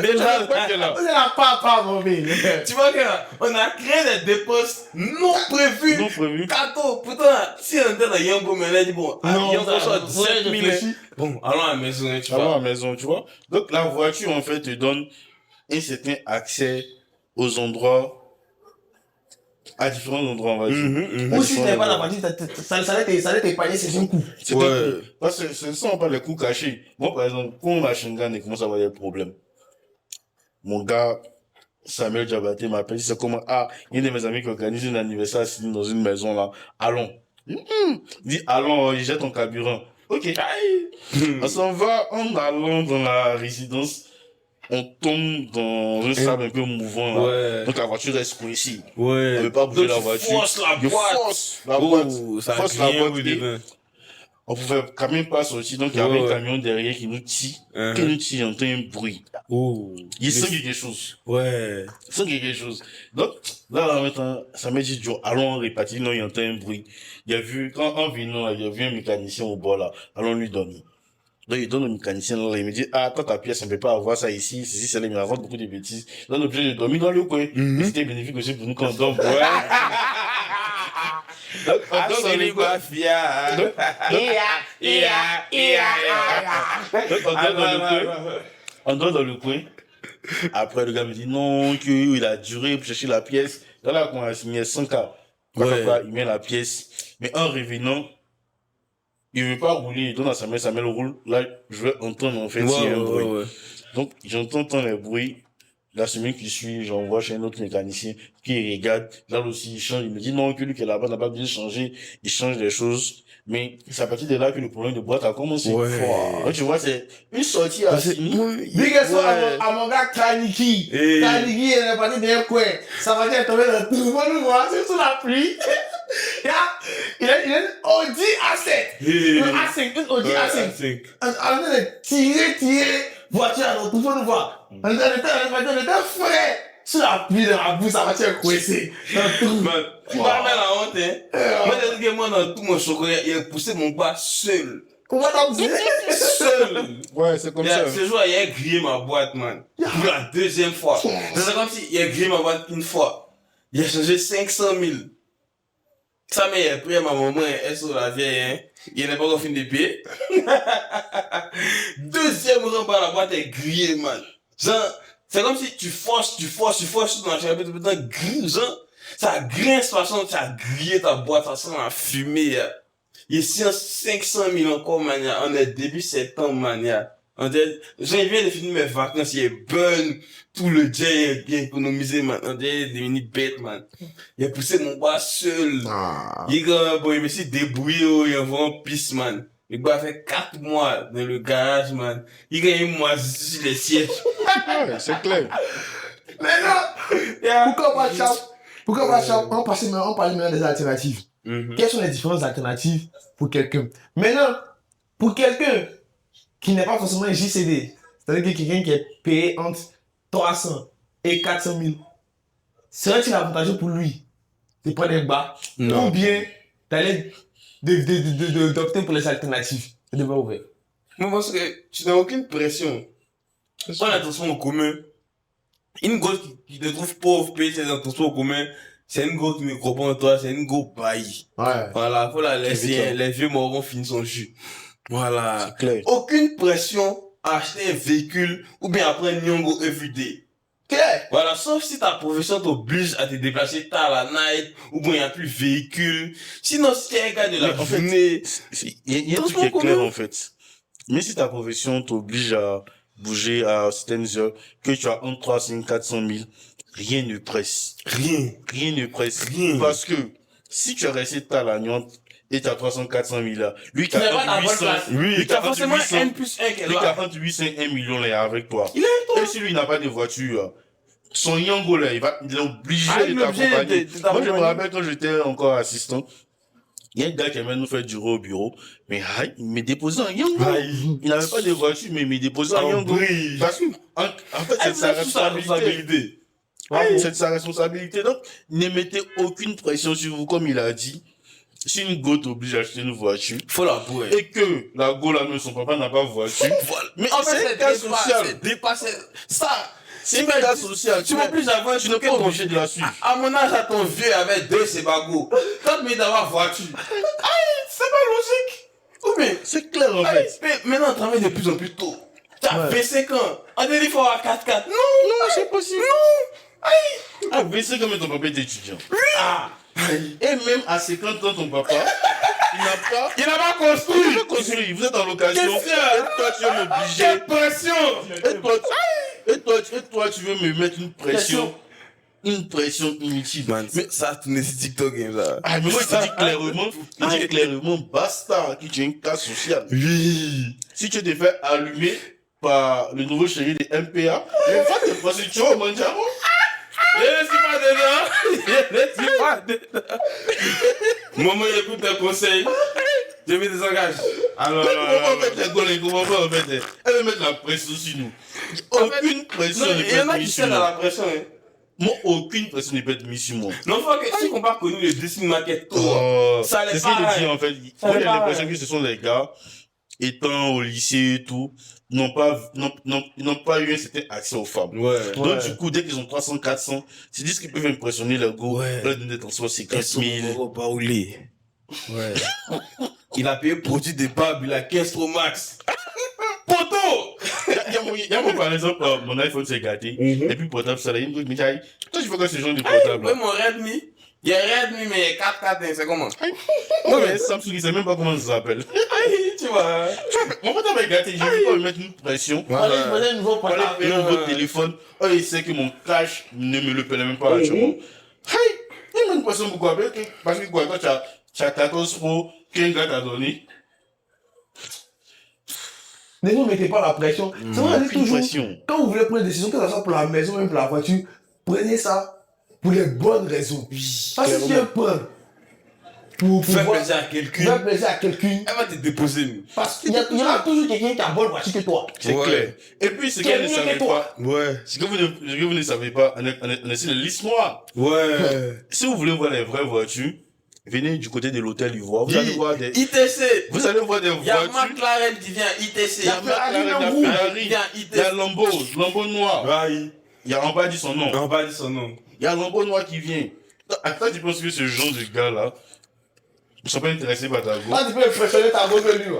Speaker 2: Déjà, là.
Speaker 1: On est la papa mobile.
Speaker 2: Tu vois que là, on a créé des dépenses non prévues.
Speaker 3: Non prévu.
Speaker 2: Kato, pourtant, si on était dans Yango, mais on a dit, bon, Yango soit 17 000. Bon, allons à la maison, hein, tu
Speaker 3: À
Speaker 2: vois.
Speaker 3: la maison, tu vois. Donc, la voiture, en fait, te donne un certain accès aux endroits, à différents endroits, on va dire.
Speaker 1: Ou si tu n'avais pas la voiture, ça allait t'épargner ces coups.
Speaker 3: C'est
Speaker 2: Ouais.
Speaker 3: parce que ce ne sont pas les coups cachés. Moi, par exemple, quand on a Shingan et commence à avoir des problèmes, mon gars, Samuel Diabaté m'appelle, c'est comment, il y a un de mes amis qui organise un anniversaire à Sydney dans une maison là. Allons. Il dit, allons, il jette ton carburant. Ok. On s'en va, en allant dans la résidence, on tombe dans un sable un peu mouvant là.
Speaker 2: Ouais.
Speaker 3: Donc la voiture reste coincée.
Speaker 2: Ouais.
Speaker 3: On veut pas bouger
Speaker 2: Donc,
Speaker 3: la
Speaker 2: tu
Speaker 3: voiture.
Speaker 2: forces la
Speaker 3: Je
Speaker 2: boîte.
Speaker 3: force la boîte.
Speaker 2: Ça
Speaker 3: Force
Speaker 2: a
Speaker 3: la
Speaker 2: rien
Speaker 3: boîte
Speaker 2: au
Speaker 3: et
Speaker 2: devant.
Speaker 3: on pouvait quand même pas sortir. Donc il y avait
Speaker 2: Ouais.
Speaker 3: un camion derrière qui nous tire. Qui nous tire, on entend un bruit.
Speaker 2: Oh.
Speaker 3: Il sent quelque chose.
Speaker 2: Ouais.
Speaker 3: Il sent quelque chose. Donc, là, maintenant, ça m'a dit, allons répartir. Non, il entend un bruit. Il a vu, quand en venant, il y a vu un mécanicien au bord là. Allons lui donner. Donc, il donne au mécanicien là, il me dit, toi, ta pièce, on peut pas avoir ça ici. Ceci, c'est là, il me raconte beaucoup de bêtises. Là, on est obligé de dormir dans le coin. Mais c'était bénéfique aussi pour nous quand on dort. Ouais. Donc, on dort dans le coin.
Speaker 2: Mafia.
Speaker 3: Donc, on dort dans le coin. On dort dans le coin. Après, le gars me dit non, qu'il a duré pour chercher la pièce. Là, quand on a signé 100K,
Speaker 2: Ouais.
Speaker 3: il met la pièce. Mais en revenant, il ne veut pas rouler. Il donne à Samuel roule. Là, je vais entendre en fait s'il y a un bruit. Donc, j'entends les bruits. La semaine qui suit, j'envoie chez un autre mécanicien qui regarde. Là aussi, il change. Il me dit non, que lui qui est là-bas n'a pas besoin de changer. Il change des choses. Mais c'est à partir de là que le problème de boîte a commencé.
Speaker 2: Ouais.
Speaker 3: Donc, tu vois, c'est une sortie à fini.
Speaker 1: Big up à mon gars Kaniki.
Speaker 2: Et-
Speaker 1: Kaniki, il est parti d'un coin. Sa voiture est tombée dans tout le monde, voir, c'est sous la pluie. Il a une Audi A7. Une A5, une Audi A5. En train de tirer, voiture dans tout le monde voir. On était frais. Sous la pluie, dans la boue, sa voiture est coincée. Dans tout.
Speaker 2: Man, tu vas mettre la honte, hein. Moi, j'ai dit que moi, dans tout mon chocolat, il a poussé mon bras seul.
Speaker 1: Comment t'as dit?
Speaker 2: Seul.
Speaker 3: Ouais, c'est comme ça.
Speaker 2: Ce jour, il a grillé ma boîte, man. Pour la deuxième fois. C'est comme si il a grillé ma boîte une fois. Il a changé 500 000. Ça, mais il a pris à ma maman, elle sur la vieille, hein. Il n'a pas encore fini de payer. Deuxième repas, la boîte est grillée, man. Genre, c'est comme si tu forces dans la charrette, tu grille, genre, ça grince, façon, ça a grillé ta boîte, ça sent la fumée, hein. Il y a 500 000 encore, man. On est début septembre, man. On dirait, je viens de finir mes vacances, il est burn. Tout le jet, il a économisé, man. On dirait devenu bête, man. Il a poussé mon bras seul. Il est comme, bon, il me suis débrouillé, il a vraiment pisse, man. Le gars a fait 4 mois dans le garage, man. Il gagne un mois sur les sièges.
Speaker 3: Ouais, c'est clair.
Speaker 1: Mais non! Pourquoi pas Charles? On parle maintenant des alternatives. Quelles sont les différentes alternatives pour quelqu'un? Maintenant, pour quelqu'un qui n'est pas forcément un JCD, c'est-à-dire que quelqu'un qui est payé entre 300 et 400 000, serait-il avantageux pour lui de prendre un bas
Speaker 2: Non.
Speaker 1: ou bien d'aller d'opter pour les alternatives? C'est débat ouvert.
Speaker 2: Moi, parce que tu n'as aucune pression. Prends la transport en commun. Une gosse qui te trouve pauvre, payer ses transports en commun, c'est une go qui me comprend toi, c'est une go bailli.
Speaker 1: Ouais.
Speaker 2: Voilà, faut la laisser,
Speaker 3: Évidemment.
Speaker 2: les vieux morons finissent son jus. Voilà.
Speaker 3: C'est clair.
Speaker 2: Aucune pression à acheter un véhicule ou bien après un Nyongo everyday.
Speaker 1: Claire.
Speaker 2: Voilà, sauf si ta profession t'oblige à te déplacer tard la night, ou bien il n'y a plus de véhicule. Sinon, si tu es un gars de la
Speaker 3: Mais en fait,
Speaker 2: journée,
Speaker 3: Il y a un truc qui est clair, en fait. Mais si ta profession t'oblige à bouger à certaines heures, que tu as entre 300 et 400 000, rien ne presse.
Speaker 2: rien.
Speaker 3: Rien ne presse.
Speaker 2: Rien.
Speaker 3: Parce que, si tu as resté tard la nuit et tu as 300, 400 000 là, lui qui
Speaker 1: Tu n'as
Speaker 3: a
Speaker 1: pas
Speaker 3: entre
Speaker 1: ta bonne
Speaker 3: 800,
Speaker 1: place.
Speaker 3: lui
Speaker 2: Il
Speaker 3: qui
Speaker 2: y a
Speaker 3: a entre
Speaker 2: forcément
Speaker 3: 800,
Speaker 2: N plus 1 qui est
Speaker 3: lui qui
Speaker 2: là.
Speaker 3: a entre 800 et 1 million là, avec toi.
Speaker 2: Il est toi.
Speaker 3: Et si lui n'a pas de voiture, son Yango là, il est obligé
Speaker 2: Ah, il
Speaker 3: de
Speaker 2: est obligé
Speaker 3: t'accompagner.
Speaker 2: de
Speaker 3: Moi, je me
Speaker 2: t'accompagner.
Speaker 3: rappelle quand j'étais encore assistant, il y a un gars qui aimait nous faire du au bureau, mais il me déposait un Yango. Il n'avait pas de voiture, mais il me déposait un Yango. Parce que, en fait, c'est sa responsabilité. C'est de sa responsabilité. Donc, ne mettez aucune pression sur vous, comme il a dit. Si une go t'oblige à acheter une voiture,
Speaker 2: Faut la bouer.
Speaker 3: et que la go, là, même son papa n'a pas de voiture,
Speaker 2: Voilà.
Speaker 3: mais
Speaker 2: En fait,
Speaker 3: c'est un
Speaker 2: c'est
Speaker 3: cas
Speaker 2: dépassé.
Speaker 3: social.
Speaker 2: C'est dépassé. Ça,
Speaker 3: C'est un cas social.
Speaker 2: Tu m'obliges à voir
Speaker 3: Tu n'es pas obligé de la suivre.
Speaker 2: À mon âge, à ton vieux avec 2 Sebago. Quand tu mets d'avoir voiture. Aïe, c'est pas logique. Ou bien,
Speaker 3: C'est clair, en
Speaker 2: aïe,
Speaker 3: fait.
Speaker 2: mais maintenant, on travaille de plus en plus tôt. Tu as 25 ans. On dit qu'il faut avoir 4x4. Non,
Speaker 3: Non, c'est possible.
Speaker 2: non. Aïe.
Speaker 3: Ah, mais c'est comme ton papa est étudiant.
Speaker 2: Ah.
Speaker 3: Et même à 50 ans, ton papa, il n'a pas
Speaker 2: Il n'a pas construit.
Speaker 3: il n'a pas construit. Vous êtes en location.
Speaker 2: Qu'est-ce qu'il y a?
Speaker 3: Et toi, tu veux m'obliger.
Speaker 2: Quelle pression.
Speaker 3: Et toi, tu veux me mettre une pression. Une pression inutile.
Speaker 2: Man, mais ça a tourné sur TikTok, là.
Speaker 3: Ah, mais moi, je te dis clairement, basta, que tu es un cas social.
Speaker 2: Oui.
Speaker 3: Si tu te fais allumer par le nouveau chéri des MPA, il va te passer, tu vas au Manjaro.
Speaker 2: Je ne suis pas dedans. Je ne suis pas dedans. Maman, écoute tes conseils. Je me désengage. Alors,
Speaker 3: Comment mettre les gars, comment en fait, elle veut mettre la pression sur nous. Aucune pression ne
Speaker 2: il y en
Speaker 3: peut
Speaker 2: a
Speaker 3: être
Speaker 2: qui
Speaker 3: mise
Speaker 2: tiennent
Speaker 3: sur
Speaker 2: à
Speaker 3: moi.
Speaker 2: la pression. Hein.
Speaker 3: Moi, aucune pression ne peut être mise sur moi.
Speaker 2: Non, faut que si on pas connu le dessin maquette, ça
Speaker 3: C'est
Speaker 2: n'est
Speaker 3: ce qu'il
Speaker 2: pas.
Speaker 3: dit en fait.
Speaker 2: Ça
Speaker 3: Moi,
Speaker 2: n'est
Speaker 3: j'ai
Speaker 2: pas
Speaker 3: l'impression
Speaker 2: vrai.
Speaker 3: que ce sont des gars, étant au lycée et tout, n'ont pas eu un certain accès aux femmes.
Speaker 2: Ouais.
Speaker 3: Donc, du coup, dès qu'ils ont 300, 400, ils disent qu'ils peuvent impressionner leur go,
Speaker 2: Ouais.
Speaker 3: leur donner des 50 000.
Speaker 2: Ouais. Il a payé produit de Bab, il a 15 Pro Max. Poto!
Speaker 3: Il y a moi, par exemple, mon iPhone s'est gâté, et puis portable, ça là, il me dit, toi, tu fais quoi ce genre de portable
Speaker 2: Ouais,
Speaker 3: là?
Speaker 2: mon Redmi. Il y a Redmi, mais il y a 4 c'est comment?
Speaker 3: Non, mais Samsung, il sait même pas comment ça s'appelle.
Speaker 2: Aïe, tu vois.
Speaker 3: Mon portable est gâté, j'ai vu pas me mettre une pression.
Speaker 2: Ouais.
Speaker 3: Allez, je prenais un nouveau portable, un
Speaker 2: Non.
Speaker 3: nouveau téléphone. Oh, il sait que mon cash ne me le permet même pas actuellement. Hey, il met une pression pourquoi? Parce que quoi, toi, tu as 14 Pro qu'un gars t'a donné.
Speaker 1: Ne vous mettez pas la pression. C'est vrai, on dit
Speaker 3: Aucune
Speaker 1: toujours,
Speaker 3: pression.
Speaker 1: quand vous voulez prendre une décision, que ce soit pour la maison, même pour la voiture, prenez ça pour les bonnes raisons. Parce que si tu veux prendre pour
Speaker 2: Faire
Speaker 1: pouvoir
Speaker 2: plaisir à
Speaker 1: faire
Speaker 2: quelqu'un.
Speaker 1: plaisir à quelqu'un,
Speaker 2: Elle va te déposer, nous.
Speaker 1: parce qu'il y aura toujours quelqu'un qui a bonne voiture que toi.
Speaker 3: C'est
Speaker 2: Ouais.
Speaker 3: clair. Et puis, ce
Speaker 1: Qui est
Speaker 3: qu'elle ne
Speaker 1: mieux que
Speaker 3: savait
Speaker 1: toi.
Speaker 3: pas,
Speaker 2: Ouais.
Speaker 3: ce que vous ne savez pas, on essaie de l'histoire.
Speaker 2: Ouais.
Speaker 3: Si vous voulez voir les vraies voitures, venez du côté de l'hôtel Ivoire. Vous allez voir des
Speaker 2: ITC.
Speaker 3: Vous allez voir des
Speaker 2: Il y a
Speaker 3: voitures.
Speaker 2: McLaren qui vient ITC.
Speaker 3: Il y a McLaren, il y a Ferrari,
Speaker 2: Il y a
Speaker 3: il y a
Speaker 2: ITC.
Speaker 3: Lambo noir.
Speaker 2: Ouais.
Speaker 3: Il y a, on va dire son nom.
Speaker 2: On va dire son nom.
Speaker 3: Il y a Lambo noir qui vient. Attends, tu penses que ce genre de gars-là ne sont pas intéressés par ta go?
Speaker 1: Ah, tu peux impressionner ta bonne venue.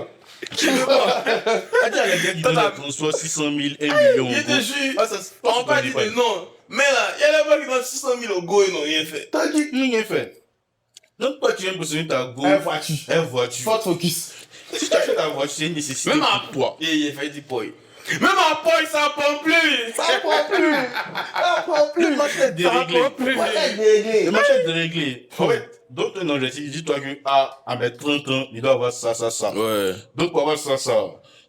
Speaker 3: Tu veux pas? Ah, il y a les gars qui donnent
Speaker 2: T'as-
Speaker 3: des transports 600 000, 1 million.
Speaker 2: Il te jure.
Speaker 3: Ah, ça,
Speaker 2: On va dire des noms. Mais là, il y a les gens qui donnent 600 000 au go et n'ont rien fait.
Speaker 1: T'inquiète.
Speaker 3: Ils n'ont rien fait. Donc, toi, tu viens impressionner ta go.
Speaker 1: Un voiture.
Speaker 3: Un voiture.
Speaker 1: Ford Focus.
Speaker 3: Si tu achètes ta voiture, c'est une nécessité
Speaker 2: Même
Speaker 3: pour toi.
Speaker 2: il a fait du poil. Même à poil, ça prend plus.
Speaker 1: Ça prend plus. Ça prend
Speaker 3: Le
Speaker 1: plus.
Speaker 3: marché est déréglé.
Speaker 2: plus.
Speaker 1: Ouais, c'est déréglé.
Speaker 3: Le marché est déréglé. En fait, donc, un objectif, dis-toi que, à mes 30 ans, il doit avoir ça.
Speaker 2: Ouais.
Speaker 3: Donc, pour avoir ça,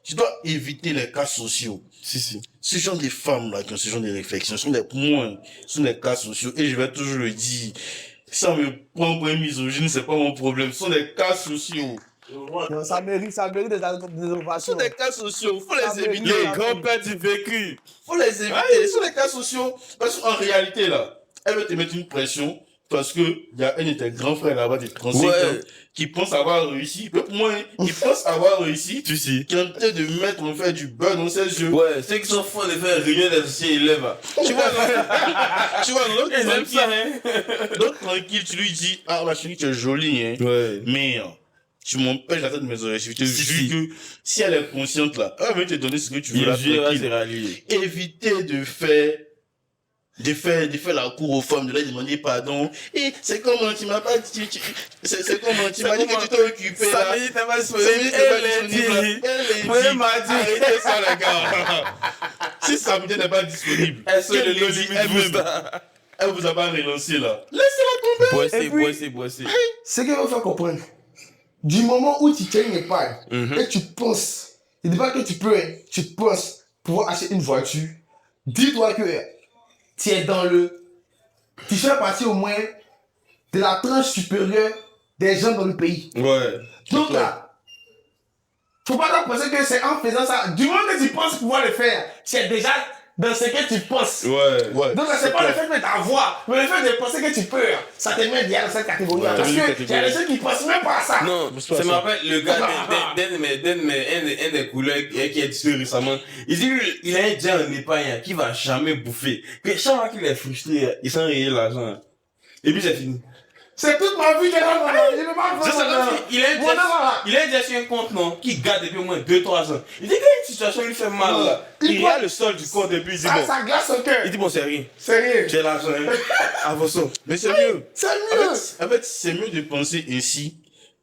Speaker 3: tu dois éviter les cas sociaux.
Speaker 2: Si.
Speaker 3: Ce genre de femmes là, qui ont ce genre de réflexions, sont des cas sociaux. Et je vais toujours le dire. Ça me prend pour un misogyne, c'est pas mon problème. Ce sont des cas sociaux.
Speaker 1: Non, ça mérite des
Speaker 3: Ce
Speaker 1: innovations.
Speaker 3: sont des cas sociaux. Faut
Speaker 1: Ça
Speaker 3: les
Speaker 1: me
Speaker 3: éviter.
Speaker 1: dit-
Speaker 2: Les grands-pères du vécu.
Speaker 3: Faut les éviter. Ce sont des cas sociaux. Parce qu'en réalité, là, elle veut te mettre une pression. Parce que, il y a un de tes grands frères là-bas de 35
Speaker 2: Ouais.
Speaker 3: ans, qui pense avoir réussi. Peut-être moins, il pense avoir réussi.
Speaker 2: Tu sais.
Speaker 3: Qui est en train de mettre, on fait du beurre dans ses yeux.
Speaker 2: Ouais, ceux qui sont fous de faire réunion des sociétés élèves.
Speaker 3: Tu vois, non? Tu vois, non? Donc,
Speaker 2: Ils aiment
Speaker 3: tranquille,
Speaker 2: ça, hein.
Speaker 3: donc, tranquille, tu lui dis, ah, ma chérie, tu es jolie, hein.
Speaker 2: Ouais.
Speaker 3: Mais, tu m'empêches d'atteindre mes objectifs. Je te
Speaker 2: Si,
Speaker 3: jure que, si elle est consciente, là, elle va te donner ce que tu veux,
Speaker 2: Bien
Speaker 3: là,
Speaker 2: sûr,
Speaker 3: tranquille.
Speaker 2: c'est rallié.
Speaker 3: Éviter de faire la cour aux femmes, de leur demander pardon. Et c'est comment, tu m'as pas dit, c'est comment, tu m'as dit que tu t'es occupé, là.
Speaker 2: Samedi, t'es pas
Speaker 3: C'est
Speaker 2: disponible.
Speaker 3: lui qui est pas
Speaker 2: Elle est
Speaker 3: disponible, là.
Speaker 2: dit.
Speaker 3: Elle est
Speaker 2: Ouais,
Speaker 3: dit.
Speaker 2: m'a dit.
Speaker 3: Arrêtez ça, les gars. Si samedi n'est pas disponible,
Speaker 2: Elle se
Speaker 3: qu'elle
Speaker 2: le
Speaker 3: le dit
Speaker 2: limite
Speaker 3: elle-même.
Speaker 2: booster.
Speaker 3: Elle vous a pas relancé, là. Laissez-la tomber.
Speaker 2: Boissez.
Speaker 1: Ce qu'il faut faire comprendre, du moment où tu tiens une épargne et tu penses, je dis pas que tu peux, hein, tu penses pouvoir acheter une voiture, dis-toi que tu es tu fais partie au moins de la tranche supérieure des gens dans le pays.
Speaker 2: Ouais.
Speaker 1: Donc là, faut pas penser que c'est en faisant ça, du moment que tu penses pouvoir le faire, tu es déjà dans ce que tu penses.
Speaker 3: Ouais.
Speaker 1: Donc, c'est pas le fait de t'avoir, mais le fait de penser que tu peux. Ça te met bien dans cette catégorie.
Speaker 3: Ouais,
Speaker 1: Parce
Speaker 3: une
Speaker 1: qu'il y a des gens qui pensent même pas à ça.
Speaker 2: Non,
Speaker 3: c'est pas
Speaker 2: ça me
Speaker 3: ça.
Speaker 2: rappelle le gars un des couleurs qui est disparu récemment. Il dit, lui, il a un dia en épargne qui va jamais bouffer. Que chaque fois qu'il est frustré, il s'en rayer l'argent. Et puis c'est fini.
Speaker 1: C'est toute ma vie que je ne veux pas
Speaker 2: Je sais
Speaker 1: faire.
Speaker 2: pas, il a déjà sur un compte, non, qui garde depuis au moins 2-3 ans. Il dit qu'il y a une situation lui fait mal, là. Il regarde le sol du compte et puis il dit, bon.
Speaker 1: Ça glace au cœur.
Speaker 2: Il dit, bon, c'est rien.
Speaker 1: C'est rien.
Speaker 2: J'ai l'argent, hein. Avançons.
Speaker 3: Mais c'est mieux.
Speaker 1: C'est mieux.
Speaker 3: En fait, c'est mieux de penser ainsi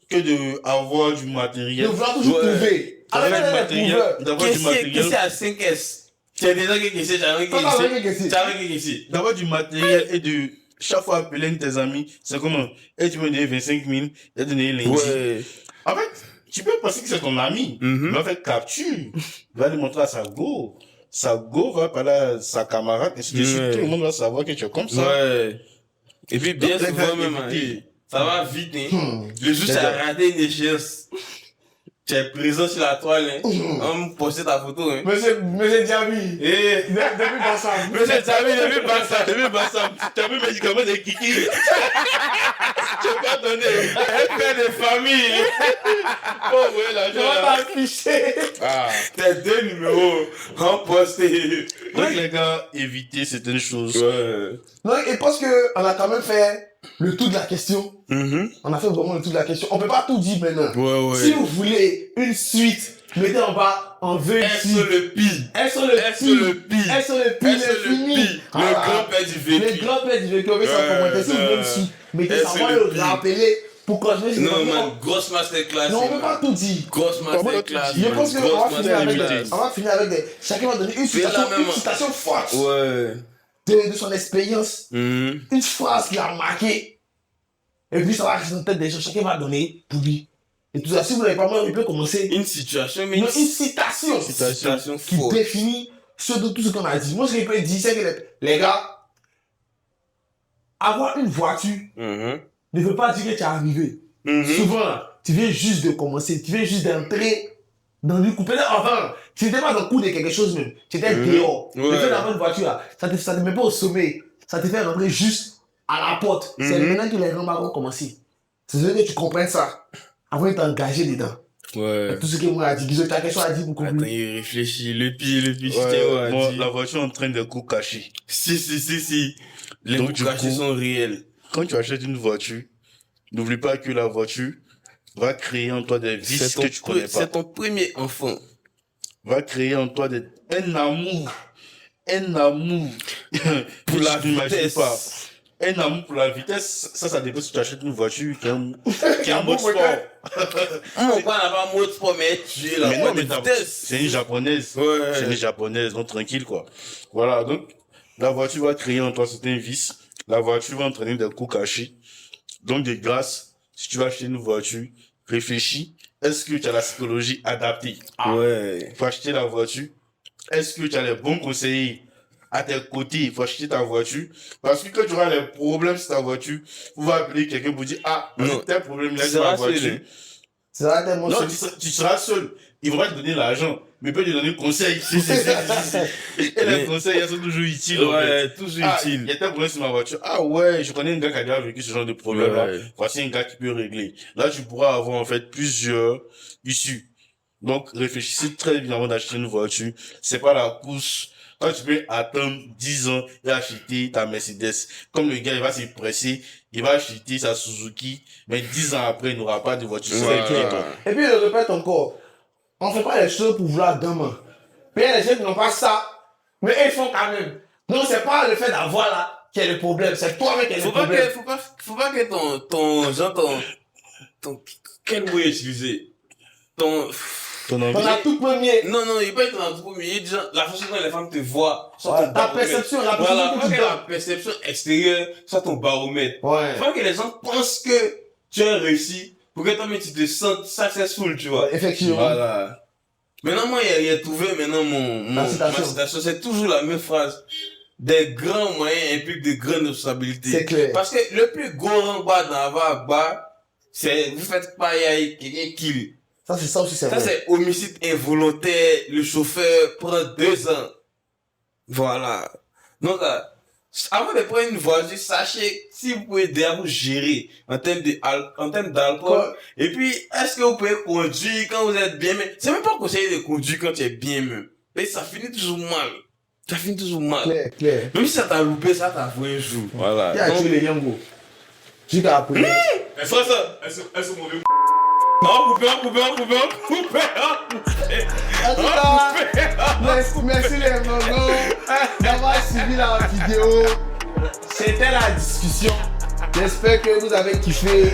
Speaker 3: que d'avoir du
Speaker 1: De
Speaker 3: matériel.
Speaker 1: vouloir toujours
Speaker 2: Ouais.
Speaker 1: trouver.
Speaker 3: D'avoir
Speaker 1: Avec
Speaker 3: du
Speaker 1: les
Speaker 3: matériel.
Speaker 1: prouveurs.
Speaker 3: D'avoir du
Speaker 2: Qu'est-ce
Speaker 3: matériel.
Speaker 2: à 5S? Tu as déjà quelque chose, tu as
Speaker 1: Toi, t'as rien
Speaker 2: quelque chose.
Speaker 1: que
Speaker 2: Tu as rien que chose.
Speaker 3: D'avoir du matériel et de chaque fois appeler un de tes amis, c'est comment? Et tu me donnes 25 000, et donner lundi.
Speaker 2: Ouais.
Speaker 3: En fait, tu peux penser que c'est ton ami, mais en fait, capture, va lui montrer à sa go. Sa go va parler à sa camarade, et ainsi de suite.
Speaker 2: Ouais.
Speaker 3: Tout le monde va savoir que tu es comme ça.
Speaker 2: Ouais. Et puis, bien
Speaker 3: Donc, les
Speaker 2: souvent,
Speaker 3: gars,
Speaker 2: même, hein,
Speaker 3: évitez.
Speaker 2: ça va vite, hein. Le jour où tu
Speaker 3: Les
Speaker 2: as
Speaker 3: gars.
Speaker 2: raté une échéance, tu es présent sur la toile, hein. On me postait ta photo, hein.
Speaker 1: Monsieur Diaby.
Speaker 2: Et,
Speaker 1: Depuis Bassam.
Speaker 2: monsieur Xavier, j'ai vu pas ça.
Speaker 3: T'as vu, Bassam, t'as vu médicament de Kiki. Tu vas pas donner.
Speaker 2: Un père de famille.
Speaker 3: Oh, ouais, l'argent,
Speaker 1: Je vais
Speaker 3: là.
Speaker 1: t'afficher.
Speaker 3: Ah.
Speaker 2: Tes 2 numéros en posté.
Speaker 3: Donc, les gars, évitez certaines choses.
Speaker 2: Ouais.
Speaker 1: Non, et parce que on a quand même fait le tour de la question. On a fait vraiment le tour de la question. On peut pas tout dire maintenant.
Speaker 2: Ouais,
Speaker 1: Si vous voulez une suite, mettez en bas en vœu
Speaker 2: Elles sont le pire.
Speaker 1: Elles sont le
Speaker 2: Elles sont le pire.
Speaker 1: Elles sont le pire.
Speaker 2: Elles sont le
Speaker 1: fini.
Speaker 2: pire. Le
Speaker 1: Voilà.
Speaker 2: grand-père du
Speaker 1: Le
Speaker 2: vécu.
Speaker 1: grand-père du vécu. On veut s'en
Speaker 2: Ouais,
Speaker 1: commenter. Si vous voulez une
Speaker 2: ouais.
Speaker 1: suite, mettez
Speaker 2: Elles
Speaker 1: ça.
Speaker 2: sont
Speaker 1: On va
Speaker 2: le
Speaker 1: le
Speaker 2: pire.
Speaker 1: rappeler pour continuer. sur
Speaker 2: Non,
Speaker 1: le-
Speaker 2: man, grosse masterclass.
Speaker 1: Non, on peut pas tout dire.
Speaker 2: Grosse masterclass.
Speaker 1: Je pense qu'on va
Speaker 2: Grosse
Speaker 1: finir avec
Speaker 2: masterclass.
Speaker 1: des, on va finir avec des, chacun va donner une
Speaker 2: Fais la
Speaker 1: citation,
Speaker 2: même.
Speaker 1: une citation forte
Speaker 2: Ouais.
Speaker 1: de son expérience, une phrase qui a marqué. Et puis ça va rester dans la tête des gens, chacun va donner pour lui. Et tout ça, si vous n'avez pas mal, il peut commencer.
Speaker 2: Une situation, mais
Speaker 1: Non, une citation
Speaker 2: citation
Speaker 1: qui
Speaker 2: forte.
Speaker 1: définit tout ce qu'on a dit. Moi, ce que je peux dire, c'est que les gars, avoir une voiture ne veut pas dire que tu es arrivé. Souvent, là, tu viens juste de commencer, tu viens juste d'entrer dans une coupe. Enfin, tu n'étais pas dans le coup de quelque chose même. Tu étais dehors. Le
Speaker 2: Ouais.
Speaker 1: fait d'avoir une voiture, là, ça te met pas au sommet. Ça te fait rentrer juste à la porte. C'est maintenant que les grands vont commencer. C'est vrai que tu comprennes ça. Avant de t'engager dedans.
Speaker 2: Ouais.
Speaker 1: Tout ce que moi a dit, Guizot, ta question a dit pour
Speaker 2: Attends,
Speaker 1: conclure.
Speaker 2: il réfléchit. Le pire,
Speaker 3: Ouais,
Speaker 2: c'était
Speaker 3: moi,
Speaker 2: dit.
Speaker 3: la voiture entraîne des coûts cachés.
Speaker 2: Si. Les
Speaker 3: Donc,
Speaker 2: coups
Speaker 3: du
Speaker 2: cachés
Speaker 3: coup-
Speaker 2: sont réels.
Speaker 3: Quand tu achètes une voiture, n'oublie pas que la voiture va créer en toi des vices que tu connais pas.
Speaker 2: C'est ton premier enfant.
Speaker 3: Va créer en toi un amour. Un amour.
Speaker 2: Pour
Speaker 3: que
Speaker 2: la
Speaker 3: tu n'imagines
Speaker 2: vitesse.
Speaker 3: pas. Un amour pour la vitesse, ça dépend si tu achètes une voiture qui est en mode sport.
Speaker 2: Mon père n'a pas mot de sport, mais tu es là.
Speaker 3: Mais non, mais
Speaker 2: de
Speaker 3: t'as-
Speaker 2: vitesse.
Speaker 3: c'est une japonaise.
Speaker 2: Ouais.
Speaker 3: C'est une japonaise, donc tranquille, quoi. Voilà, donc, la voiture va créer en toi certains vices. La voiture va entraîner des coups cachés. Donc, de grâce, si tu vas acheter une voiture, réfléchis. Est-ce que tu as la psychologie adaptée?
Speaker 2: Ouais.
Speaker 3: Faut acheter la voiture. Est-ce que tu as les bons conseillers à tes côtés? Il faut acheter ta voiture. Parce que quand tu auras les problèmes sur ta voiture, vous va appeler quelqu'un pour dire, ah,
Speaker 2: Non.
Speaker 3: tel problème, là,
Speaker 2: Tu
Speaker 3: sur la
Speaker 2: seras seul,
Speaker 3: voiture.
Speaker 2: hein.
Speaker 1: C'est ça, tellement
Speaker 3: Non,
Speaker 1: seul.
Speaker 3: tu seras seul. Ils vont pas te donner l'argent, mais ils peuvent te donner conseil. Si. Et les
Speaker 2: Mais-
Speaker 3: conseils, ils sont toujours utiles. en fait.
Speaker 2: Ouais, toujours
Speaker 3: Ah, il y
Speaker 2: utile.
Speaker 3: a tel problème sur ma voiture. Ah ouais, je connais un gars qui a déjà vécu ce genre de problème-là.
Speaker 2: Ouais.
Speaker 3: Voici un gars qui peut régler. Là, tu pourras avoir en fait plusieurs issues. Donc, réfléchissez très bien avant d'acheter une voiture. C'est pas la course. Quand tu peux attendre 10 ans et acheter ta Mercedes, comme le gars, il va se presser, il va acheter sa Suzuki, mais 10 ans après, il n'aura pas de voiture.
Speaker 2: Ouais.
Speaker 3: C'est clair, quoi.
Speaker 1: Et puis, je le répète encore, on fait pas les choses pour vouloir demain. Mais il y a des gens qui n'ont pas ça, mais ils font quand même. Donc, c'est pas le fait d'avoir là qui est le problème, c'est toi-même qui est le
Speaker 2: Faut pas
Speaker 1: problème.
Speaker 2: que, faut pas que quel mot utiliser?
Speaker 3: Ton
Speaker 1: On
Speaker 3: envie.
Speaker 1: a tout premier.
Speaker 2: Non, il peut être dans le premier. Il dit, la façon dont les femmes te voient, soit
Speaker 1: Ouais,
Speaker 2: ton
Speaker 1: ta
Speaker 2: baromètre.
Speaker 1: perception, la
Speaker 2: Voilà,
Speaker 1: perception que
Speaker 2: faut
Speaker 1: tu
Speaker 2: que la
Speaker 1: donnes.
Speaker 2: perception extérieure soit ton baromètre.
Speaker 1: Ouais.
Speaker 2: Faut que les gens pensent que tu as réussi pour que toi-même tu te sentes successful, tu vois.
Speaker 1: Effectivement.
Speaker 2: Voilà. Maintenant, moi, il a trouvé maintenant ma
Speaker 1: citation.
Speaker 2: citation. C'est toujours la même phrase. Des grands moyens impliquent de grandes responsabilités.
Speaker 1: C'est clair.
Speaker 2: Parce que le plus gros rembat dans la bas, c'est, vous faites pas, il y a quelqu'un qui,
Speaker 1: Ça, c'est ça aussi, c'est
Speaker 2: ça
Speaker 1: vrai.
Speaker 2: c'est homicide involontaire, le chauffeur prend 2 ans. Voilà. Donc, avant de prendre une voiture, sachez si vous pouvez déjà vous gérer en termes d'alcool. Et puis, est-ce que vous pouvez conduire quand vous êtes bien même? C'est même pas conseillé de conduire quand tu es bien même. Mais ça finit toujours mal. Ça finit toujours mal.
Speaker 1: Clair.
Speaker 2: Même si ça t'a loupé, ça t'a fait un jour. Voilà.
Speaker 1: Qui a tué les Yango? Qui t'a appelé?
Speaker 2: Frère, ça.
Speaker 5: Elles sont mauvais.
Speaker 2: On coupe.
Speaker 1: En tout cas, merci les Mongos d'avoir suivi la vidéo. C'était la discussion. J'espère que vous avez kiffé.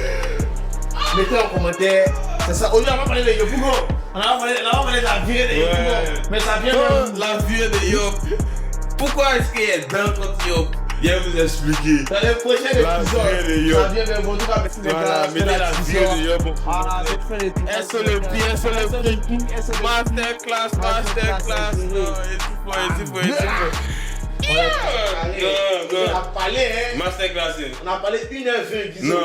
Speaker 1: Mettez en commentaire. C'est ça. Aujourd'hui, on va parler de Yopougo. On va parler de la virée de Yopougo. Mais ça vient de
Speaker 2: La vie de Yop. Pourquoi est-ce qu'il y a d'un contre Yop? Viens vous expliquer.
Speaker 1: dans le prochain
Speaker 2: La virée de
Speaker 1: épisode.
Speaker 2: Yop.
Speaker 1: Ça vient de vous. En tout cas, merci les
Speaker 2: Voilà,
Speaker 1: gars.
Speaker 2: mettez la vie de Yop.
Speaker 1: Ah, c'est très les
Speaker 2: Masterclass. Non, il faut.
Speaker 1: On a parlé, hein.
Speaker 2: Masterclass.
Speaker 1: On a parlé 1h20.
Speaker 2: Non.